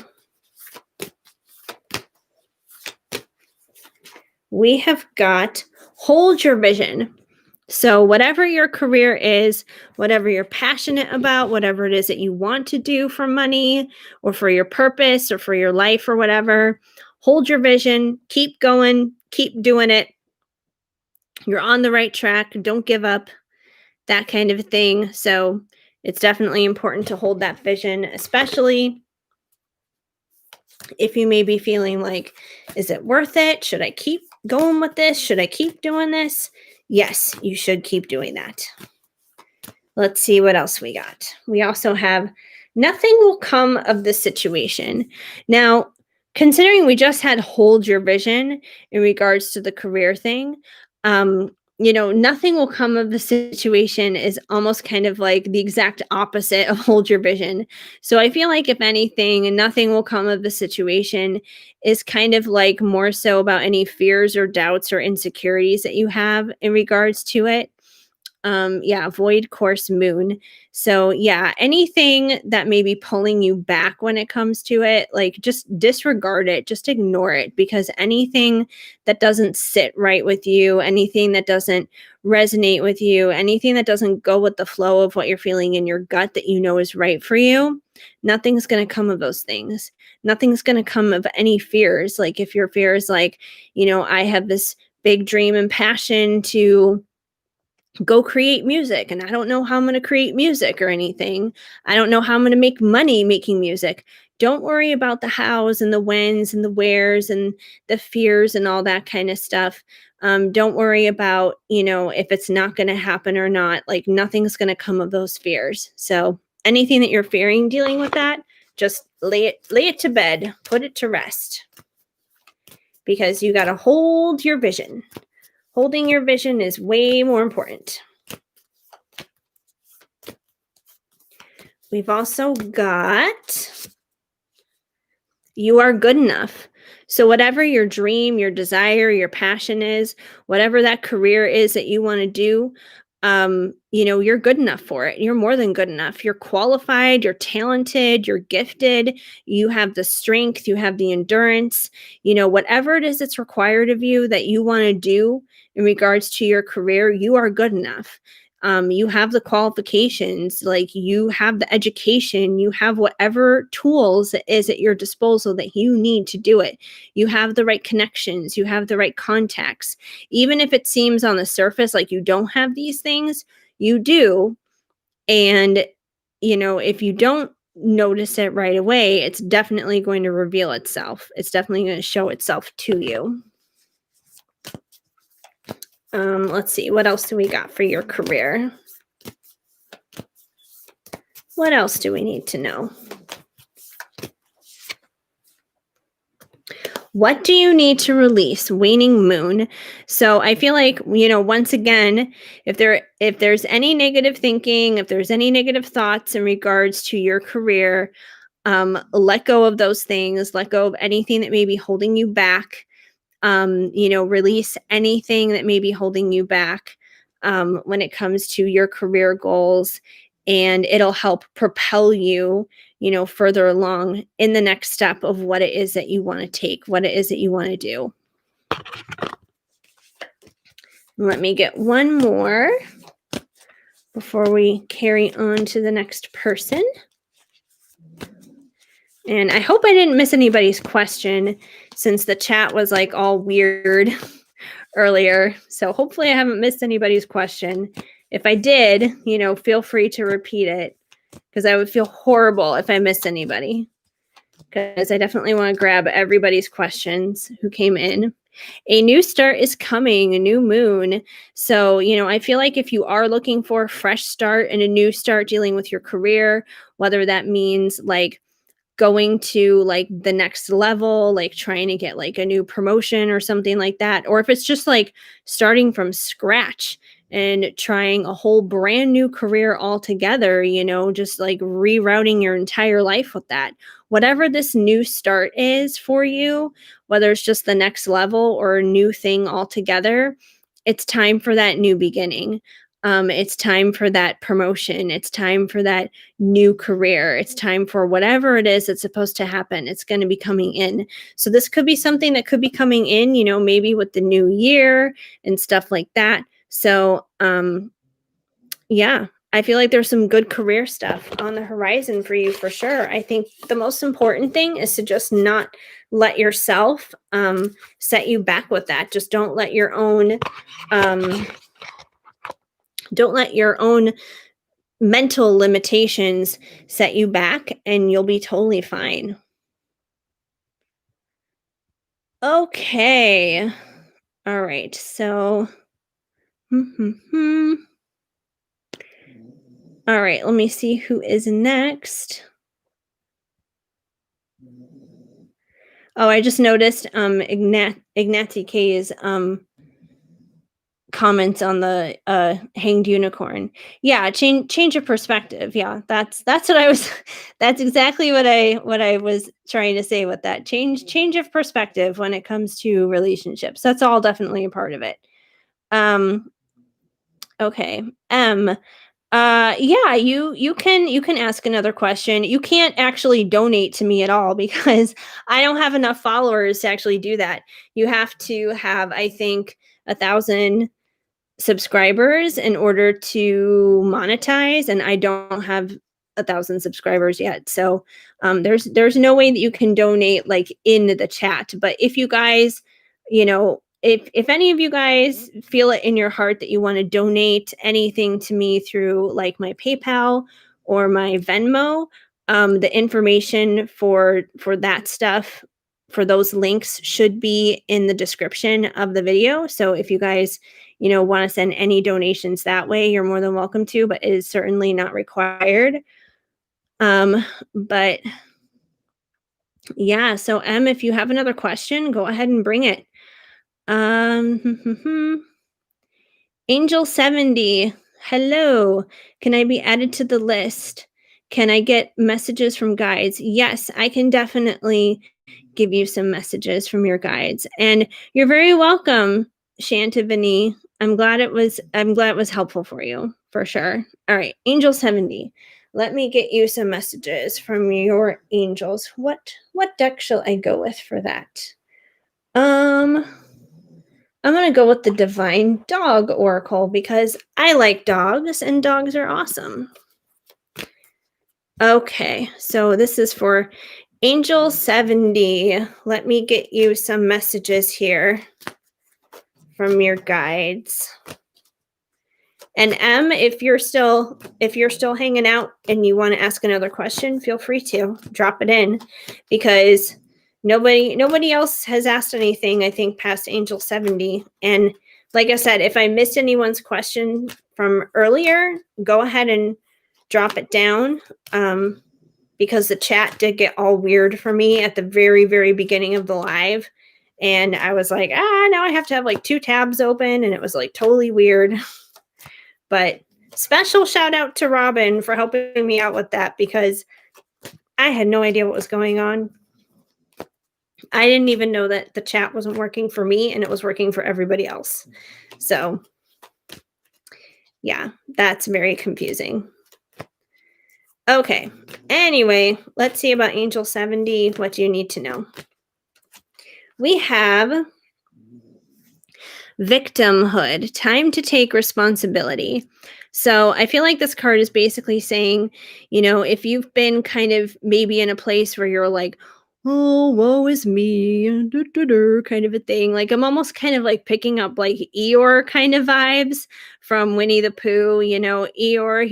We have got hold your vision. So whatever your career is, whatever you're passionate about, whatever it is that you want to do for money or for your purpose or for your life or whatever, hold your vision, keep going, keep doing it. You're on the right track. Don't give up, that kind of thing. So it's definitely important to hold that vision, especially if you may be feeling like, is it worth it? Should I keep going with this? Should I keep doing this? Yes, you should keep doing that. Let's see what else we got. We also have nothing will come of this situation. Now, considering we just had hold your vision in regards to the career thing, nothing will come of the situation is almost kind of like the exact opposite of hold your vision. So I feel like if anything, nothing will come of the situation is kind of like more so about any fears or doubts or insecurities that you have in regards to it. Void course moon. So anything that may be pulling you back when it comes to it, just disregard it, just ignore it, because anything that doesn't sit right with you, anything that doesn't resonate with you, anything that doesn't go with the flow of what you're feeling in your gut that you know is right for you, nothing's going to come of those things. Nothing's going to come of any fears. Like if your fear is I have this big dream and passion to go create music and I don't know how I'm going to create music or anything. I don't know how I'm going to make money making music. Don't worry about the hows and the whens and the wheres and the fears and all that kind of stuff. Don't worry about, if it's not going to happen or not. Nothing's going to come of those fears. So anything that you're fearing dealing with that, just lay it to bed, put it to rest, because you got to hold your vision. Holding your vision is way more important. We've also got you are good enough. So whatever your dream, your desire, your passion is, whatever that career is that you want to do, you're good enough for it. You're more than good enough. You're qualified, you're talented, you're gifted, you have the strength, you have the endurance, whatever it is that's required of you that you want to do in regards to your career, you are good enough. You have the qualifications, like you have the education, you have whatever tools it is at your disposal that you need to do it. You have the right connections, you have the right contacts. Even if it seems on the surface like you don't have these things, you do. And, if you don't notice it right away, it's definitely going to reveal itself. It's definitely going to show itself to you. Let's see. What else do we got for your career? What else do we need to know? What do you need to release? Waning moon. So I feel like, once again, if there's any negative thinking, if there's any negative thoughts in regards to your career, let go of those things, let go of anything that may be holding you back. Release anything that may be holding you back when it comes to your career goals, and it'll help propel you, further along in the next step of what it is that you want to take, what it is that you want to do. Let me get one more before we carry on to the next person. And I hope I didn't miss anybody's question, since the chat was like all weird earlier. So hopefully I haven't missed anybody's question. If I did, feel free to repeat it, because I would feel horrible if I missed anybody, because I definitely want to grab everybody's questions who came in. A new start is coming, a new moon. So, I feel like if you are looking for a fresh start and a new start dealing with your career, whether that means like going to like the next level, like trying to get like a new promotion or something like that, or if it's just like starting from scratch and trying a whole brand new career altogether, just like rerouting your entire life with that. Whatever this new start is for you, whether it's just the next level or a new thing altogether, it's time for that new beginning. It's time for that promotion. It's time for that new career. It's time for whatever it is that's supposed to happen. It's going to be coming in. So this could be something that could be coming in, maybe with the new year and stuff like that. So, yeah, I feel like there's some good career stuff on the horizon for you for sure. I think the most important thing is to just not let yourself set you back with that. Just don't let your own mental limitations set you back, and you'll be totally fine. Okay. All right. So, all right. Let me see who is next. Oh, I just noticed Ignati K's comments on the hanged unicorn. Yeah, change of perspective. Yeah, that's what I was that's exactly what I was trying to say with that. Change of perspective when it comes to relationships. That's all definitely a part of it. Okay. Yeah, you can ask another question. You can't actually donate to me at all because I don't have enough followers to actually do that. You have to have, I think, 1,000 subscribers in order to monetize, and I don't have 1,000 subscribers yet. So there's no way that you can donate like in the chat. But if you guys, if any of you guys feel it in your heart that you want to donate anything to me through like my PayPal or my Venmo, the information for that stuff, for those links, should be in the description of the video. So if you guys want to send any donations that way, you're more than welcome to, but it is certainly not required. But yeah, so if you have another question, go ahead and bring it. Angel 70, hello. Can I be added to the list? Can I get messages from guides? Yes, I can definitely give you some messages from your guides. And you're very welcome Shantavini. I'm glad it was helpful for you, for sure. All right, Angel 70. Let me get you some messages from your angels. What deck shall I go with for that? I'm gonna go with the Divine Dog Oracle because I like dogs and dogs are awesome. Okay, so this is for Angel 70. Let me get you some messages here from your guides. And M, if you're still hanging out and you want to ask another question, feel free to drop it in because nobody else has asked anything, I think, past Angel 70. And like I said, if I missed anyone's question from earlier, go ahead and drop it down. Because the chat did get all weird for me at the very, very beginning of the live. And I was like, now I have to have like 2 tabs open. And it was like totally weird. But special shout out to Robin for helping me out with that because I had no idea what was going on. I didn't even know that the chat wasn't working for me and it was working for everybody else. So, yeah, that's very confusing. Okay. Anyway, let's see about Angel 70. What do you need to know? We have victimhood, time to take responsibility. So I feel like this card is basically saying, if you've been kind of maybe in a place where you're like, oh, woe is me, kind of a thing. Like I'm almost kind of like picking up like Eeyore kind of vibes from Winnie the Pooh. Eeyore,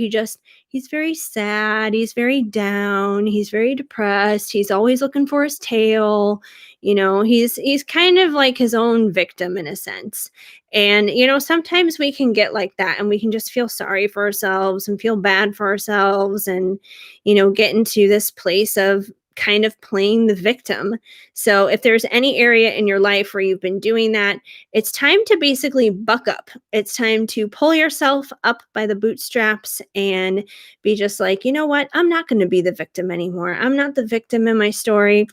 he's very sad, he's very down, he's very depressed, he's always looking for his tail. He's kind of like his own victim in a sense. And sometimes we can get like that and we can just feel sorry for ourselves and feel bad for ourselves and get into this place of kind of playing the victim. So if there's any area in your life where you've been doing that, it's time to basically buck up. It's time to pull yourself up by the bootstraps and be just like, you know what? I'm not going to be the victim anymore. I'm not the victim in my story.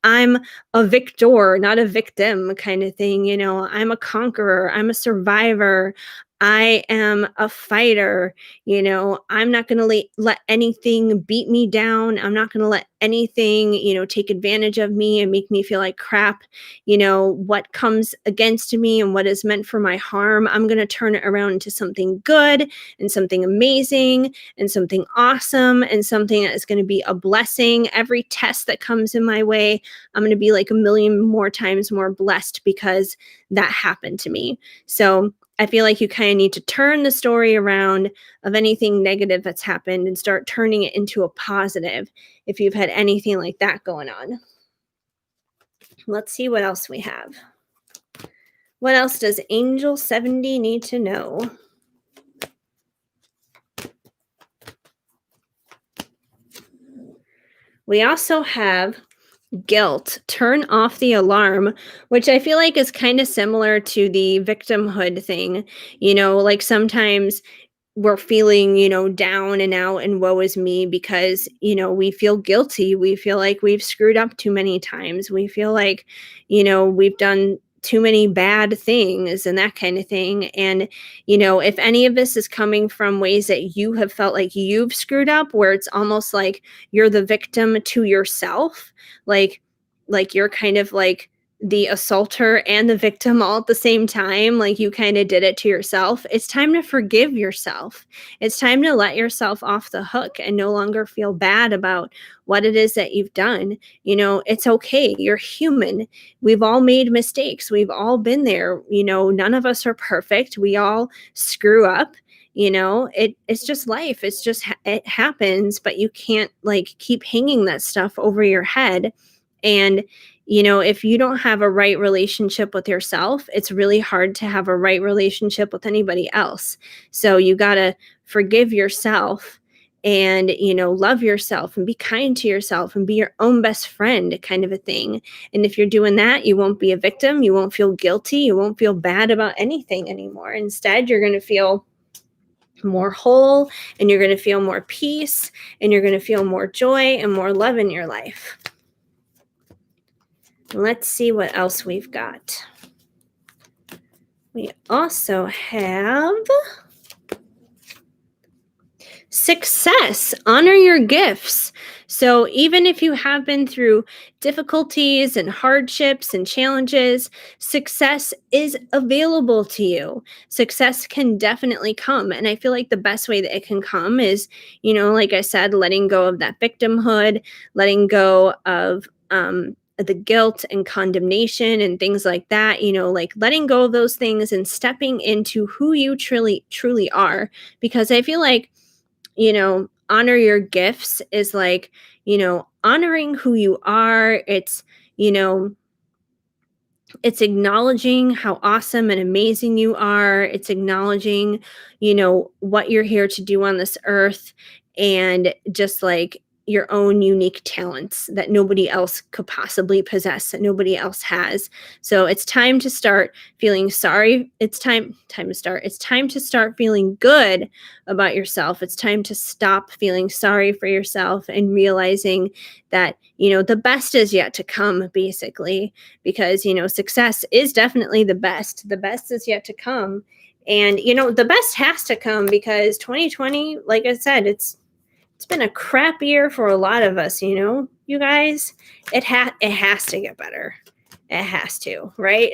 I'm a victor, not a victim kind of thing. I'm a conqueror. I'm a survivor. I am a fighter. I'm not going to let anything beat me down. I'm not going to let anything, take advantage of me and make me feel like crap. What comes against me and what is meant for my harm, I'm going to turn it around into something good and something amazing and something awesome and something that is going to be a blessing. Every test that comes in my way, I'm going to be like a million more times more blessed because that happened to me. So I feel like you kind of need to turn the story around of anything negative that's happened and start turning it into a positive if you've had anything like that going on. Let's see what else we have. What else does Angel 70 need to know? We also have guilt, turn off the alarm, which I feel like is kind of similar to the victimhood thing. Like sometimes we're feeling, down and out and woe is me because, we feel guilty. We feel like we've screwed up too many times. We feel like, we've done too many bad things and that kind of thing. And, if any of this is coming from ways that you have felt like you've screwed up, where it's almost like you're the victim to yourself, like you're kind of like the assaulter and the victim all at the same time, like you kind of did it to yourself. It's time to forgive yourself. It's time to let yourself off the hook and no longer feel bad about what it is that you've done. It's okay. You're human. We've all made mistakes. We've all been there. None of us are perfect. We all screw up. It's just life. It happens, but you can't like keep hanging that stuff over your head. And if you don't have a right relationship with yourself, it's really hard to have a right relationship with anybody else. So you got to forgive yourself and, love yourself and be kind to yourself and be your own best friend, kind of a thing. And if you're doing that, you won't be a victim. You won't feel guilty. You won't feel bad about anything anymore. Instead, you're going to feel more whole and you're going to feel more peace and you're going to feel more joy and more love in your life. Let's see what else we've got. We also have success. Honor your gifts. So, even if you have been through difficulties and hardships and challenges, success is available to you. Success can definitely come. And I feel like the best way that it can come is, like I said, letting go of that victimhood, letting go of, the guilt and condemnation and things like that, like letting go of those things and stepping into who you truly are. Because I feel like, honor your gifts is like, honoring who you are. You know, it's acknowledging how awesome and amazing you are. It's acknowledging, what you're here to do on this earth, and just like your own unique talents that nobody else could possibly possess, that nobody else has. So it's time to start feeling sorry. It's time to start feeling good about yourself. It's time to stop feeling sorry for yourself and realizing that, the best is yet to come, basically, because success is definitely the best is yet to come. And the best has to come, because 2020, like I said, it's been a crap year for a lot of us, you guys. It has to get better. It has to, right?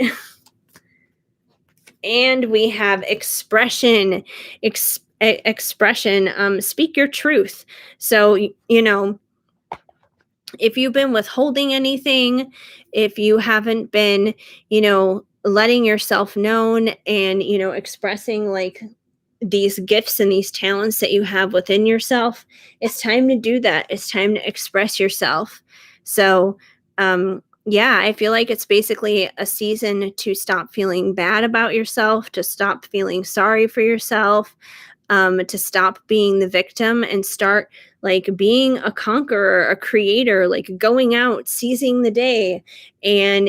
And we have expression. Speak your truth. So, if you've been withholding anything, if you haven't been, letting yourself known and, expressing like these gifts and these talents that you have within yourself, it's time to do that. It's time to express yourself. So, yeah, I feel like it's basically a season to stop feeling bad about yourself, to stop feeling sorry for yourself, to stop being the victim and start like being a conqueror, a creator, like going out, seizing the day, and,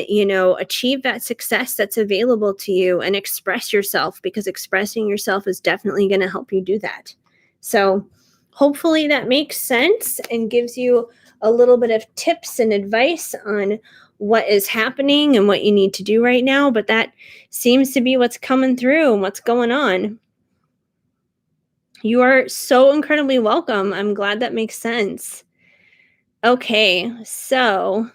achieve that success that's available to you and express yourself, because expressing yourself is definitely going to help you do that. So, hopefully, that makes sense and gives you a little bit of tips and advice on what is happening and what you need to do right now. But that seems to be what's coming through and what's going on. You are so incredibly welcome. I'm glad that makes sense. Okay, so,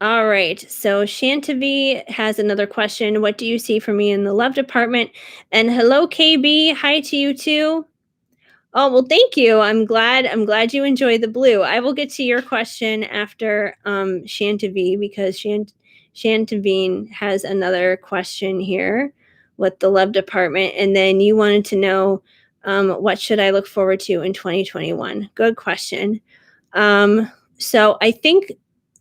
all right. So Shantavi has another question. What do you see for me in the love department? And hello, KB. Hi to you too. Oh, well, thank you. I'm glad you enjoy the blue. I will get to your question after Shantavi, because Shantavine has another question here with the love department. And then you wanted to know, what should I look forward to in 2021? Good question. So I think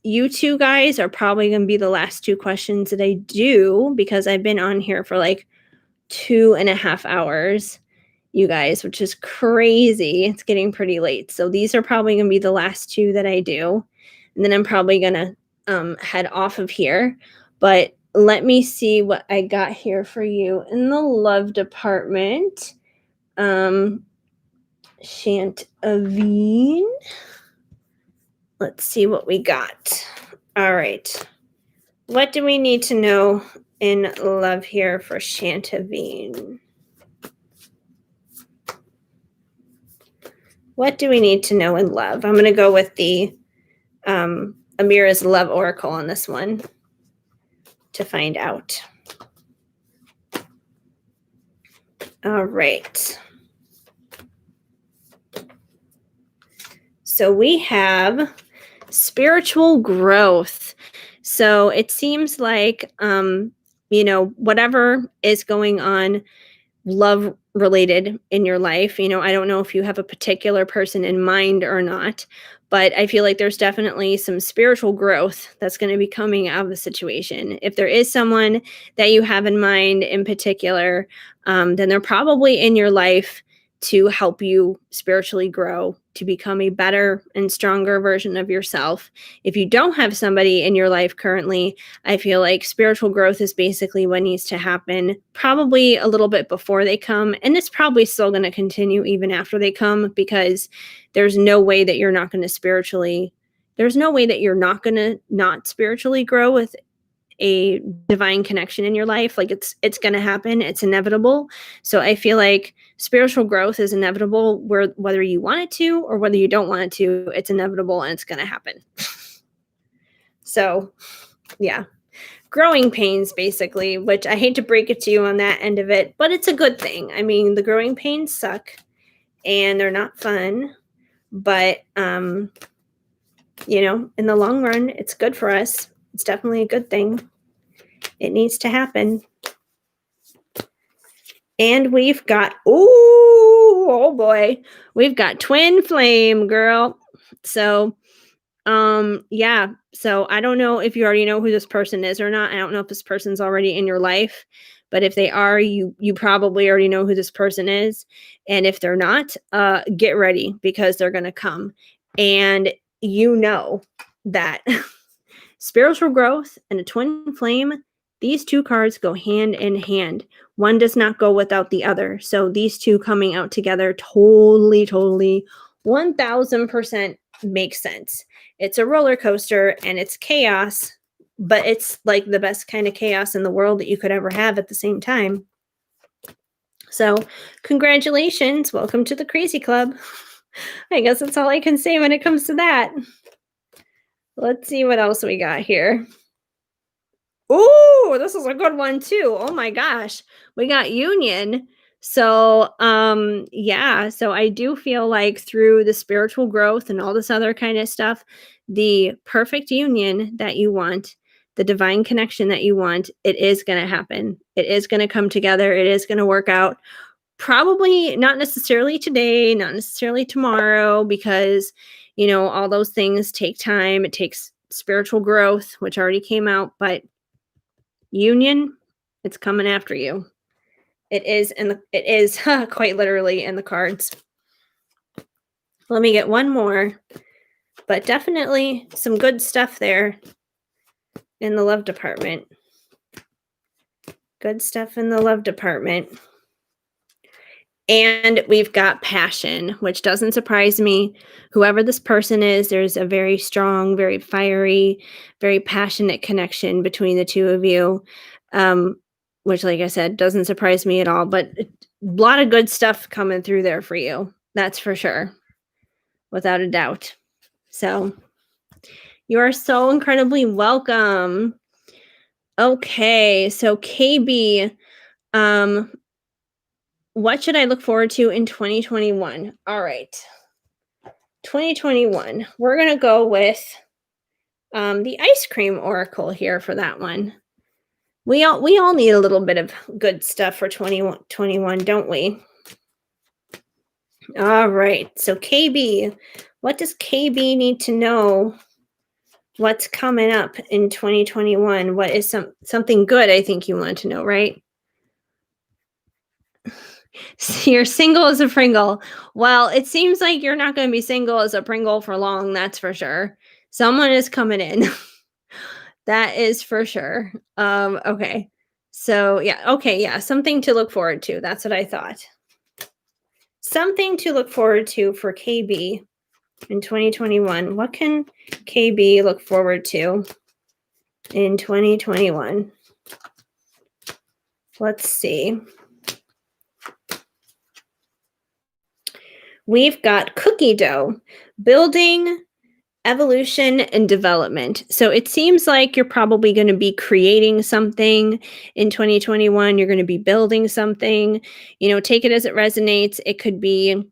you two guys are probably going to be the last two questions that I do, because I've been on here for like 2.5 hours, you guys, which is crazy. It's getting pretty late. So these are probably going to be the last two that I do. And then I'm probably going to head off of here. But let me see what I got here for you in the love department. Shantavine. Let's see what we got. All right. What do we need to know in love here for Shantavine? What do we need to know in love? I'm going to go with the Amira's Love Oracle on this one to find out. All right. So we have spiritual growth. So it seems like, whatever is going on love related in your life, I don't know if you have a particular person in mind or not, but I feel like there's definitely some spiritual growth that's going to be coming out of the situation. If there is someone that you have in mind in particular, then they're probably in your life to help you spiritually grow, to become a better and stronger version of yourself. If you don't have somebody in your life currently, I feel like spiritual growth is basically what needs to happen, probably a little bit before they come. And it's probably still going to continue even after they come, because there's no way that you're not going to not spiritually grow a divine connection in your life. Like it's going to happen. It's inevitable. So I feel like spiritual growth is inevitable, whether you want it to or whether you don't want it to, it's inevitable and it's going to happen. So yeah, growing pains basically, which I hate to break it to you on that end of it, but it's a good thing. I mean, the growing pains suck and they're not fun, but you know, in the long run, it's good for us. It's definitely a good thing. It needs to happen. And we've got, oh boy, we've got twin flame, girl. So, yeah. So I don't know if you already know who this person is or not. I don't know if this person's already in your life, but if they are, you probably already know who this person is. And if they're not, get ready because they're going to come. And you know that spiritual growth and a twin flame, these two cards go hand in hand. One does not go without the other. So these two coming out together totally 1000% makes sense. It's a roller coaster and it's chaos, but it's like the best kind of chaos in the world that you could ever have at the same time. So congratulations. Welcome to the Crazy Club. I guess that's all I can say when it comes to that. Let's see what else we got here. Oh, this is a good one too. Oh my gosh. We got union. So, yeah, so I do feel like through the spiritual growth and all this other kind of stuff, the perfect union that you want, the divine connection that you want, it is going to happen. It is going to come together. It is going to work out. Probably not necessarily today, not necessarily tomorrow, because, you know, all those things take time. It takes spiritual growth, which already came out, but union, it's coming after you. It is quite literally in the cards. Let me get one more, but definitely some good stuff there in the love department. Good stuff in the love department. And we've got passion, which doesn't surprise me. Whoever this person is, there's a very strong, very fiery, very passionate connection between the two of you, which, like I said, doesn't surprise me at all. But a lot of good stuff coming through there for you. That's for sure, without a doubt. So you are so incredibly welcome. Okay, so KB, what should I look forward to in 2021? All right. 2021. We're going to go with the ice cream oracle here for that one. We all need a little bit of good stuff for 2021, don't we? All right. So KB, what does KB need to know? What's coming up in 2021? What is something good I think you want to know, right? You're single as a Pringle. Well, it seems like you're not going to be single as a Pringle for long, that's for sure. Someone is coming in. That is for sure. Okay. So, yeah, okay, yeah, something to look forward to. That's what I thought. Something to look forward to for KB in 2021. What can KB look forward to in 2021? Let's see. We've got cookie dough, building, evolution, and development. So it seems like you're probably going to be creating something in 2021. You're going to be building something. You know, take it as it resonates. It could be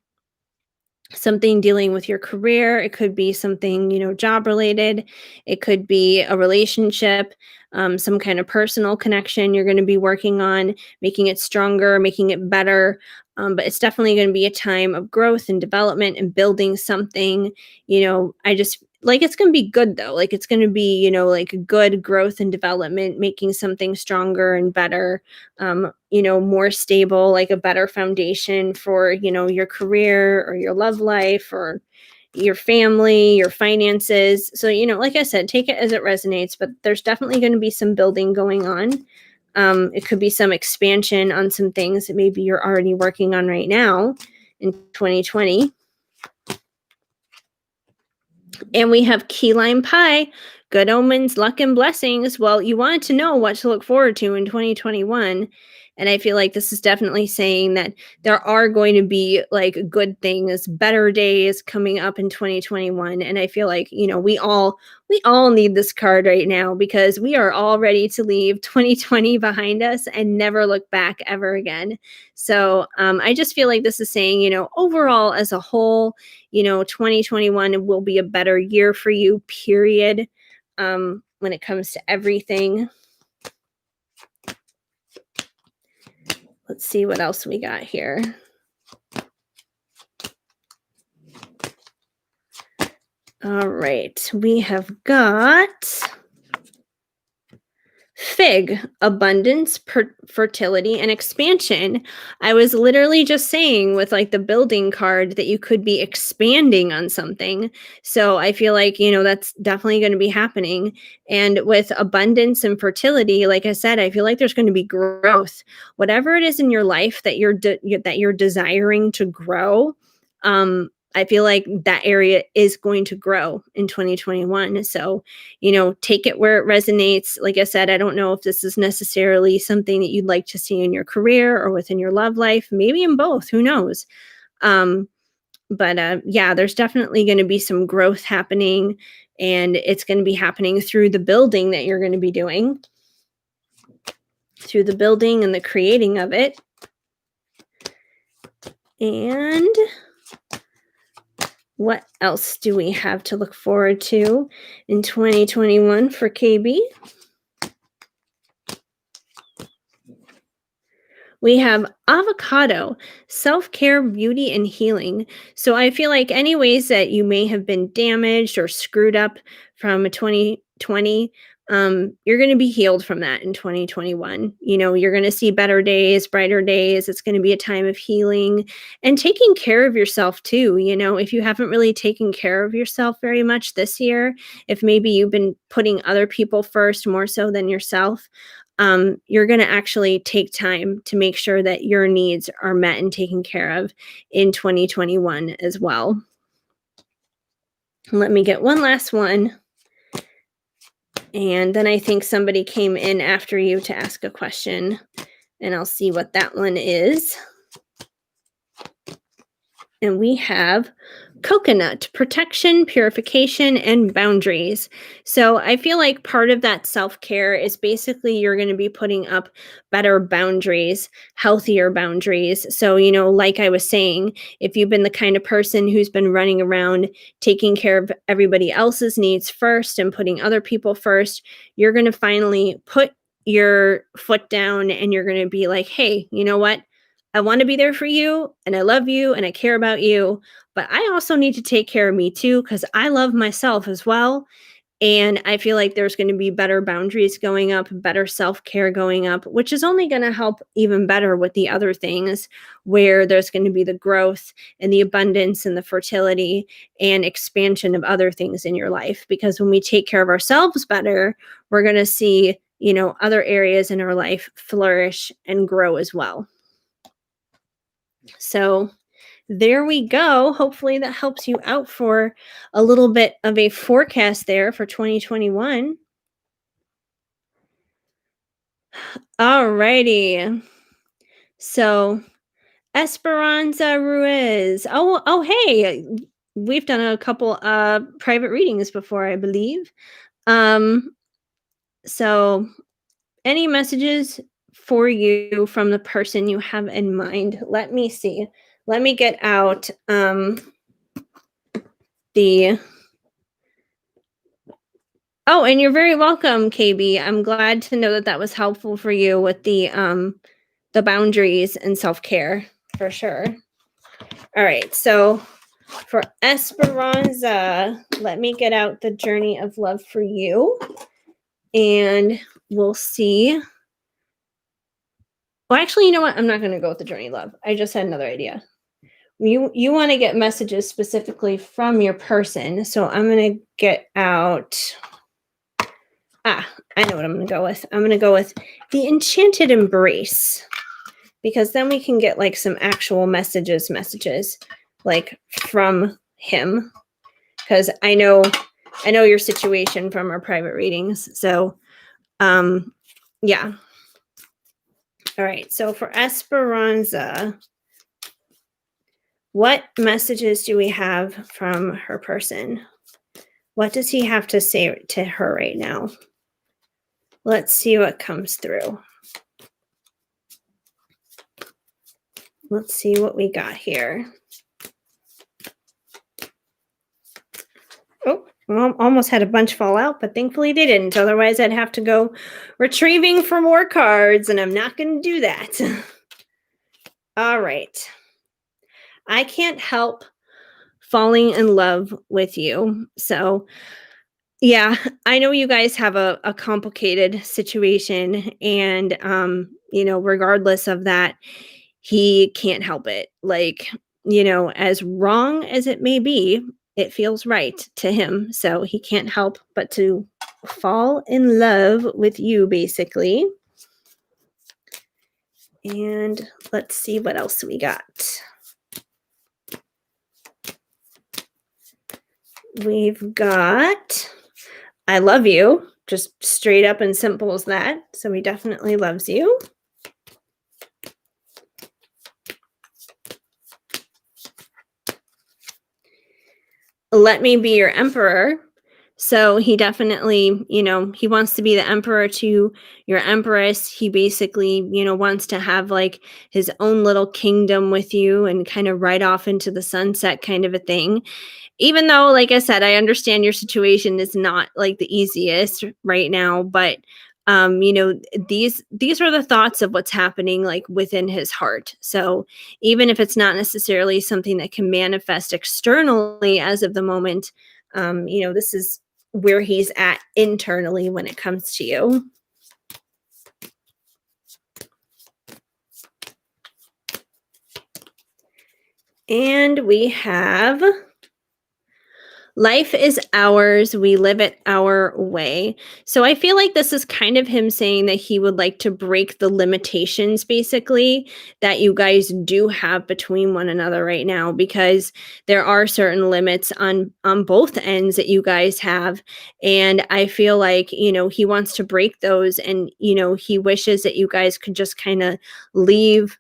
something dealing with your career. It could be something, you know, job related. It could be a relationship, some kind of personal connection you're going to be working on, making it stronger, making it better. But it's definitely going to be a time of growth and development and building something. You know, I just like it's going to be good though. Like it's going to be, you know, like good growth and development, making something stronger and better, you know, more stable, like a better foundation for, you know, your career or your love life or your family, your finances. So, you know, like I said, take it as it resonates, but there's definitely going to be some building going on. It could be some expansion on some things that maybe you're already working on right now in 2020. And we have key lime pie, Good omens, luck, and blessings. Well, you wanted to know what to look forward to in 2021. And I feel like this is definitely saying that there are going to be like good things, better days coming up in 2021. And I feel like, we all need this card right now because we are all ready to leave 2020 behind us and never look back ever again. So I just feel like this is saying, overall as a whole, 2021 will be a better year for you, period. When it comes to everything. Let's see what else we got here. All right, we have got Fig, abundance, fertility, and expansion. I was literally just saying with like the building card that you could be expanding on something. So I feel like, that's definitely going to be happening. And with abundance and fertility, like I said, I feel like there's going to be growth. Whatever it is in your life that you're desiring to grow, I feel like that area is going to grow in 2021. So, take it where it resonates. Like I said, I don't know if this is necessarily something that you'd like to see in your career or within your love life, maybe in both, who knows? But yeah, there's definitely going to be some growth happening, and it's going to be happening through the building that you're going to be doing, through the building and the creating of it. And what else do we have to look forward to in 2021 for KB? We have avocado, self-care, beauty, and healing. So I feel like any ways that you may have been damaged or screwed up from 2020, you're going to be healed from that in 2021. You're going to see better days, brighter days. It's going to be a time of healing and taking care of yourself too. If you haven't really taken care of yourself very much this year, if maybe you've been putting other people first more so than yourself, you're going to actually take time to make sure that your needs are met and taken care of in 2021 as well. Let me get one last one. And then I think somebody came in after you to ask a question, and I'll see what that one is. And we have coconut, protection, purification, and boundaries. So I feel like part of that self-care is basically you're going to be putting up better boundaries, healthier boundaries. So, like I was saying, if you've been the kind of person who's been running around taking care of everybody else's needs first and putting other people first, you're going to finally put your foot down and you're going to be like, hey, you know what? I want to be there for you and I love you and I care about you, but I also need to take care of me too because I love myself as well. And I feel like there's going to be better boundaries going up, better self-care going up, which is only going to help even better with the other things where there's going to be the growth and the abundance and the fertility and expansion of other things in your life. Because when we take care of ourselves better, we're going to see, other areas in our life flourish and grow as well. So there we go. Hopefully that helps you out for a little bit of a forecast there for 2021. All righty. So Esperanza Ruiz. Oh, hey, we've done a couple private readings before, I believe. So any messages for you from the person you have in mind? Let me see. Let me get out the... Oh, and you're very welcome, KB. I'm glad to know that that was helpful for you with the boundaries and self-care, for sure. All right, so for Esperanza, let me get out the journey of love for you, and we'll see. Well, actually, you know what? I'm not going to go with the journey of love. I just had another idea. You want to get messages specifically from your person, so I'm going to get out... I know what I'm going to go with. I'm going to go with the Enchanted Embrace, because then we can get like some actual messages like from him. Because I know I know your situation from our private readings. So, yeah. All right. So for Esperanza, what messages do we have from her person? What does he have to say to her right now? Let's see what comes through. Let's see what we got here. Oh, almost had a bunch fall out, but thankfully they didn't. Otherwise, I'd have to go retrieving for more cards, and I'm not going to do that. All right. I can't help falling in love with you. So, yeah, I know you guys have a complicated situation, and regardless of that, he can't help it. Like, as wrong as it may be, it feels right to him. So he can't help but to fall in love with you, basically. And let's see what else we got. We've got I love you, just straight up and simple as that. So he definitely loves you. Let me be your emperor. So he definitely, he wants to be the emperor to your empress. He basically, wants to have like his own little kingdom with you and kind of ride off into the sunset kind of a thing. Even though, like I said, I understand your situation is not like the easiest right now, but these are the thoughts of what's happening like within his heart. So even if it's not necessarily something that can manifest externally as of the moment, this is where he's at internally when it comes to you. And we have life is ours. We live it our way. So I feel like this is kind of him saying that he would like to break the limitations, basically, that you guys do have between one another right now, because there are certain limits on both ends that you guys have. And I feel like, he wants to break those, and, he wishes that you guys could just kind of leave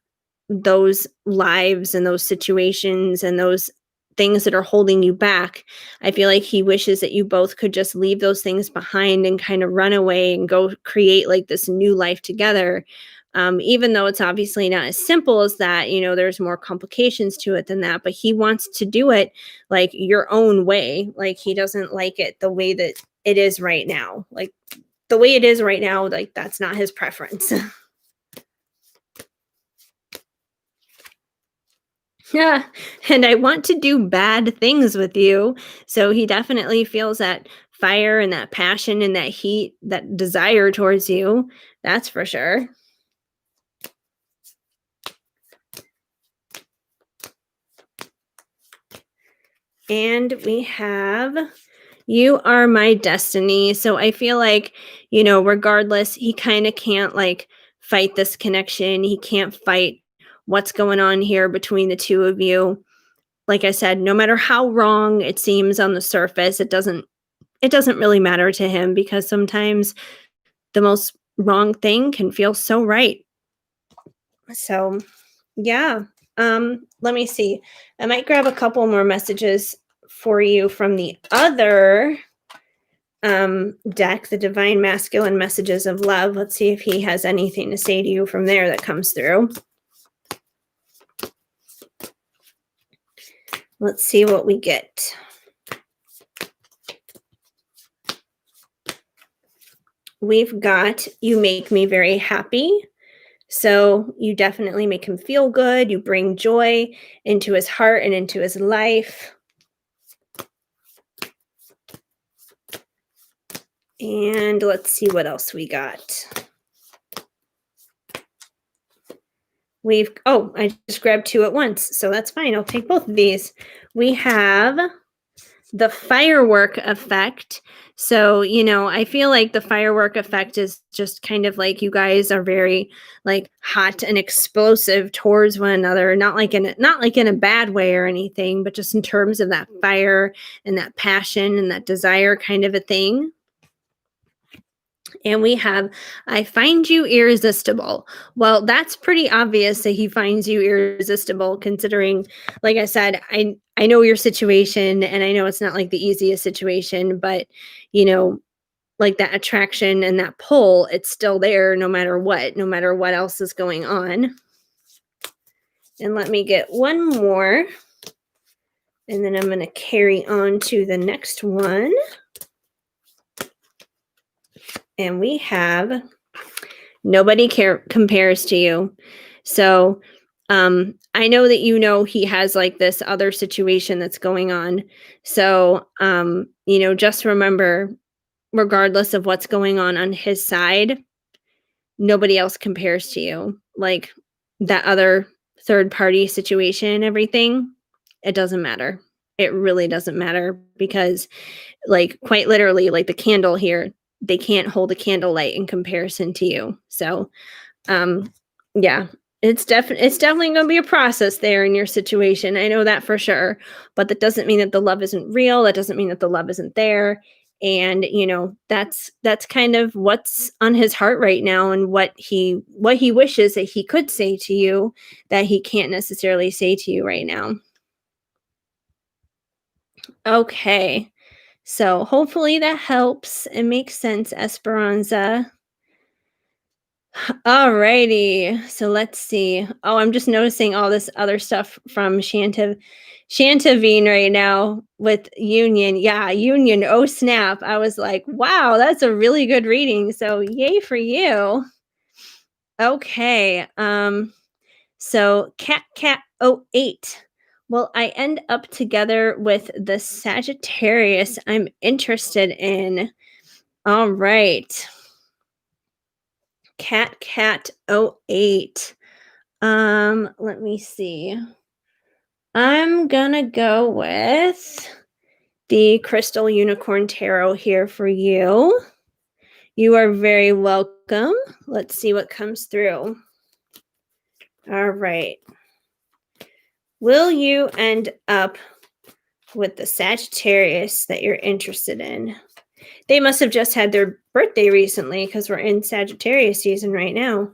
those lives and those situations and those things that are holding you back. I feel like he wishes that you both could just leave those things behind and kind of run away and go create like this new life together. Even though it's obviously not as simple as that, there's more complications to it than that, but he wants to do it like your own way. Like he doesn't like it the way that it is right now. Like the way it is right now, like that's not his preference. Yeah, and I want to do bad things with you. So he definitely feels that fire and that passion and that heat, that desire towards you. That's for sure. And we have you are my destiny. So I feel like, regardless, he kind of can't like fight this connection. He can't fight what's going on here between the two of you. Like I said, no matter how wrong it seems on the surface, it doesn't really matter to him, because sometimes the most wrong thing can feel so right. So, yeah. Let me see. I might grab a couple more messages for you from the other deck, the Divine Masculine Messages of Love. Let's see if he has anything to say to you from there that comes through. Let's see what we get. We've got you make me very happy. So you definitely make him feel good. You bring joy into his heart and into his life. And let's see what else we got. I just grabbed two at once, so that's fine. I'll take both of these. We have the firework effect. So, I feel like the firework effect is just kind of like you guys are very like hot and explosive towards one another, not like in a bad way or anything, but just in terms of that fire and that passion and that desire kind of a thing. And we have, I find you irresistible. Well, that's pretty obvious that he finds you irresistible, considering, like I said, I know your situation, and I know it's not like the easiest situation, but you know, like that attraction and that pull, it's still there no matter what else is going on. And let me get one more, and then I'm going to carry on to the next one. And we have nobody compares to you. So I know that he has like this other situation that's going on. So just remember, regardless of what's going on his side, nobody else compares to you. Like that other third party situation and everything, it doesn't matter. It really doesn't matter because, like, quite literally, like the candle here, they can't hold a candlelight in comparison to you. So, um, yeah, it's definitely going to be a process there in your situation. I know that for sure, but that doesn't mean that the love isn't real. That doesn't mean that the love isn't there. And that's kind of what's on his heart right now, and what he wishes that he could say to you that he can't necessarily say to you right now. Okay. So hopefully that helps and makes sense, Esperanza. Alrighty. So let's see. Oh, I'm just noticing all this other stuff from Shantavine right now with Union. Yeah, Union. Oh snap. I was like, wow, that's a really good reading. So yay for you. Okay. So cat 08. Will I end up together with the Sagittarius I'm interested in? All right. Cat 08. Let me see. I'm gonna go with the Crystal Unicorn Tarot here for you. You are very welcome. Let's see what comes through. All right. Will you end up with the Sagittarius that you're interested in? They must have just had their birthday recently because we're in Sagittarius season right now.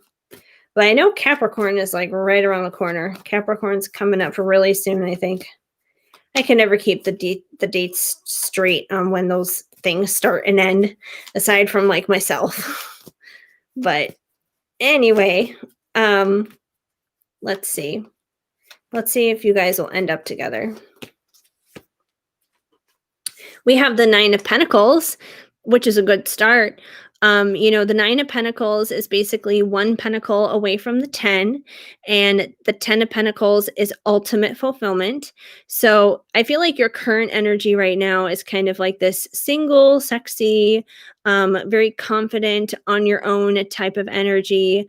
But I know Capricorn is like right around the corner. Capricorn's coming up for really soon, I think. I can never keep the dates straight on when those things start and end, aside from like myself. But anyway, let's see. Let's see if you guys will end up together. We have the Nine of Pentacles, which is a good start. The Nine of Pentacles is basically one pentacle away from the 10, and the 10 of Pentacles is ultimate fulfillment. So I feel like your current energy right now is kind of like this single, sexy, very confident on your own type of energy.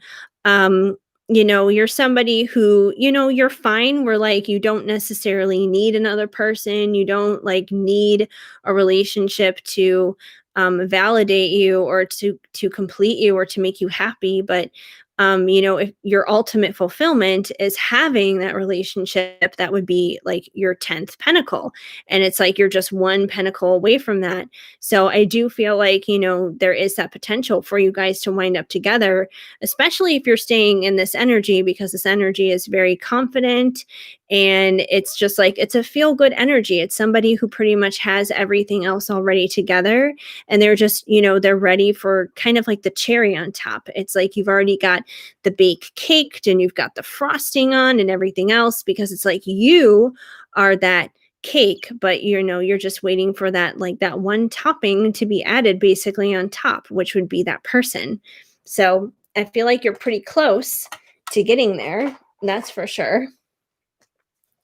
You're somebody who, you're fine where like you don't necessarily need another person. You don't like need a relationship to validate you or to complete you or to make you happy. But if your ultimate fulfillment is having that relationship, that would be like your 10th pentacle, and it's like you're just one pentacle away from that. So I do feel like there is that potential for you guys to wind up together, especially if you're staying in this energy, because this energy is very confident, and it's just like it's a feel good energy. It's somebody who pretty much has everything else already together, and they're just they're ready for kind of like the cherry on top. It's like you've already got the bake caked and you've got the frosting on and everything else, because it's like you are that cake, but you're just waiting for that, like that one topping to be added basically on top, which would be that person. So I feel like you're pretty close to getting there, that's for sure.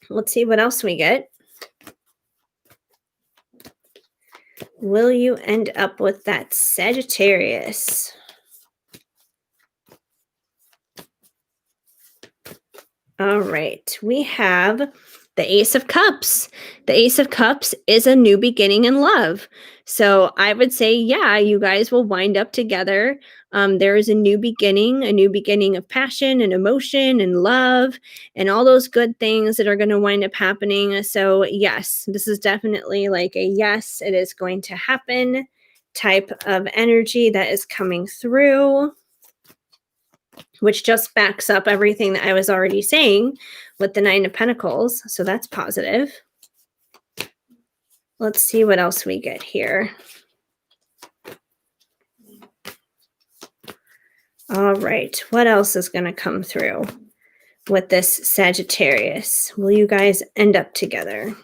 Let's see what else we get. Will you end up with that Sagittarius? All right, we have The Ace of Cups. The Ace of Cups is a new beginning in love. So I would say, yeah, you guys will wind up together. There is a new beginning of passion and emotion and love and all those good things that are going to wind up happening. So, yes, this is definitely like a yes, it is going to happen type of energy that is coming through, which just backs up everything that I was already saying with the Nine of Pentacles. So that's positive. Let's see what else we get here. All right. What else is going to come through with this Sagittarius? Will you guys end up together?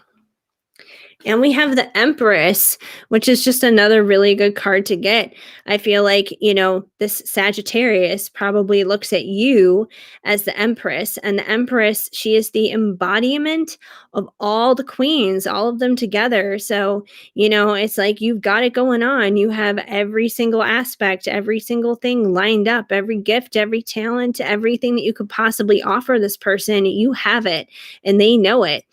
And we have the Empress, which is just another really good card to get. I feel like, this Sagittarius probably looks at you as the Empress. And the Empress, she is the embodiment of all the queens, all of them together. So, it's like you've got it going on. You have every single aspect, every single thing lined up, every gift, every talent, everything that you could possibly offer this person. You have it and they know it.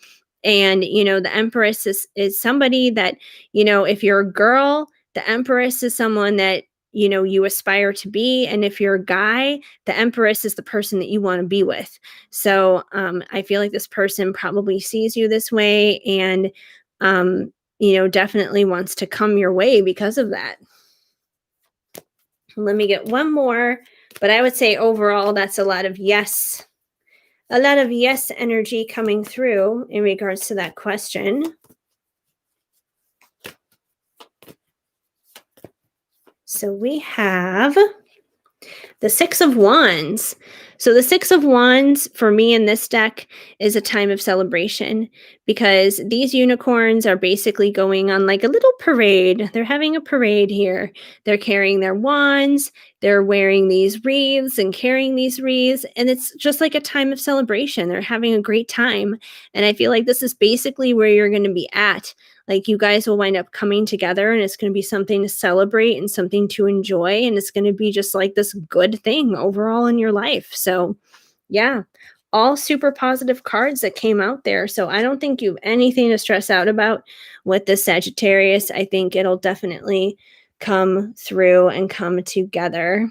And, the Empress is somebody that, if you're a girl, the Empress is someone that, you aspire to be. And if you're a guy, the Empress is the person that you want to be with. So I feel like this person probably sees you this way and, definitely wants to come your way because of that. Let me get one more, but I would say overall, that's a lot of yes energy coming through in regards to that question. So we have the Six of Wands. So the Six of Wands for me in this deck is a time of celebration because these unicorns are basically going on like a little parade. They're having a parade here. They're carrying their wands. They're wearing these wreaths and carrying these wreaths. And it's just like a time of celebration. They're having a great time. And I feel like this is basically where you're going to be at. Like you guys will wind up coming together and it's going to be something to celebrate and something to enjoy. And it's going to be just like this good thing overall in your life. So yeah, all super positive cards that came out there. So I don't think you have anything to stress out about with this Sagittarius. I think it'll definitely come through and come together.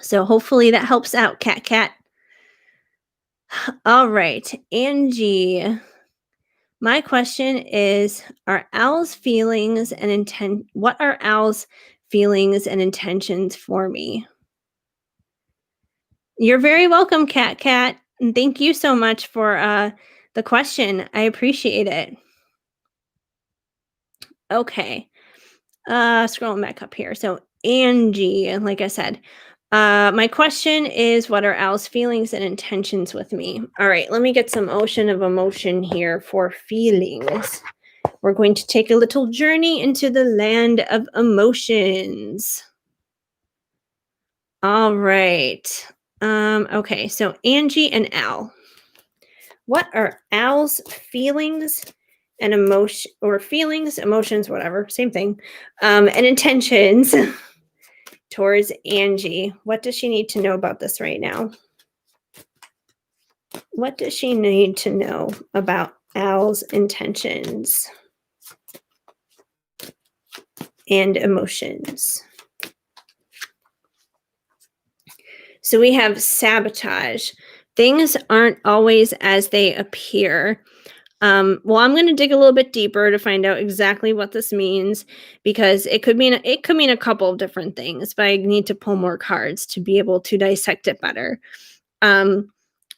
So hopefully that helps out, Cat. All right, Angie. My question is, what are Al's feelings and intentions for me? You're very welcome, Cat. And thank you so much for the question. I appreciate it. Okay. Scrolling back up here. So Angie, like I said, my question is, what are Al's feelings and intentions with me? All right, let me get some ocean of emotion here for feelings. We're going to take a little journey into the land of emotions. All right. Okay, so Angie and Al. What are Al's feelings and emotions, whatever, same thing, and intentions towards Angie? What does she need to know about this right now? What does she need to know about Al's intentions and emotions? So we have sabotage. Things aren't always as they appear. Well, I'm going to dig a little bit deeper to find out exactly what this means because it could mean a couple of different things, but I need to pull more cards to be able to dissect it better.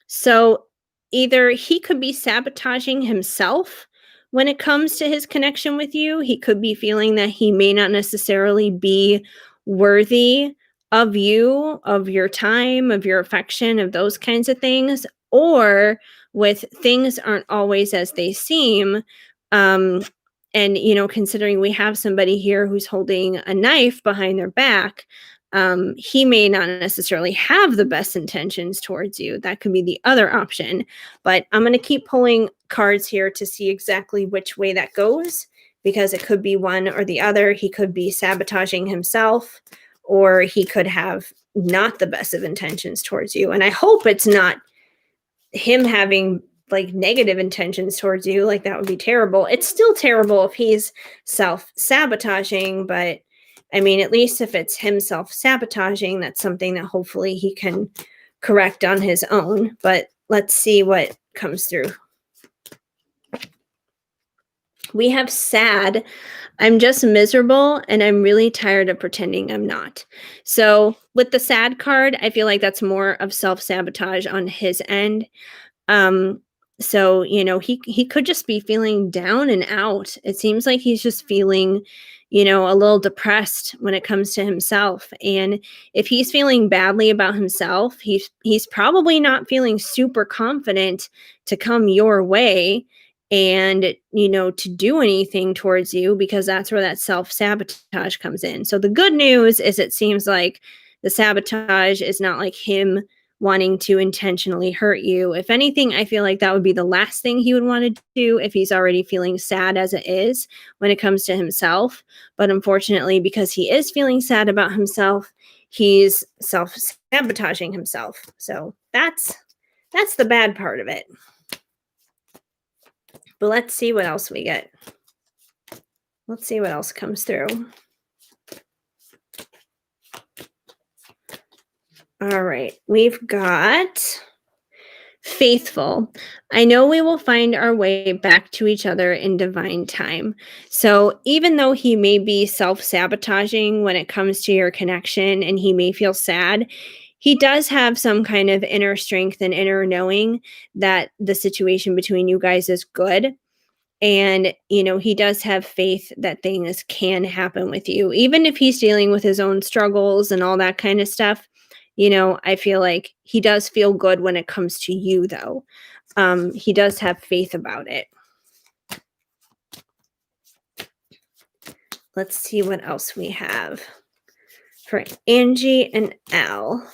So either he could be sabotaging himself when it comes to his connection with you. He could be feeling that he may not necessarily be worthy of you, of your time, of your affection, of those kinds of things, or with things aren't always as they seem. And, considering we have somebody here who's holding a knife behind their back, he may not necessarily have the best intentions towards you. That could be the other option. But I'm going to keep pulling cards here to see exactly which way that goes, because it could be one or the other. He could be sabotaging himself, or he could have not the best of intentions towards you. And I hope it's not him having like negative intentions towards you, like that would be terrible. It's still terrible if he's self-sabotaging, but I mean, at least if it's him self-sabotaging, that's something that hopefully he can correct on his own. But let's see what comes through. We have sad. I'm just miserable and I'm really tired of pretending I'm not. So, with the sad card, I feel like that's more of self-sabotage on his end. Um, so, he could just be feeling down and out. It seems like he's just feeling, a little depressed when it comes to himself. And if he's feeling badly about himself, he's probably not feeling super confident to come your way and, to do anything towards you, because that's where that self-sabotage comes in. So the good news is it seems like the sabotage is not like him wanting to intentionally hurt you. If anything, I feel like that would be the last thing he would want to do if he's already feeling sad as it is when it comes to himself. But unfortunately, because he is feeling sad about himself, he's self-sabotaging himself. So that's the bad part of it. But let's see what else we get. Let's see what else comes through. All right, we've got faithful. I know we will find our way back to each other in divine time. So, even though he may be self sabotaging when it comes to your connection and he may feel sad, he does have some kind of inner strength and inner knowing that the situation between you guys is good. And, he does have faith that things can happen with you, even if he's dealing with his own struggles and all that kind of stuff. I feel like he does feel good when it comes to you, though. He does have faith about it. Let's see what else we have for Angie and Al.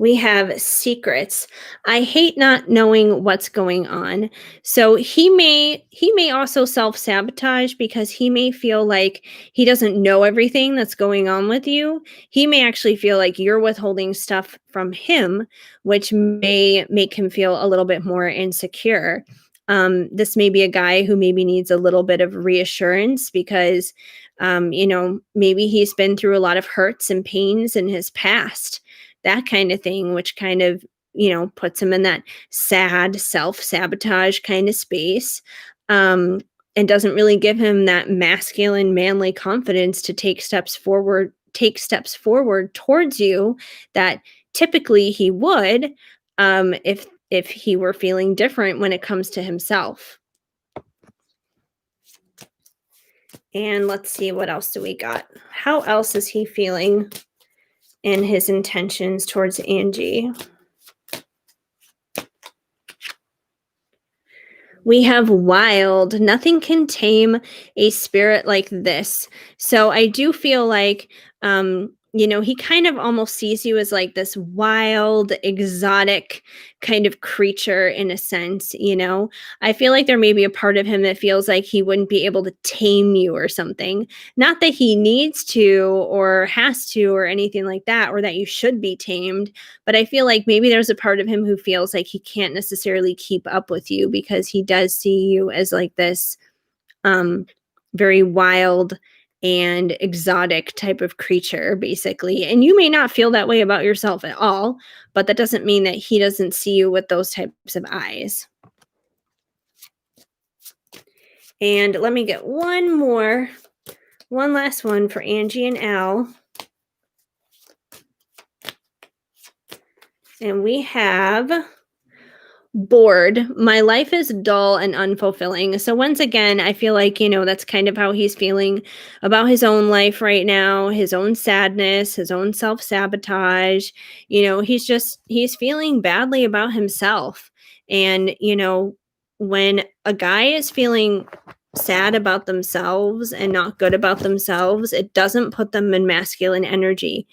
We have secrets. I hate not knowing what's going on. So he may also self-sabotage because he may feel like he doesn't know everything that's going on with you. He may actually feel like you're withholding stuff from him, which may make him feel a little bit more insecure. This may be a guy who maybe needs a little bit of reassurance because maybe he's been through a lot of hurts and pains in his past, that kind of thing, which kind of, puts him in that sad self-sabotage kind of space, and doesn't really give him that masculine, manly confidence to take steps forward towards you that typically he would, if he were feeling different when it comes to himself. And let's see, what else do we got? How else is he feeling in his intentions towards Angie? We have wild. Nothing can tame a spirit like this. So I do feel like, he kind of almost sees you as like this wild, exotic kind of creature in a sense. I feel like there may be a part of him that feels like he wouldn't be able to tame you or something. Not that he needs to or has to or anything like that, or that you should be tamed, but I feel like maybe there's a part of him who feels like he can't necessarily keep up with you because he does see you as like this very wild and exotic type of creature, basically. And you may not feel that way about yourself at all, but that doesn't mean that he doesn't see you with those types of eyes. And let me get one last one for Angie and Al. And we have bored. My life is dull and unfulfilling. So once again, I feel like, that's kind of how he's feeling about his own life right now, his own sadness, his own self-sabotage. He's feeling badly about himself. And, when a guy is feeling sad about themselves and not good about themselves, it doesn't put them in masculine energy.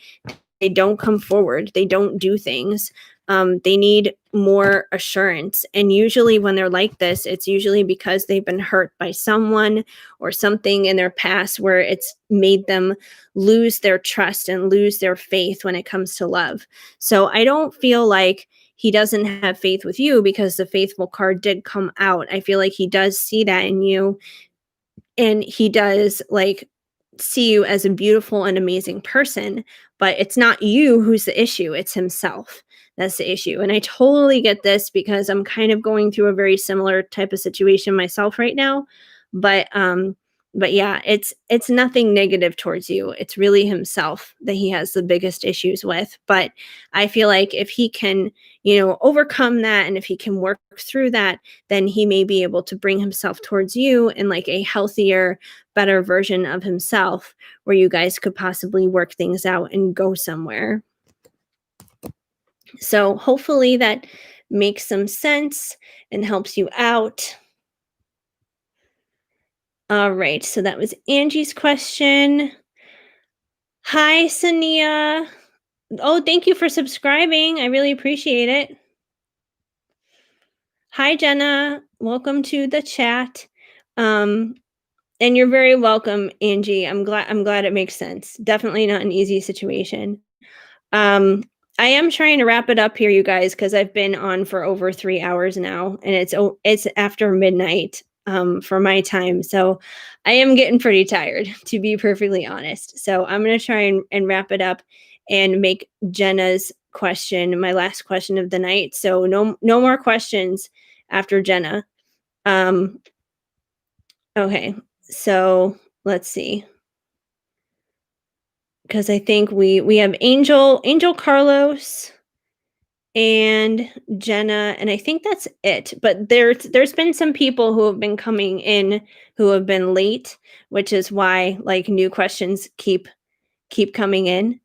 They don't come forward. They don't do things. They need more assurance. And usually when they're like this, it's usually because they've been hurt by someone or something in their past where it's made them lose their trust and lose their faith when it comes to love. So I don't feel like he doesn't have faith with you because the faithful card did come out. I feel like he does see that in you, and he does like see you as a beautiful and amazing person, but it's not you who's the issue, it's himself that's the issue. And I totally get this because I'm kind of going through a very similar type of situation myself right now. But yeah, it's nothing negative towards you. It's really himself that he has the biggest issues with. But I feel like if he can, overcome that, and if he can work through that, then he may be able to bring himself towards you in like a healthier, better version of himself where you guys could possibly work things out and go somewhere. So hopefully that makes some sense and helps you out. All right, so that was Angie's question. Hi, Sania. Oh, thank you for subscribing. I really appreciate it. Hi, Jenna. Welcome to the chat. And you're very welcome, Angie. I'm glad it makes sense. Definitely not an easy situation. Um, I am trying to wrap it up here, you guys, because I've been on for over 3 hours now, and it's after midnight for my time. So I am getting pretty tired, to be perfectly honest. So I'm gonna try and wrap it up and make Jenna's question my last question of the night. So no more questions after Jenna. Okay, so let's see. Because I think we have Angel Carlos and Jenna, and I think that's it. But there's been some people who have been coming in who have been late, which is why like new questions keep coming in.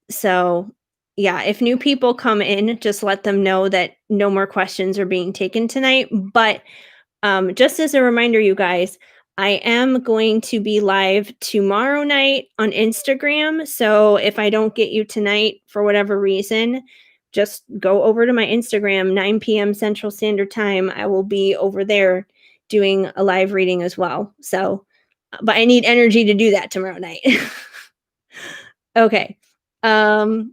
So yeah, if new people come in, just let them know that no more questions are being taken tonight. But just as a reminder, you guys, I am going to be live tomorrow night on Instagram. So if I don't get you tonight for whatever reason, just go over to my Instagram, 9 p.m. Central Standard Time. I will be over there doing a live reading as well. So, but I need energy to do that tomorrow night. Okay. All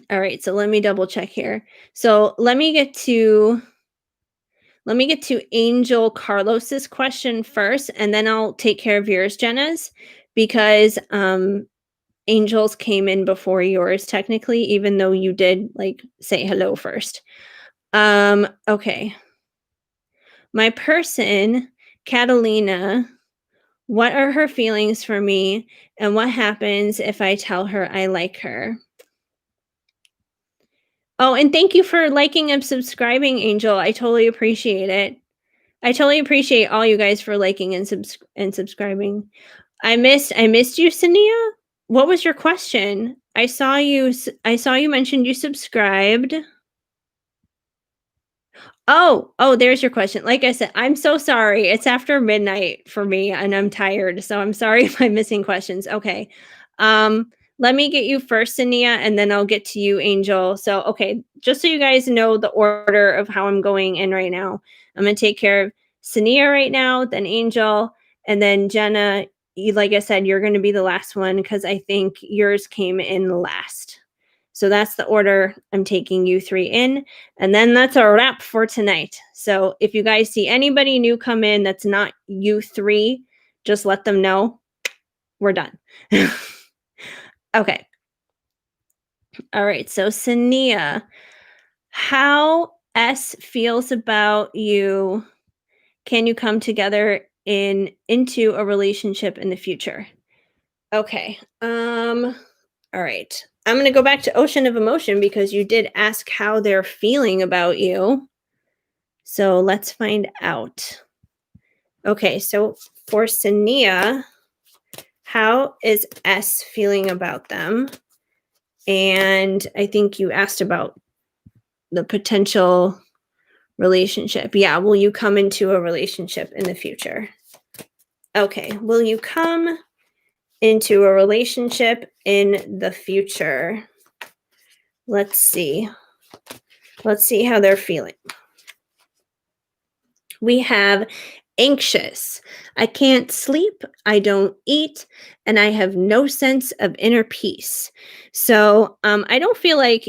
right. So let me double check here. So let me get to Angel Carlos's question first, and then I'll take care of yours, Jenna's, because Angel's came in before yours technically, even though you did like say hello first. Okay. My person, Catalina, what are her feelings for me, and what happens if I tell her I like her? Oh, and thank you for liking and subscribing, Angel. I totally appreciate it. I totally appreciate all you guys for liking and subscribing. I missed you, Sania. What was your question? I saw you mentioned you subscribed. Oh, there's your question. Like I said, I'm so sorry. It's after midnight for me and I'm tired. So I'm sorry if I'm missing questions. Okay. Let me get you first, Sania, and then I'll get to you, Angel. So, okay, just so you guys know the order of how I'm going in right now. I'm gonna take care of Sania right now, then Angel, and then Jenna. Like I said, you're gonna be the last one because I think yours came in last. So that's the order I'm taking you three in. And then that's a wrap for tonight. So if you guys see anybody new come in that's not you three, just let them know we're done. Okay. All right. So Sania, how S feels about you? Can you come together into a relationship in the future? Okay. All right. I'm going to go back to Ocean of Emotion because you did ask how they're feeling about you. So let's find out. Okay, so for Sania, how is S feeling about them? And I think you asked about the potential relationship. Yeah, will you come into a relationship in the future? Okay, will you come into a relationship in the future? Let's see. Let's see how they're feeling. We have anxious. I can't sleep, I don't eat, and I have no sense of inner peace. So I don't feel like,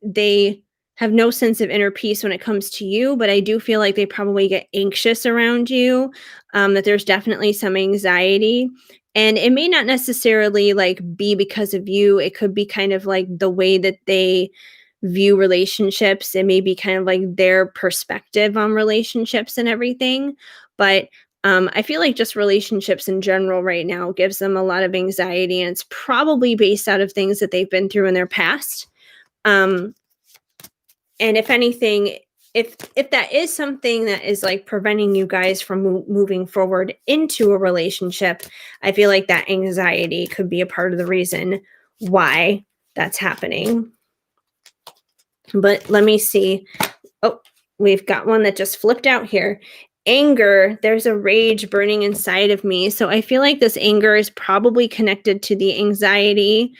they have no sense of inner peace when it comes to you, but I do feel like they probably get anxious around you, that there's definitely some anxiety. And it may not necessarily like be because of you. It could be kind of like the way that they view relationships. It may be kind of like their perspective on relationships and everything. But I feel like just relationships in general right now gives them a lot of anxiety, and it's probably based out of things that they've been through in their past. Um, and if anything, if that is something that is like preventing you guys from moving forward into a relationship, I feel like that anxiety could be a part of the reason why that's happening. But let me see. Oh, we've got one that just flipped out here. Anger, there's a rage burning inside of me. So I feel like this anger is probably connected to the anxiety.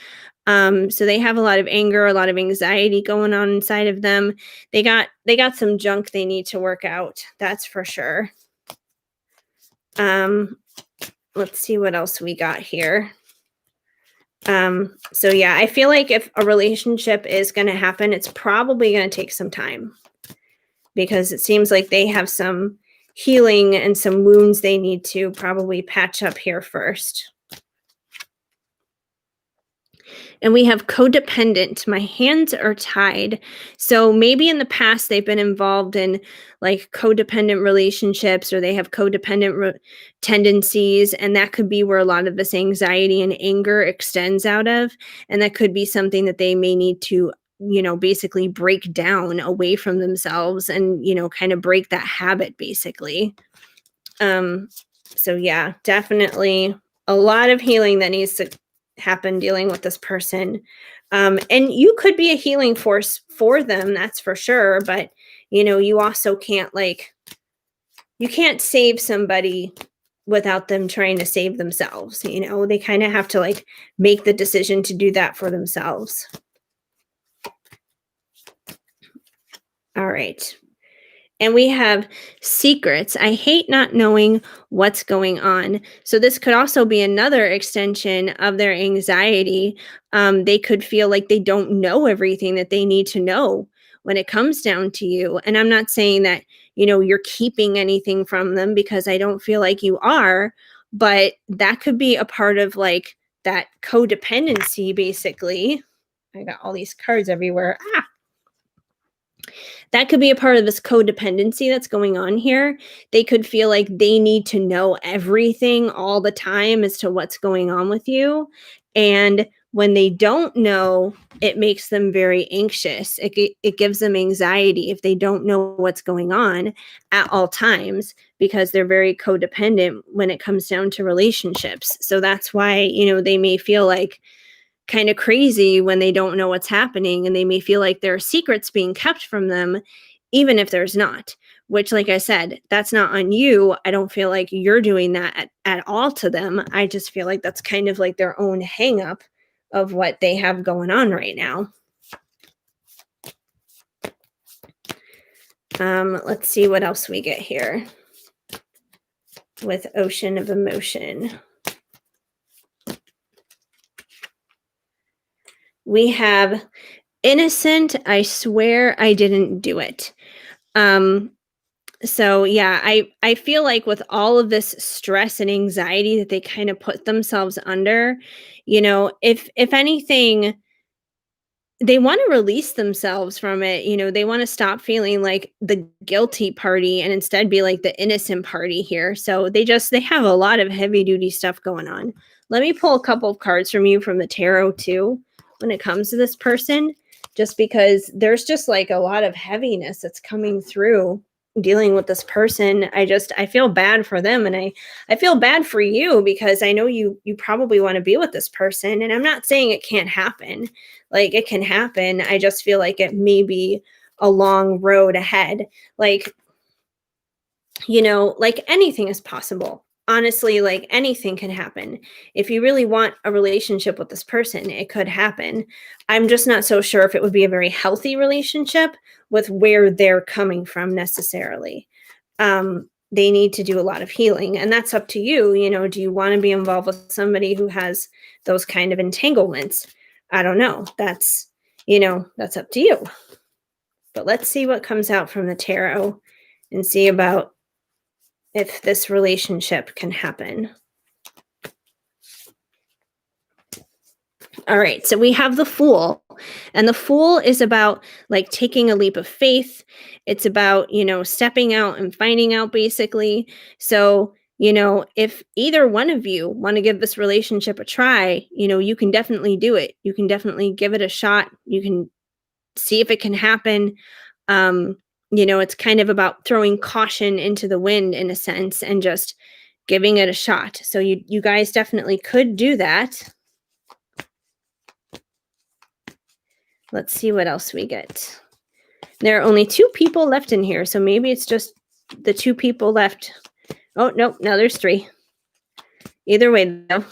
So they have a lot of anger, a lot of anxiety going on inside of them. They got some junk they need to work out. That's for sure. Um, let's see what else we got here. So yeah, I feel like if a relationship is going to happen, it's probably going to take some time, because it seems like they have some healing and some wounds they need to probably patch up here first. And we have codependent. My hands are tied. So maybe in the past they've been involved in like codependent relationships, or they have codependent tendencies. And that could be where a lot of this anxiety and anger extends out of. And that could be something that they may need to, basically break down away from themselves and, kind of break that habit basically. Um, so yeah, definitely a lot of healing that needs to happen dealing with this person. And you could be a healing force for them, that's for sure. But you also can't you can't save somebody without them trying to save themselves. They kind of have to like make the decision to do that for themselves. All right. And we have secrets. I hate not knowing what's going on. So, this could also be another extension of their anxiety. They could feel like they don't know everything that they need to know when it comes down to you. And I'm not saying that, you're keeping anything from them, because I don't feel like you are, but that could be a part of like that codependency, basically. I got all these cards everywhere. That could be a part of this codependency that's going on here. They could feel like they need to know everything all the time as to what's going on with you. And when they don't know, it makes them very anxious. It gives them anxiety if they don't know what's going on at all times, because they're very codependent when it comes down to relationships. So that's why, they may feel like kind of crazy when they don't know what's happening, and they may feel like there are secrets being kept from them, even if there's not. Which, like I said, that's not on you. I don't feel like you're doing that at all to them. I just feel like that's kind of like their own hang up of what they have going on right now. Let's see what else we get here with Ocean of Emotion. We have innocent. I swear I didn't do it. So yeah, I feel like with all of this stress and anxiety that they kind of put themselves under, if anything, they want to release themselves from it. They want to stop feeling like the guilty party and instead be like the innocent party here. So they have a lot of heavy duty stuff going on. Let me pull a couple of cards from you from the tarot too when it comes to this person, just because there's just like a lot of heaviness that's coming through dealing with this person. I feel bad for them, and I feel bad for you, because I know you probably want to be with this person, and I'm not saying it can't happen. Like, it can happen. I just feel like it may be a long road ahead. Like, like anything is possible. honestly, like anything can happen. If you really want a relationship with this person, it could happen. I'm just not so sure if it would be a very healthy relationship with where they're coming from necessarily. They need to do a lot of healing, and that's up to you. Do you want to be involved with somebody who has those kind of entanglements? I don't know. That's up to you. But let's see what comes out from the tarot and see about if this relationship can happen. All right, so we have the Fool, and the Fool is about like taking a leap of faith. It's about, stepping out and finding out basically. So, if either one of you want to give this relationship a try, you can definitely do it. You can definitely give it a shot. You can see if it can happen. Um, it's kind of about throwing caution into the wind in a sense and just giving it a shot. So you guys definitely could do that. Let's see what else we get. There are only 2 people left in here, so maybe it's just the 2 people left. Oh, nope, now there's 3. Either way, though.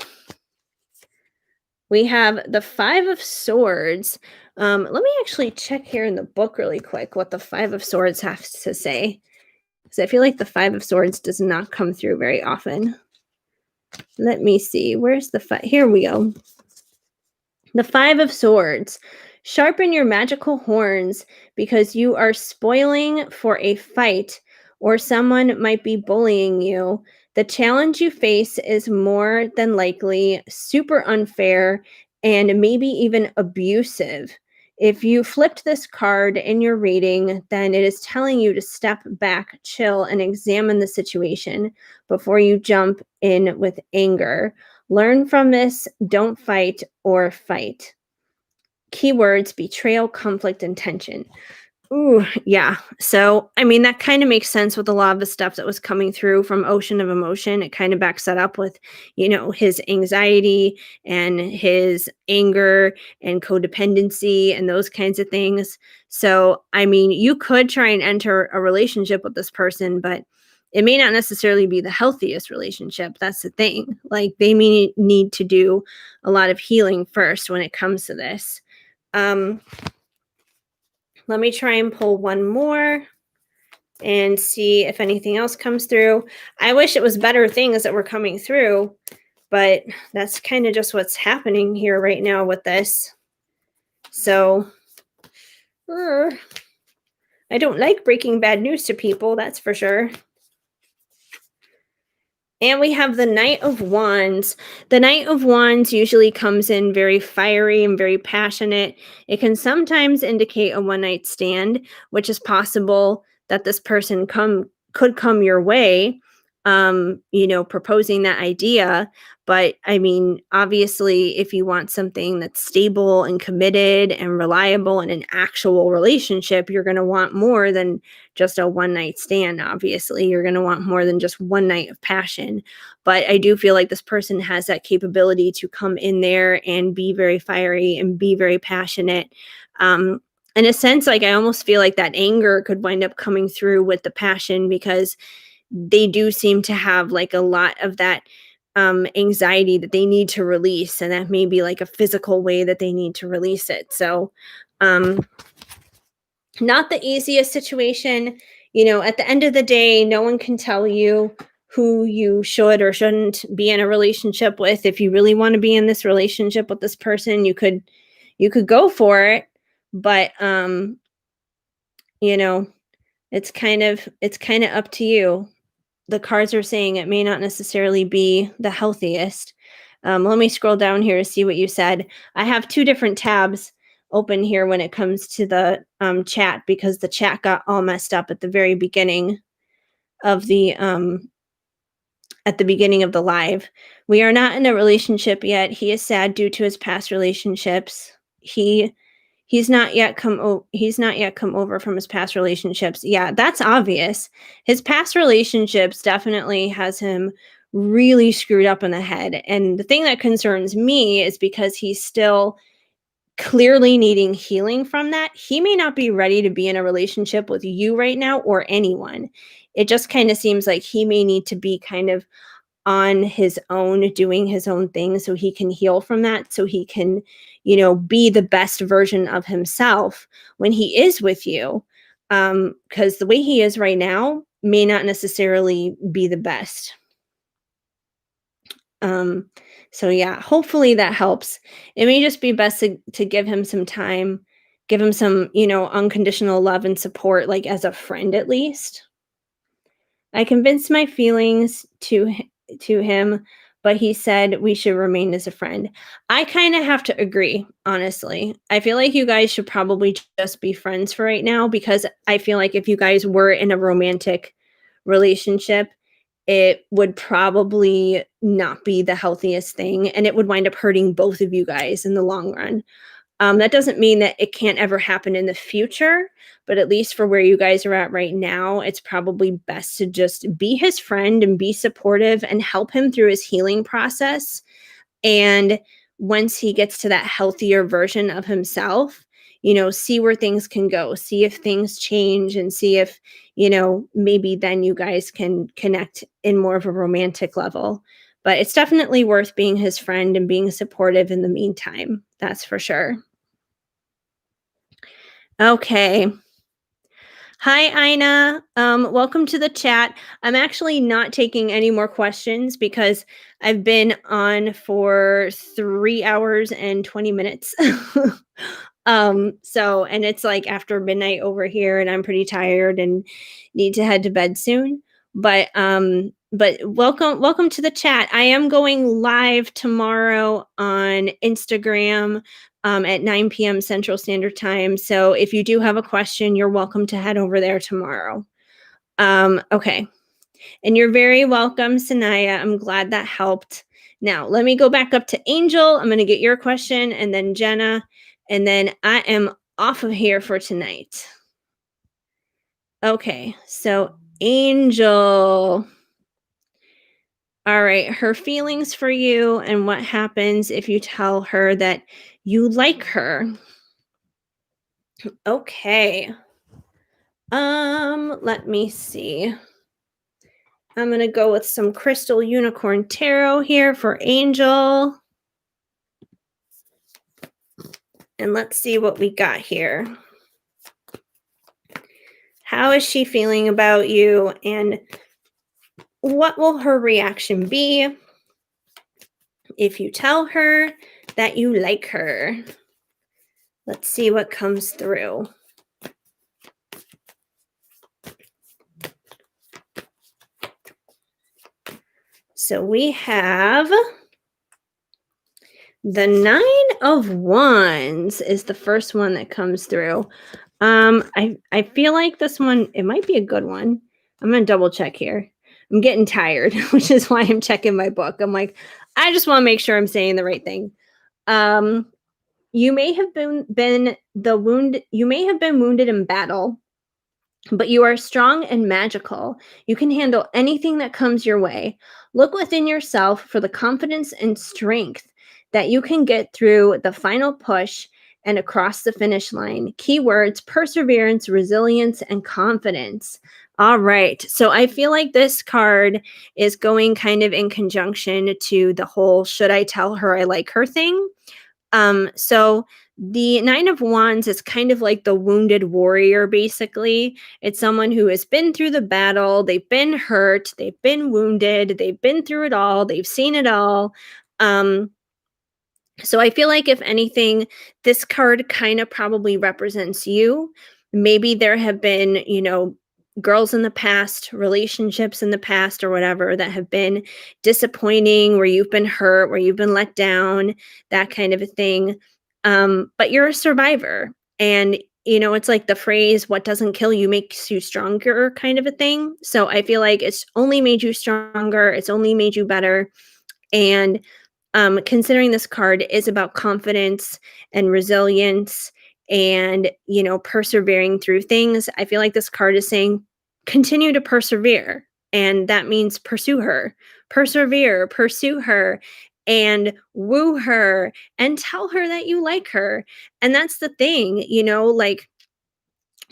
We have the 5 of Swords. Let me actually check here in the book really quick what the 5 of Swords has to say, because I feel like the 5 of Swords does not come through very often. Let me see. Where's the 5? Here we go. The 5 of Swords. Sharpen your magical horns because you are spoiling for a fight or someone might be bullying you. The challenge you face is more than likely super unfair and maybe even abusive. If you flipped this card in your reading, then it is telling you to step back, chill, and examine the situation before you jump in with anger. Learn from this, don't fight or fight. Keywords: betrayal, conflict, and tension. Ooh, yeah. So, I mean, that kind of makes sense with a lot of the stuff that was coming through from Ocean of Emotion. It kind of backs that up with, his anxiety and his anger and codependency and those kinds of things. So, I mean, you could try and enter a relationship with this person, but it may not necessarily be the healthiest relationship. That's the thing. Like, they may need to do a lot of healing first when it comes to this. Um, Let me try and pull one more and see if anything else comes through. I wish it was better things that were coming through, but that's kind of just what's happening here right now with this. So, I don't like breaking bad news to people, that's for sure. And we have the Knight of Wands. The Knight of Wands usually comes in very fiery and very passionate. It can sometimes indicate a one-night stand, which is possible that this person could come your way, proposing that idea. But I mean, obviously, if you want something that's stable and committed and reliable and an actual relationship, you're going to want more than just a one night stand. Obviously, you're going to want more than just one night of passion. But I do feel like this person has that capability to come in there and be very fiery and be very passionate. In a sense, like I almost feel like that anger could wind up coming through with the passion because they do seem to have like a lot of that anxiety that they need to release, and that may be like a physical way that they need to release it. So, not the easiest situation. At the end of the day, no one can tell you who you should or shouldn't be in a relationship with. If you really want to be in this relationship with this person, you could go for it, but you know, it's kind of up to you. The cards are saying it may not necessarily be the healthiest. Let me scroll down here to see what you said. I have 2 different tabs open here when it comes to the chat because the chat got all messed up at the very beginning of the live. We are not in a relationship yet. He is sad due to his past relationships. He's not yet come over from his past relationships. Yeah, that's obvious. His past relationships definitely has him really screwed up in the head. And the thing that concerns me is because he's still clearly needing healing from that. He may not be ready to be in a relationship with you right now or anyone. It just kind of seems like he may need to be kind of on his own, doing his own thing so he can heal from that, so he can, be the best version of himself when he is with you. Because the way he is right now may not necessarily be the best. Um, so yeah, hopefully that helps. It may just be best to give him some time, give him some, unconditional love and support, like as a friend at least. I convinced my feelings to him, but he said we should remain as a friend. I kind of have to agree, honestly. I feel like you guys should probably just be friends for right now, because I feel like if you guys were in a romantic relationship, it would probably not be the healthiest thing, and it would wind up hurting both of you guys in the long run. That doesn't mean that it can't ever happen in the future, but at least for where you guys are at right now, it's probably best to just be his friend and be supportive and help him through his healing process. And once he gets to that healthier version of himself, see where things can go, see if things change, and see if, maybe then you guys can connect in more of a romantic level. But it's definitely worth being his friend and being supportive in the meantime. That's for sure. Okay. Hi, Ina. Welcome to the chat. I'm actually not taking any more questions because I've been on for 3 hours and 20 minutes. And it's like after midnight over here, and I'm pretty tired and need to head to bed soon. But welcome to the chat. I am going live tomorrow on Instagram at 9 p.m. Central Standard Time. So if you do have a question, you're welcome to head over there tomorrow. Okay. And you're very welcome, Sanaya. I'm glad that helped. Now, let me go back up to Angel. I'm going to get your question, and then Jenna, and then I am off of here for tonight. Okay. So, Angel. All right. Her feelings for you and what happens if you tell her that you like her. Okay. Let me see. I'm going to go with some Crystal Unicorn Tarot here for Angel. And let's see what we got here. How is she feeling about you, and what will her reaction be if you tell her that you like her? Let's see what comes through. So we have the 9 of Wands is the first one that comes through. I feel like this one, it might be a good one. I'm gonna double check here. I'm getting tired, which is why I'm checking my book. I'm like, I just want to make sure I'm saying the right thing. Um, you may have you may have been wounded in battle, but you are strong and magical. You can handle anything that comes your way. Look within yourself for the confidence and strength that you can get through the final push and across the finish line. Keywords: perseverance, resilience, and confidence. All right. So I feel like this card is going kind of in conjunction to the whole should I tell her I like her thing. So the 9 of Wands is kind of like the wounded warrior, basically. It's someone who has been through the battle, they've been hurt, they've been wounded, they've been through it all, they've seen it all. So I feel like if anything, this card kind of probably represents you. Maybe there have been, girls in the past, relationships in the past or whatever that have been disappointing, where you've been hurt, where you've been let down, that kind of a thing. But you're a survivor. And it's like the phrase, what doesn't kill you makes you stronger, kind of a thing. So I feel like it's only made you stronger. It's only made you better. And considering this card is about confidence and resilience and, persevering through things, I feel like this card is saying continue to persevere. And that means pursue her, persevere, pursue her, and woo her and tell her that you like her. And that's the thing, like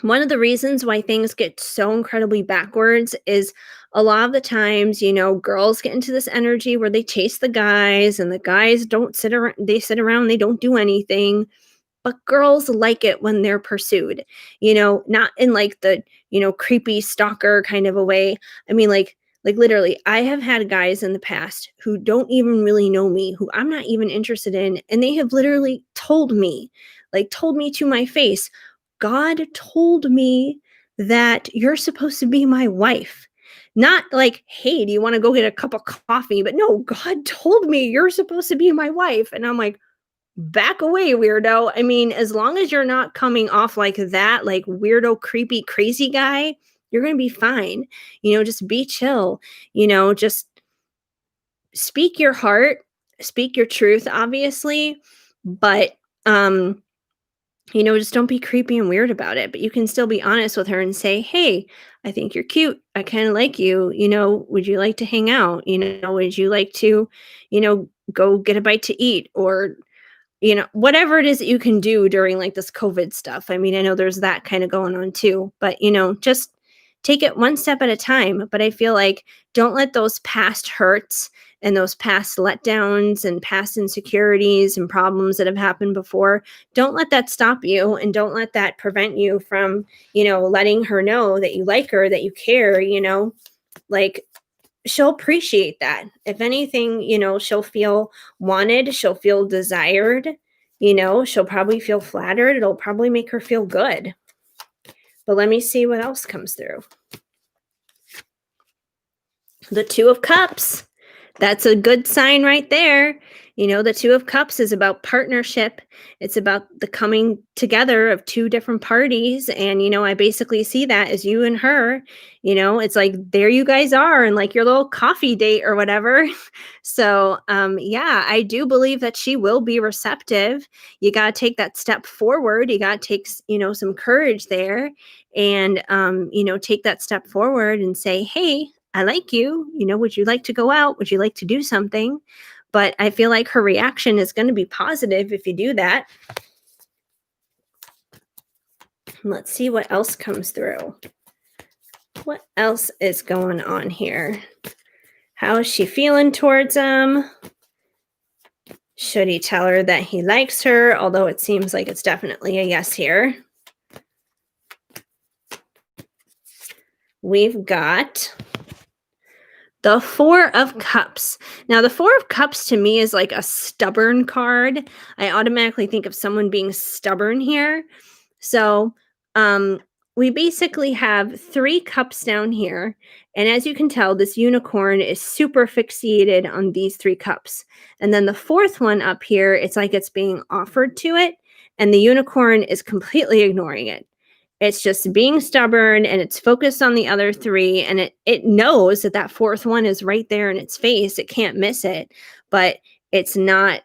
one of the reasons why things get so incredibly backwards is a lot of the times, girls get into this energy where they chase the guys and the guys don't sit around, they don't do anything, but girls like it when they're pursued, not in like the, creepy stalker kind of a way. I mean, like literally, I have had guys in the past who don't even really know me, who I'm not even interested in, and they have literally told me to my face, God told me that you're supposed to be my wife. Not like, hey, do you want to go get a cup of coffee? But no, God told me you're supposed to be my wife. And I'm like, back away, weirdo. I mean, as long as you're not coming off like that, like weirdo, creepy, crazy guy, you're going to be fine. Just be chill, just speak your heart, speak your truth, obviously, but, just don't be creepy and weird about it. But you can still be honest with her and say, hey, I think you're cute. I kind of like you. Would you like to hang out? Would you like to, go get a bite to eat, or whatever it is that you can do during like this COVID stuff. I mean, I know there's that kind of going on too, but just take it one step at a time. But I feel like don't let those past hurts and those past letdowns and past insecurities and problems that have happened before, don't let that stop you, and don't let that prevent you from, letting her know that you like her, that you care, like she'll appreciate that. If anything, she'll feel wanted, she'll feel desired, she'll probably feel flattered. It'll probably make her feel good. But let me see what else comes through. The Two of Cups. That's a good sign right there. The Two of Cups is about partnership. It's about the coming together of two different parties. And, I basically see that as you and her. It's like there you guys are and like your little coffee date or whatever. So, yeah, I do believe that she will be receptive. You got to take that step forward. You got to take, some courage there, and, take that step forward and say, hey, I like you. Would you like to go out? Would you like to do something? But I feel like her reaction is going to be positive if you do that. Let's see what else comes through. What else is going on here? How is she feeling towards him? Should he tell her that he likes her? Although it seems like it's definitely a yes here. We've got the Four of Cups. Now, the Four of Cups to me is like a stubborn card. I automatically think of someone being stubborn here. So, we basically have 3 cups down here. And as you can tell, this unicorn is super fixated on these 3 cups. And then the 4th one up here, it's like it's being offered to it. And the unicorn is completely ignoring it. It's just being stubborn, and it's focused on the other 3, and it knows that that 4th one is right there in its face. It can't miss it, but it's not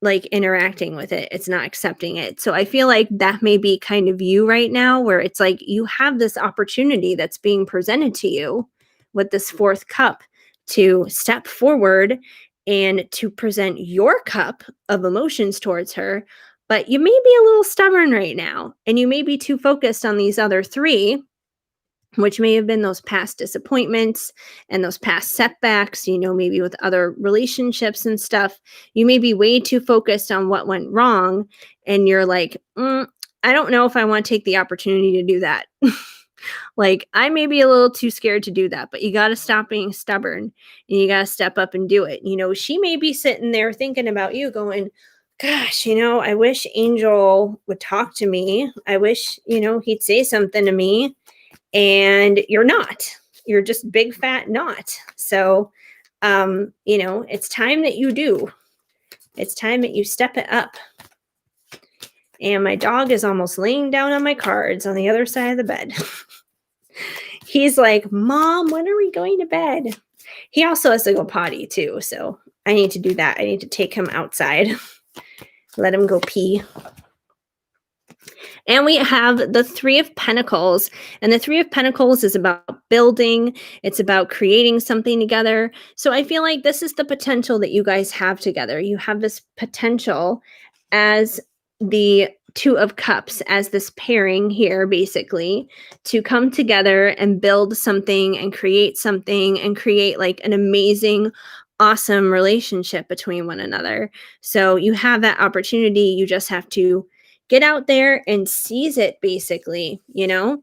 like interacting with it. It's not accepting it. So I feel like that may be kind of you right now, where it's like you have this opportunity that's being presented to you with this 4th cup to step forward and to present your cup of emotions towards her. But you may be a little stubborn right now, and you may be too focused on these other 3, which may have been those past disappointments and those past setbacks, maybe with other relationships and stuff. You may be way too focused on what went wrong, and you're like, I don't know if I want to take the opportunity to do that. Like, I may be a little too scared to do that, but you got to stop being stubborn, and you got to step up and do it. She may be sitting there thinking about you going, gosh, I wish Angel would talk to me. I wish, he'd say something to me. And you're not. You're just big fat not. So, it's time that you do. It's time that you step it up. And my dog is almost laying down on my cards on the other side of the bed. He's like, Mom, when are we going to bed? He also has to go potty too. So I need to do that. I need to take him outside, let him go pee. And we have the Three of Pentacles. And the Three of Pentacles is about building. It's about creating something together. So I feel like this is the potential that you guys have together. You have this potential as the Two of Cups as this pairing here, basically, to come together and build something and create like an amazing, awesome relationship between one another. So you have that opportunity. You just have to get out there and seize it, basically, you know?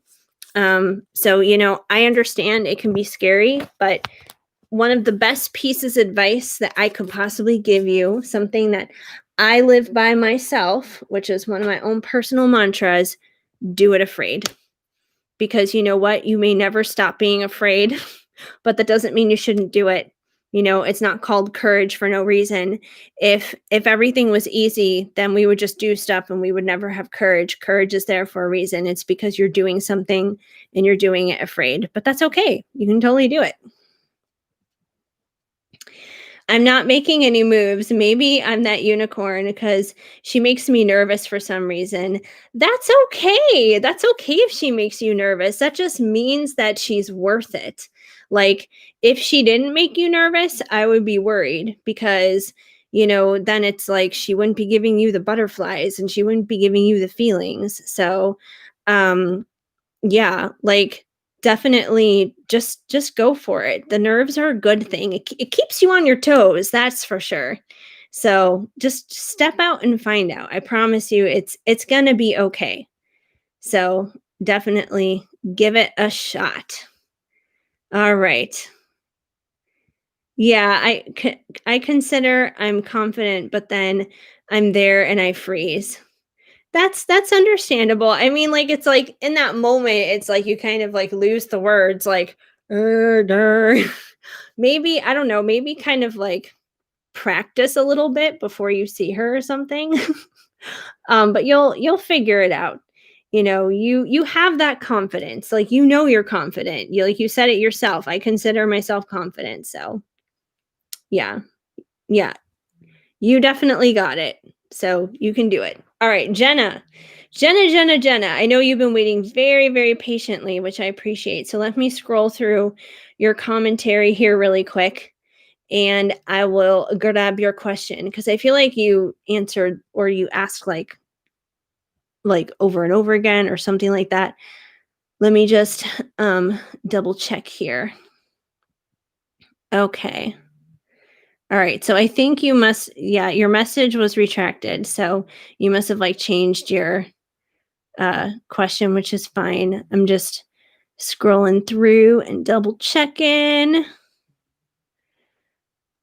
So, I understand it can be scary, but one of the best pieces of advice that I could possibly give you, something that I live by myself, which is one of my own personal mantras: do it afraid. Because you know what? You may never stop being afraid, but that doesn't mean you shouldn't do it. It's not called courage for no reason. If everything was easy, then we would just do stuff and we would never have courage. Courage is there for a reason. It's because you're doing something and you're doing it afraid. But that's okay. You can totally do it. I'm not making any moves. Maybe I'm that unicorn because she makes me nervous for some reason. That's okay. That's okay if she makes you nervous. That just means that she's worth it. Like, if she didn't make you nervous, I would be worried because, then it's like she wouldn't be giving you the butterflies and she wouldn't be giving you the feelings. So, um, yeah, like, definitely just go for it. The nerves are a good thing. It keeps you on your toes, that's for sure. So, just step out and find out. I promise you it's going to be okay. So, definitely give it a shot. All right. Yeah, I consider I'm confident, but then I'm there and I freeze. That's understandable. I mean, like, it's like in that moment, it's like you kind of like lose the words, like, der." Maybe, I don't know, maybe kind of like practice a little bit before you see her or something. But you'll figure it out. You have that confidence. Like, you're confident. You said it yourself. I consider myself confident. So yeah, yeah. You definitely got it. So you can do it. All right, Jenna. Jenna. I know you've been waiting very, very patiently, which I appreciate. So let me scroll through your commentary here really quick and I will grab your question because I feel like you answered or you asked like over and over again or something like that. Let me just double check here. Okay. All right. So I think yeah, your message was retracted. So you must have like changed your question, which is fine. I'm just scrolling through and double checking.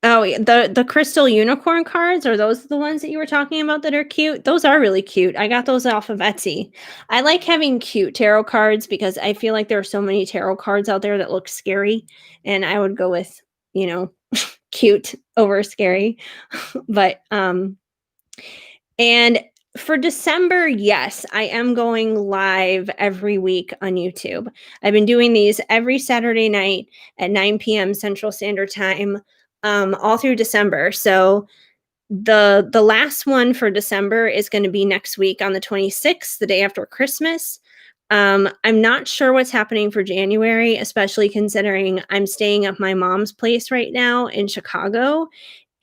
Oh, yeah, the crystal unicorn cards, are those the ones that you were talking about that are cute? Those are really cute. I got those off of Etsy. I like having cute tarot cards because I feel like there are so many tarot cards out there that look scary, and I would go with, you know, cute over scary. But and for December, yes, I am going live every week on YouTube. I've been doing these every Saturday night at 9 p.m. Central Standard Time, all through December. So the last one for December is going to be next week on the 26th, the day after Christmas. I'm not sure what's happening for January, especially considering I'm staying at my mom's place right now in Chicago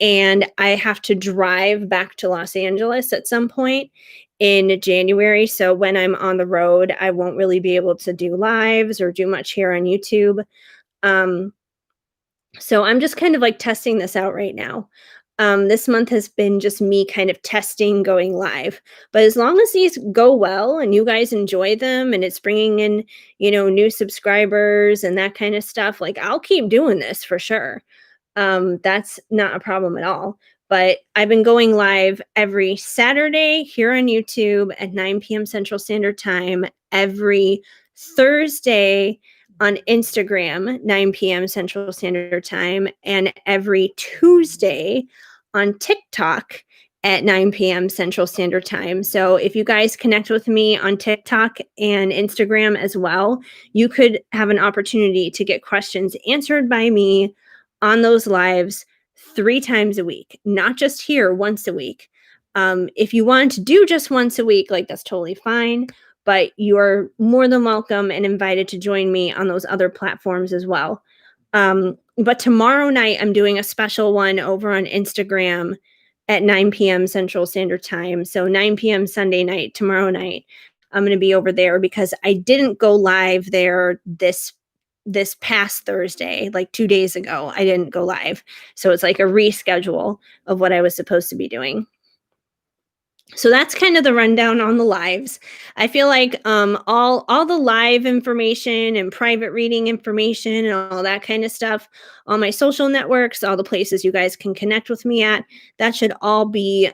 and I have to drive back to Los Angeles at some point in January. So when I'm on the road, I won't really be able to do lives or do much here on YouTube. Um, so I'm just kind of like testing this out right now. This month has been just me kind of testing going live. But as long as these go well and you guys enjoy them and it's bringing in, new subscribers and that kind of stuff, like, I'll keep doing this for sure. That's not a problem at all. But I've been going live every Saturday here on YouTube at 9 p.m. Central Standard Time, every Thursday on Instagram, 9 p.m. Central Standard Time, and every Tuesday on TikTok at 9 p.m. Central Standard Time. So if you guys connect with me on TikTok and Instagram as well, you could have an opportunity to get questions answered by me on those lives 3 times a week, not just here once a week. If you want to do just once a week, like, that's totally fine, but you are more than welcome and invited to join me on those other platforms as well. But tomorrow night, I'm doing a special one over on Instagram at 9 p.m. Central Standard Time. So 9 p.m. Sunday night, tomorrow night, I'm going to be over there because I didn't go live there this past Thursday, like 2 days ago. I didn't go live. So it's like a reschedule of what I was supposed to be doing. So that's kind of the rundown on the lives. I feel like all the live information and private reading information and all that kind of stuff on my social networks, all the places you guys can connect with me at, that should all be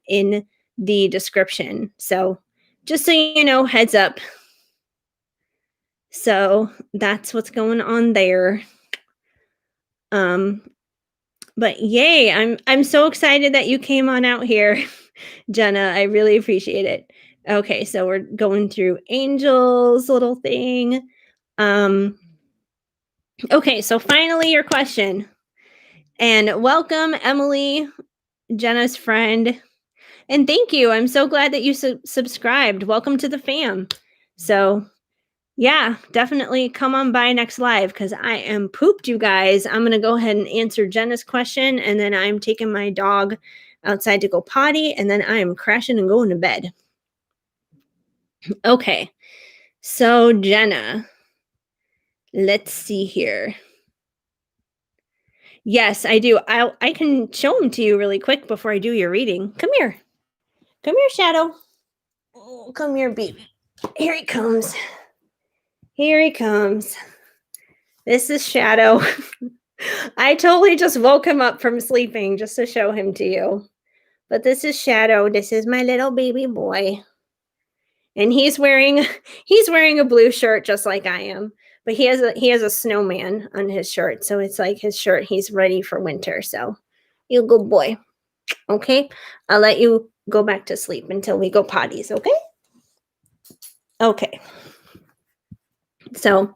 in the description. So just so you know, heads up. So that's what's going on there. But yay, I'm so excited that you came on out here. Jenna, I really appreciate it. Okay, so we're going through Angel's little thing. Okay, so finally your question. And welcome, Emily, Jenna's friend. And thank you. I'm so glad that you subscribed. Welcome to the fam. So yeah, definitely come on by next live because I am pooped, you guys. I'm going to go ahead and answer Jenna's question, and then I'm taking my dog outside to go potty, and then I am crashing and going to bed. Okay, so Jenna, let's see here. Yes, I do. I can show them to you really quick before I do your reading. Come here. Come here, Shadow. Oh, come here, baby. Here he comes. Here he comes. This is Shadow. I totally just woke him up from sleeping just to show him to you. But this is Shadow. This is my little baby boy. And he's wearing a blue shirt just like I am. But he has a snowman on his shirt. So it's like his shirt, he's ready for winter. So you good boy. Okay? I'll let you go back to sleep until we go potties, okay? Okay. So,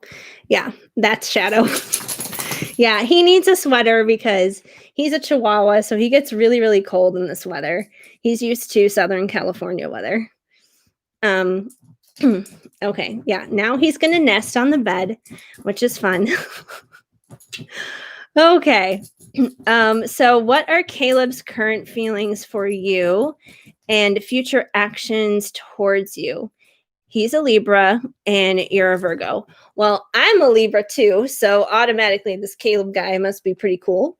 yeah, that's Shadow. Yeah, he needs a sweater because he's a Chihuahua, so he gets really, really cold in this weather. He's used to Southern California weather. Okay, yeah, now he's going to nest on the bed, which is fun. Okay. So what are Caleb's current feelings for you and future actions towards you? He's a Libra and you're a Virgo. Well, I'm a Libra too, so automatically this Caleb guy must be pretty cool.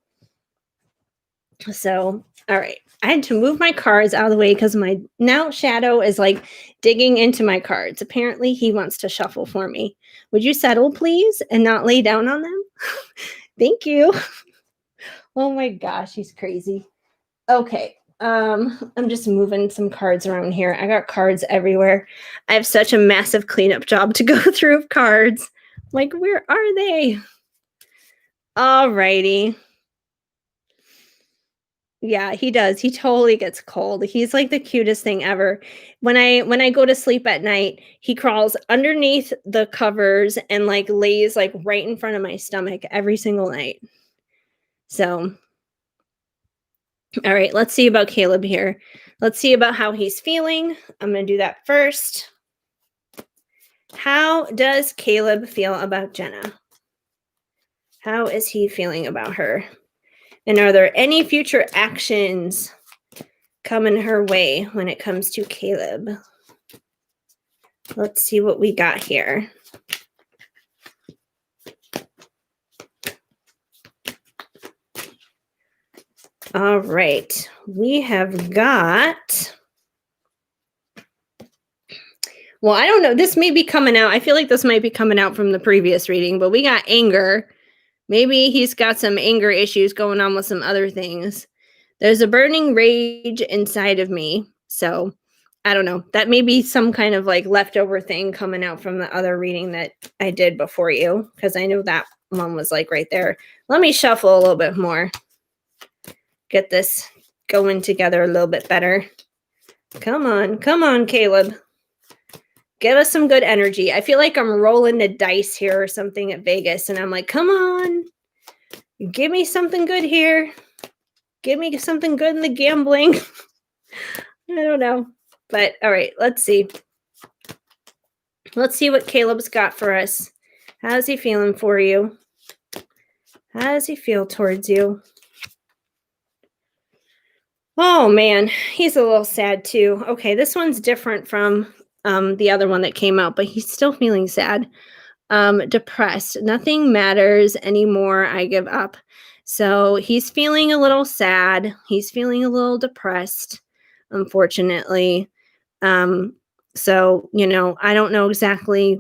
So, all right. I had to move my cards out of the way because my now Shadow is like digging into my cards. Apparently, he wants to shuffle for me. Would you settle, please, and not lay down on them? Thank you. Oh my gosh, he's crazy. Okay. I'm just moving some cards around here. I got cards everywhere. I have such a massive cleanup job to go through of cards. Like, where are they? All righty. Yeah, he does. He totally gets cold. He's like the cutest thing ever. When I go to sleep at night, he crawls underneath the covers and like lays like right in front of my stomach every single night. So, all right, let's see about Caleb here. Let's see about how he's feeling. I'm going to do that first. How does Caleb feel about Jenna? How is he feeling about her? And are there any future actions coming her way when it comes to Caleb? Let's see what we got here. All right. We have got... Well, I don't know. This may be coming out. I feel like this might be coming out from the previous reading, but we got anger. Maybe he's got some anger issues going on with some other things. There's a burning rage inside of me. So I don't know. That may be some kind of like leftover thing coming out from the other reading that I did before you, because I know that one was like right there. Let me shuffle a little bit more. Get this going together a little bit better. Come on, Caleb. Give us some good energy. I feel like I'm rolling the dice here or something at Vegas, and I'm like, come on. Give me something good here. Give me something good in the gambling. I don't know. But all right, let's see. Let's see what Caleb's got for us. How's he feeling for you? How does he feel towards you? Oh man, he's a little sad too. Okay, this one's different from the other one that came out, but he's still feeling sad. Depressed. Nothing matters anymore. I give up. So he's feeling a little sad. He's feeling a little depressed, unfortunately. Um, I don't know exactly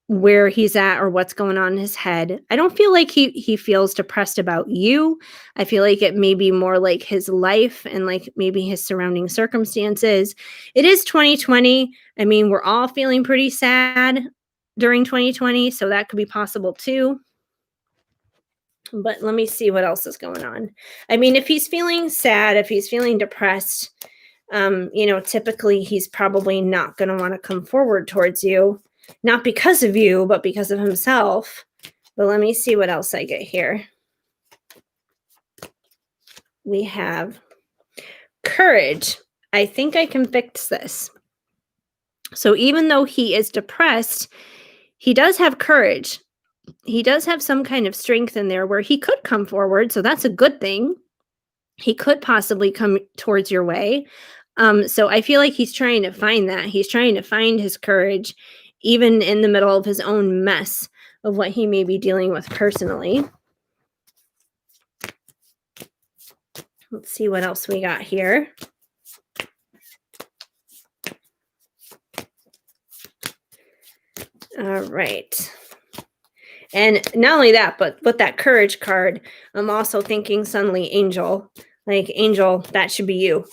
where he's at or what's going on in his head. I don't feel like he feels depressed about you. I feel like it may be more like his life and like maybe his surrounding circumstances. It is 2020. I mean, we're all feeling pretty sad during 2020, so that could be possible too. But let me see what else is going on. I mean, if he's feeling sad, if he's feeling depressed, typically he's probably not going to want to come forward towards you, not because of you, but because of himself. But let me see what else I get here. We have courage. I think I can fix this. So even though he is depressed, he does have courage. He does have some kind of strength in there where he could come forward. So that's a good thing. He could possibly come towards your way. So I feel like he's trying to find that. He's trying to find his courage, even in the middle of his own mess of what he may be dealing with personally. Let's see what else we got here. All right. And not only that, but with that courage card, I'm also thinking suddenly angel. Like, angel, that should be you.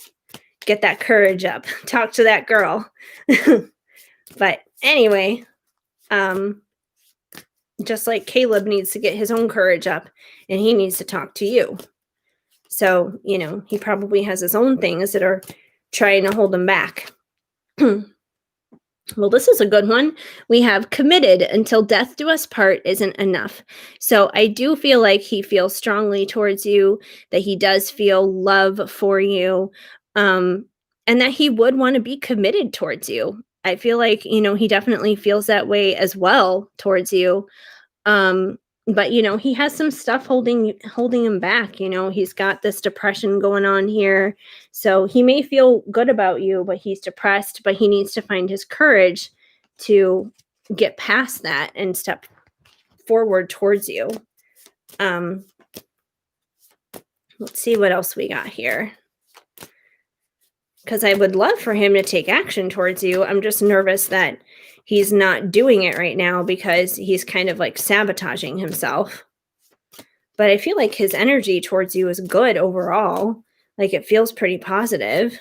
Get that courage up. Talk to that girl. But anyway, just like Caleb needs to get his own courage up and he needs to talk to you. So, he probably has his own things that are trying to hold him back. Well, this is a good one. We have committed until death do us part isn't enough. So I do feel like he feels strongly towards you, that he does feel love for you, and that he would want to be committed towards you. I feel like, he definitely feels that way as well towards you. But he has some stuff holding him back. He's got this depression going on here. So he may feel good about you, but he's depressed, but he needs to find his courage to get past that and step forward towards you. Let's see what else we got here. Because I would love for him to take action towards you. I'm just nervous that he's not doing it right now because he's kind of like sabotaging himself. But I feel like his energy towards you is good overall. Like, it feels pretty positive.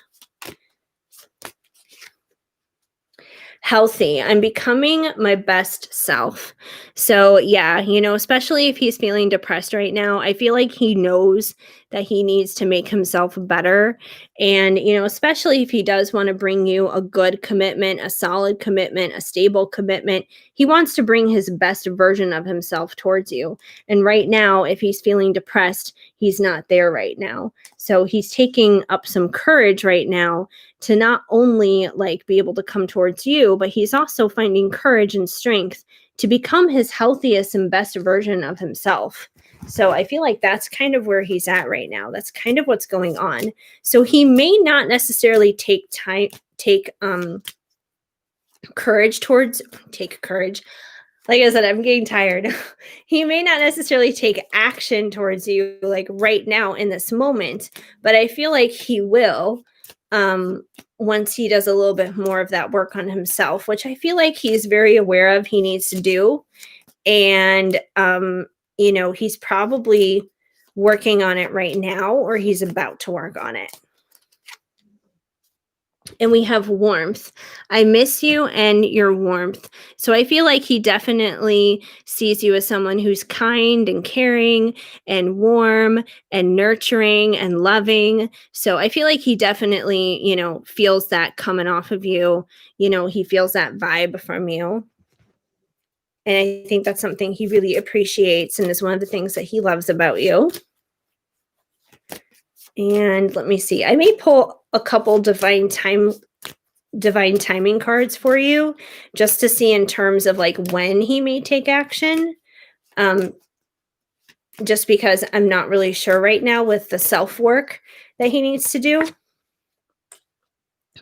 Healthy. I'm becoming my best self. So, yeah, especially if he's feeling depressed right now, I feel like he knows that he needs to make himself better. And, especially if he does want to bring you a good commitment, a solid commitment, a stable commitment, he wants to bring his best version of himself towards you. And right now, if he's feeling depressed, he's not there right now. So he's taking up some courage right now to not only like be able to come towards you, but he's also finding courage and strength to become his healthiest and best version of himself. So I feel like that's kind of where he's at right now. That's kind of what's going on. So he may not necessarily take courage. Like I said, I'm getting tired. He may not necessarily take action towards you like right now in this moment, but I feel like he will once he does a little bit more of that work on himself, which I feel like he's very aware of he needs to do. And, he's probably working on it right now, or he's about to work on it. And we have warmth. I miss you and your warmth. So I feel like he definitely sees you as someone who's kind and caring and warm and nurturing and loving. So I feel like he definitely, feels that coming off of you. He feels that vibe from you. And I think that's something he really appreciates and is one of the things that he loves about you. And let me see. I may pull a couple divine timing cards for you just to see in terms of like when he may take action. Just because I'm not really sure right now with the self-work that he needs to do.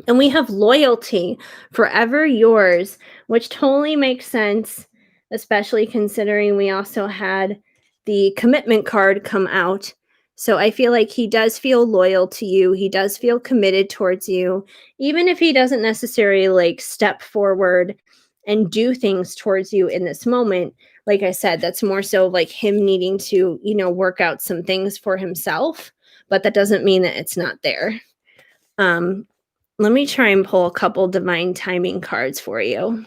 And we have loyalty, forever yours, which totally makes sense, especially considering we also had the commitment card come out. So I feel like he does feel loyal to you. He does feel committed towards you, even if he doesn't necessarily like step forward and do things towards you in this moment. Like I said, that's more so like him needing to, work out some things for himself, but that doesn't mean that it's not there. Um, Let me try and pull a couple divine timing cards for you.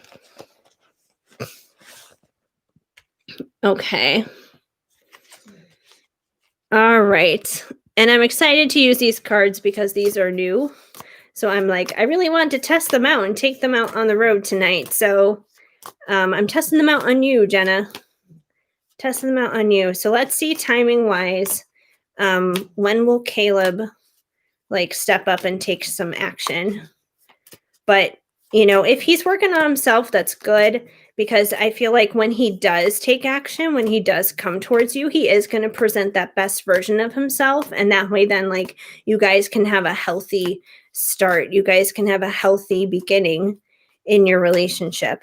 Okay. All right. And I'm excited to use these cards because these are new. So I'm like, I really want to test them out and take them out on the road tonight. So I'm testing them out on you, Jenna. Testing them out on you. So let's see timing wise. When will Caleb like step up and take some action? But, if he's working on himself, that's good because I feel like when he does take action, when he does come towards you, he is going to present that best version of himself. And that way, then, like, you guys can have a healthy start. You guys can have a healthy beginning in your relationship.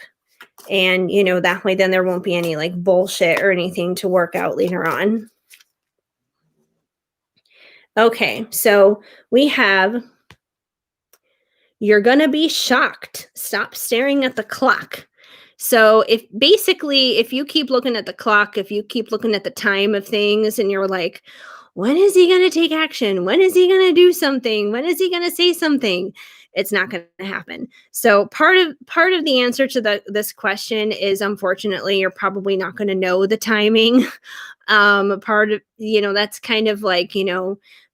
And, that way, then there won't be any like bullshit or anything to work out later on. Okay, so we have you're going to be shocked. Stop staring at the clock. So if you keep looking at the clock, if you keep looking at the time of things and you're like, when is he going to take action? When is he going to do something? When is he going to say something? It's not going to happen. So part of the answer to this question is, unfortunately, you're probably not going to know the timing. Part of, that's kind of like,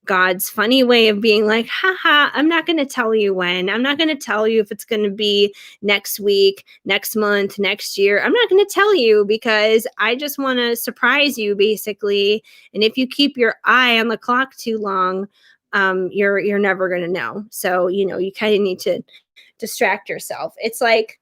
God's funny way of being like, haha, I'm not going to tell you when. I'm not going to tell you if it's going to be next week, next month, next year. I'm not going to tell you because I just want to surprise you, basically. And if you keep your eye on the clock too long, you're never going to know. So, you kind of need to distract yourself. It's like,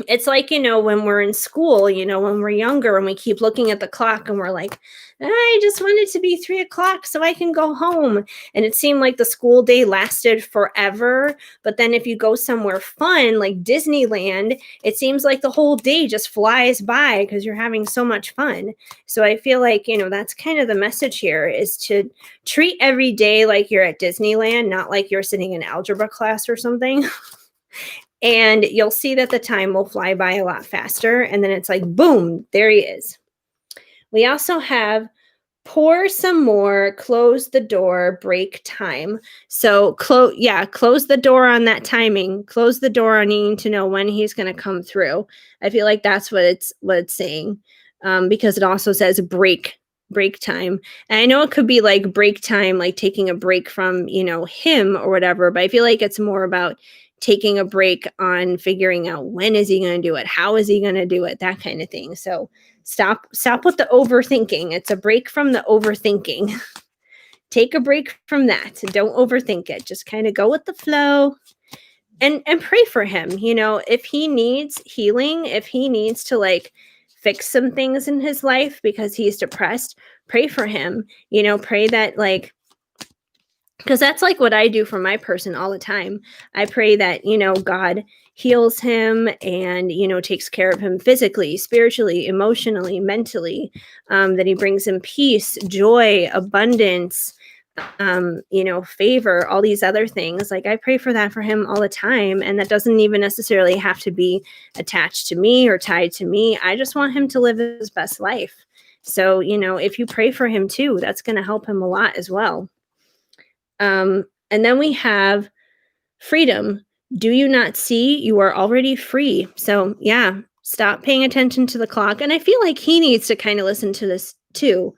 when we're in school, when we're younger and we keep looking at the clock and we're like, I just want it to be 3 o'clock so I can go home. And it seemed like the school day lasted forever. But then if you go somewhere fun like Disneyland, it seems like the whole day just flies by because you're having so much fun. So I feel like, that's kind of the message here, is to treat every day like you're at Disneyland, not like you're sitting in algebra class or something. And you'll see that the time will fly by a lot faster. And then it's like, boom, there he is. We also have pour some more, close the door, break time. So close the door on that timing. Close the door on needing to know when he's going to come through. I feel like that's what it's saying, because it also says break time. And I know it could be like break time, like taking a break from him or whatever, but I feel like it's more about taking a break on figuring out when is he going to do it, how is he going to do it, that kind of thing. So stop with the overthinking. It's a break from the overthinking. Take a break from that. Don't overthink it. Just kind of go with the flow and pray for him. If he needs healing, if he needs to like fix some things in his life because he's depressed, pray for him. Pray that, like, because that's like what I do for my person all the time. I pray that, God heals him and, takes care of him physically, spiritually, emotionally, mentally, that he brings him peace, joy, abundance, favor, all these other things. Like I pray for that for him all the time. And that doesn't even necessarily have to be attached to me or tied to me. I just want him to live his best life. So, if you pray for him too, that's going to help him a lot as well. And then we have freedom. Do you not see you are already free? So, yeah, stop paying attention to the clock. And I feel like he needs to kind of listen to this too.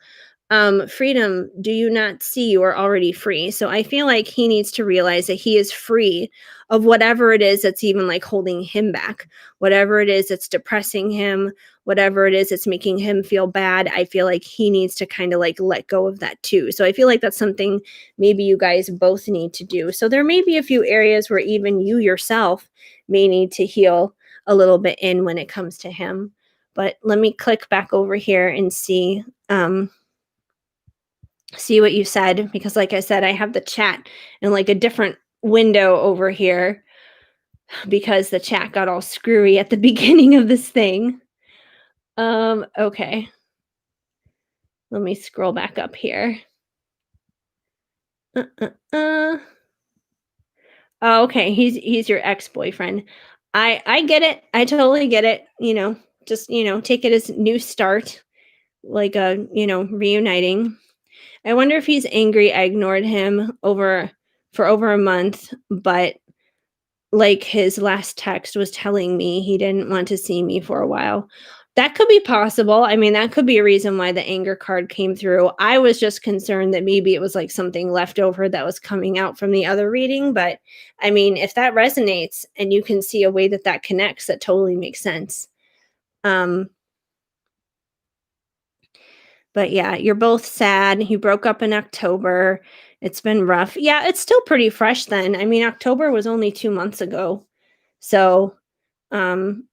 Freedom, do you not see you are already free? So I feel like he needs to realize that he is free of whatever it is that's even like holding him back, whatever it is that's depressing him, whatever it is that's making him feel bad. I feel like he needs to kind of like let go of that too. So I feel like that's something maybe you guys both need to do. So there may be a few areas where even you yourself may need to heal a little bit in when it comes to him. But let me click back over here and see see what you said because like I said, I have the chat in like a different window over here because the chat got all screwy at the beginning of this thing. Okay. Let me scroll back up here. Uh, uh, uh. Oh, okay. He's your ex-boyfriend. I get it. I totally get it. Just, take it as new start, like a, reuniting. I wonder if he's angry I ignored him for over a month, but like his last text was telling me he didn't want to see me for a while. That could be possible. I mean, that could be a reason why the anger card came through. I was just concerned that maybe it was like something left over that was coming out from the other reading. But I mean, if that resonates and you can see a way that that connects, that totally makes sense. Um, but yeah, you're both sad. You broke up in October. It's been rough. Yeah, it's still pretty fresh then. I mean, October was only 2 months ago. So, um,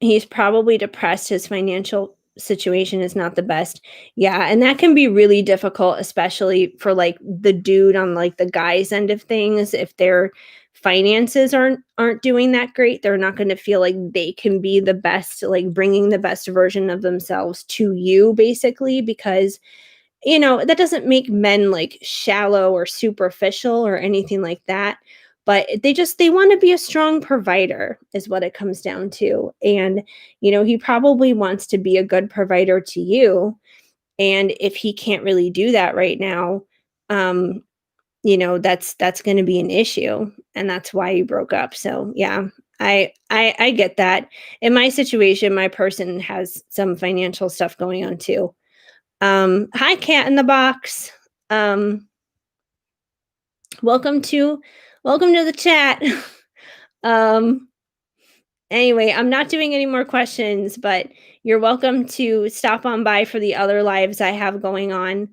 he's probably depressed, his financial situation is not the best. Yeah, and that can be really difficult, especially for, like, the dude on, like, the guy's end of things. If their finances aren't doing that great, they're not gonna feel like they can be the best, like, bringing the best version of themselves to you, basically, because that doesn't make men like shallow or superficial or anything like that. But they want to be a strong provider, is what it comes down to. And, he probably wants to be a good provider to you. And if he can't really do that right now, um, that's going to be an issue. And that's why you broke up. So yeah, I get that. In my situation, my person has some financial stuff going on too. Hi, cat in the box. Um, welcome to welcome to the chat. um, anyway, I'm not doing any more questions, but you're welcome to stop on by for the other lives I have going on.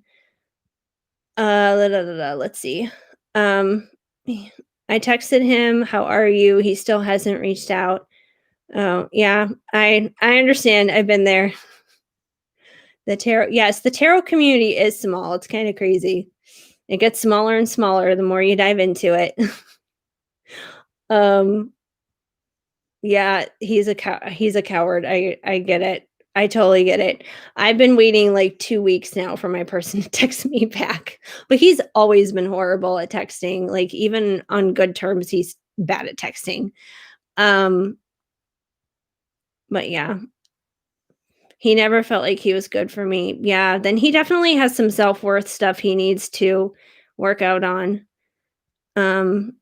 Let's see. Um, I texted him, "How are you?" He still hasn't reached out. Oh, yeah, I understand. I've been there. The tarot, yes, the tarot community is small. It's kind of crazy. It gets smaller and smaller the more you dive into it. Um, yeah, he's a coward. I get it. I totally get it. I've been waiting like 2 weeks now for my person to text me back. But he's always been horrible at texting. Like even on good terms, he's bad at texting. Um, but yeah, he never felt like he was good for me. Yeah, then he definitely has some self-worth stuff he needs to work out on. Um,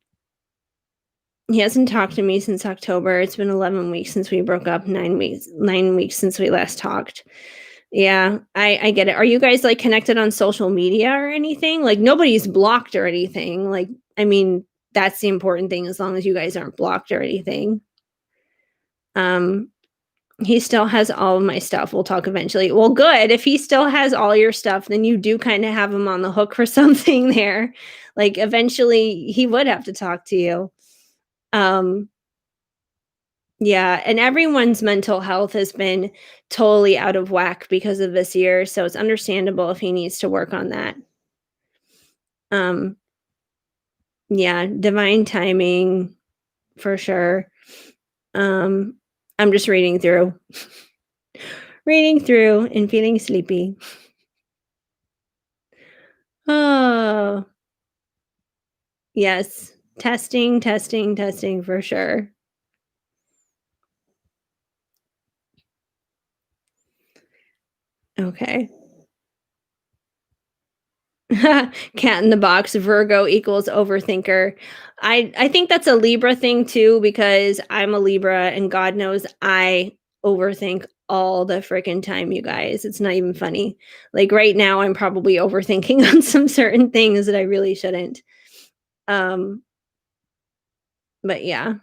He hasn't talked to me since October. It's been 11 weeks since we broke up, 9 weeks since we last talked. Yeah, I get it. Are you guys, like, connected on social media or anything? Like, nobody's blocked or anything. Like, I mean, that's the important thing as long as you guys aren't blocked or anything. Um, he still has all of my stuff. We'll talk eventually. Well, good. If he still has all your stuff, then you do kinda have him on the hook for something there. Like, eventually, he would have to talk to you. Um Yeah, and everyone's mental health has been totally out of whack because of this year, so it's understandable if he needs to work on that. Um, yeah, divine timing for sure. Um, I'm just reading through and feeling sleepy. Oh, yes. Testing, testing, testing for sure. Okay. Cat in the box, Virgo equals overthinker. I think that's a Libra thing too because I'm a Libra and God knows I overthink all the freaking time, you guys. It's not even funny. Like right now I'm probably overthinking on some certain things that I really shouldn't. Um but yeah.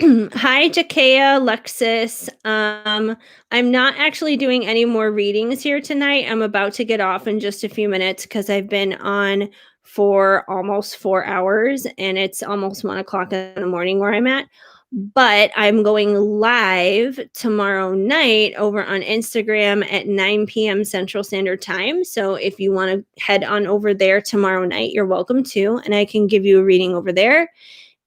Hi, Jakea, Lexus. I'm not actually doing any more readings here tonight. I'm about to get off in just a few minutes because I've been on for almost 4 hours and it's almost 1 o'clock in the morning where I'm at. But I'm going live tomorrow night over on Instagram at 9 p.m. Central Standard Time. So if you want to head on over there tomorrow night, you're welcome to, and I can give you a reading over there.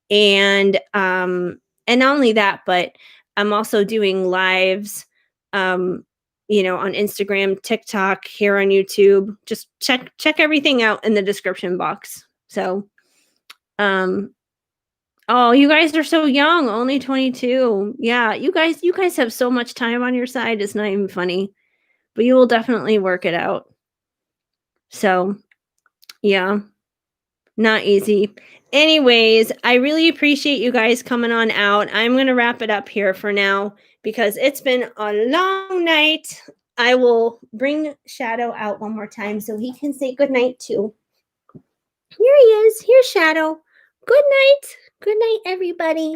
And not only that, but I'm also doing lives, um, on Instagram, TikTok, here on YouTube. Just check everything out in the description box. So, um, oh, you guys are so young, only 22. Yeah, you guys have so much time on your side. It's not even funny, but you will definitely work it out. So, yeah. Not easy. Anyways, I really appreciate you guys coming on out. I'm going to wrap it up here for now because it's been a long night. I will bring Shadow out one more time so he can say good night too. Here he is. Here's Shadow. Good night. Good night, everybody.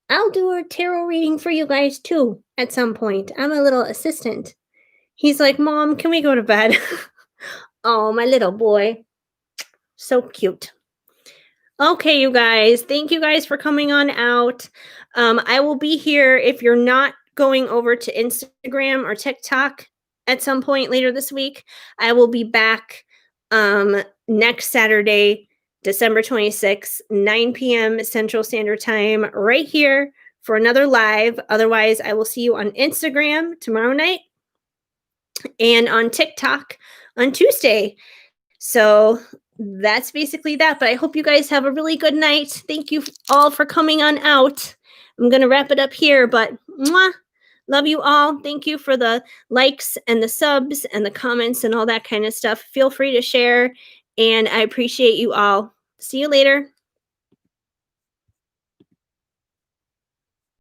I'll do a tarot reading for you guys too at some point. I'm a little assistant. He's like, Mom, can we go to bed? Oh, my little boy. So cute. Okay, you guys. Thank you guys for coming on out. I will be here if you're not going over to Instagram or TikTok at some point later this week. I will be back next Saturday, December 26th, 9 p.m. Central Standard Time, right here for another live. Otherwise, I will see you on Instagram tomorrow night and on TikTok on Tuesday. So that's basically that. But I hope you guys have a really good night. Thank you all for coming on out. I'm going to wrap it up here, but mwah, love you all. Thank you for the likes and the subs and the comments and all that kind of stuff. Feel free to share. And I appreciate you all. See you later.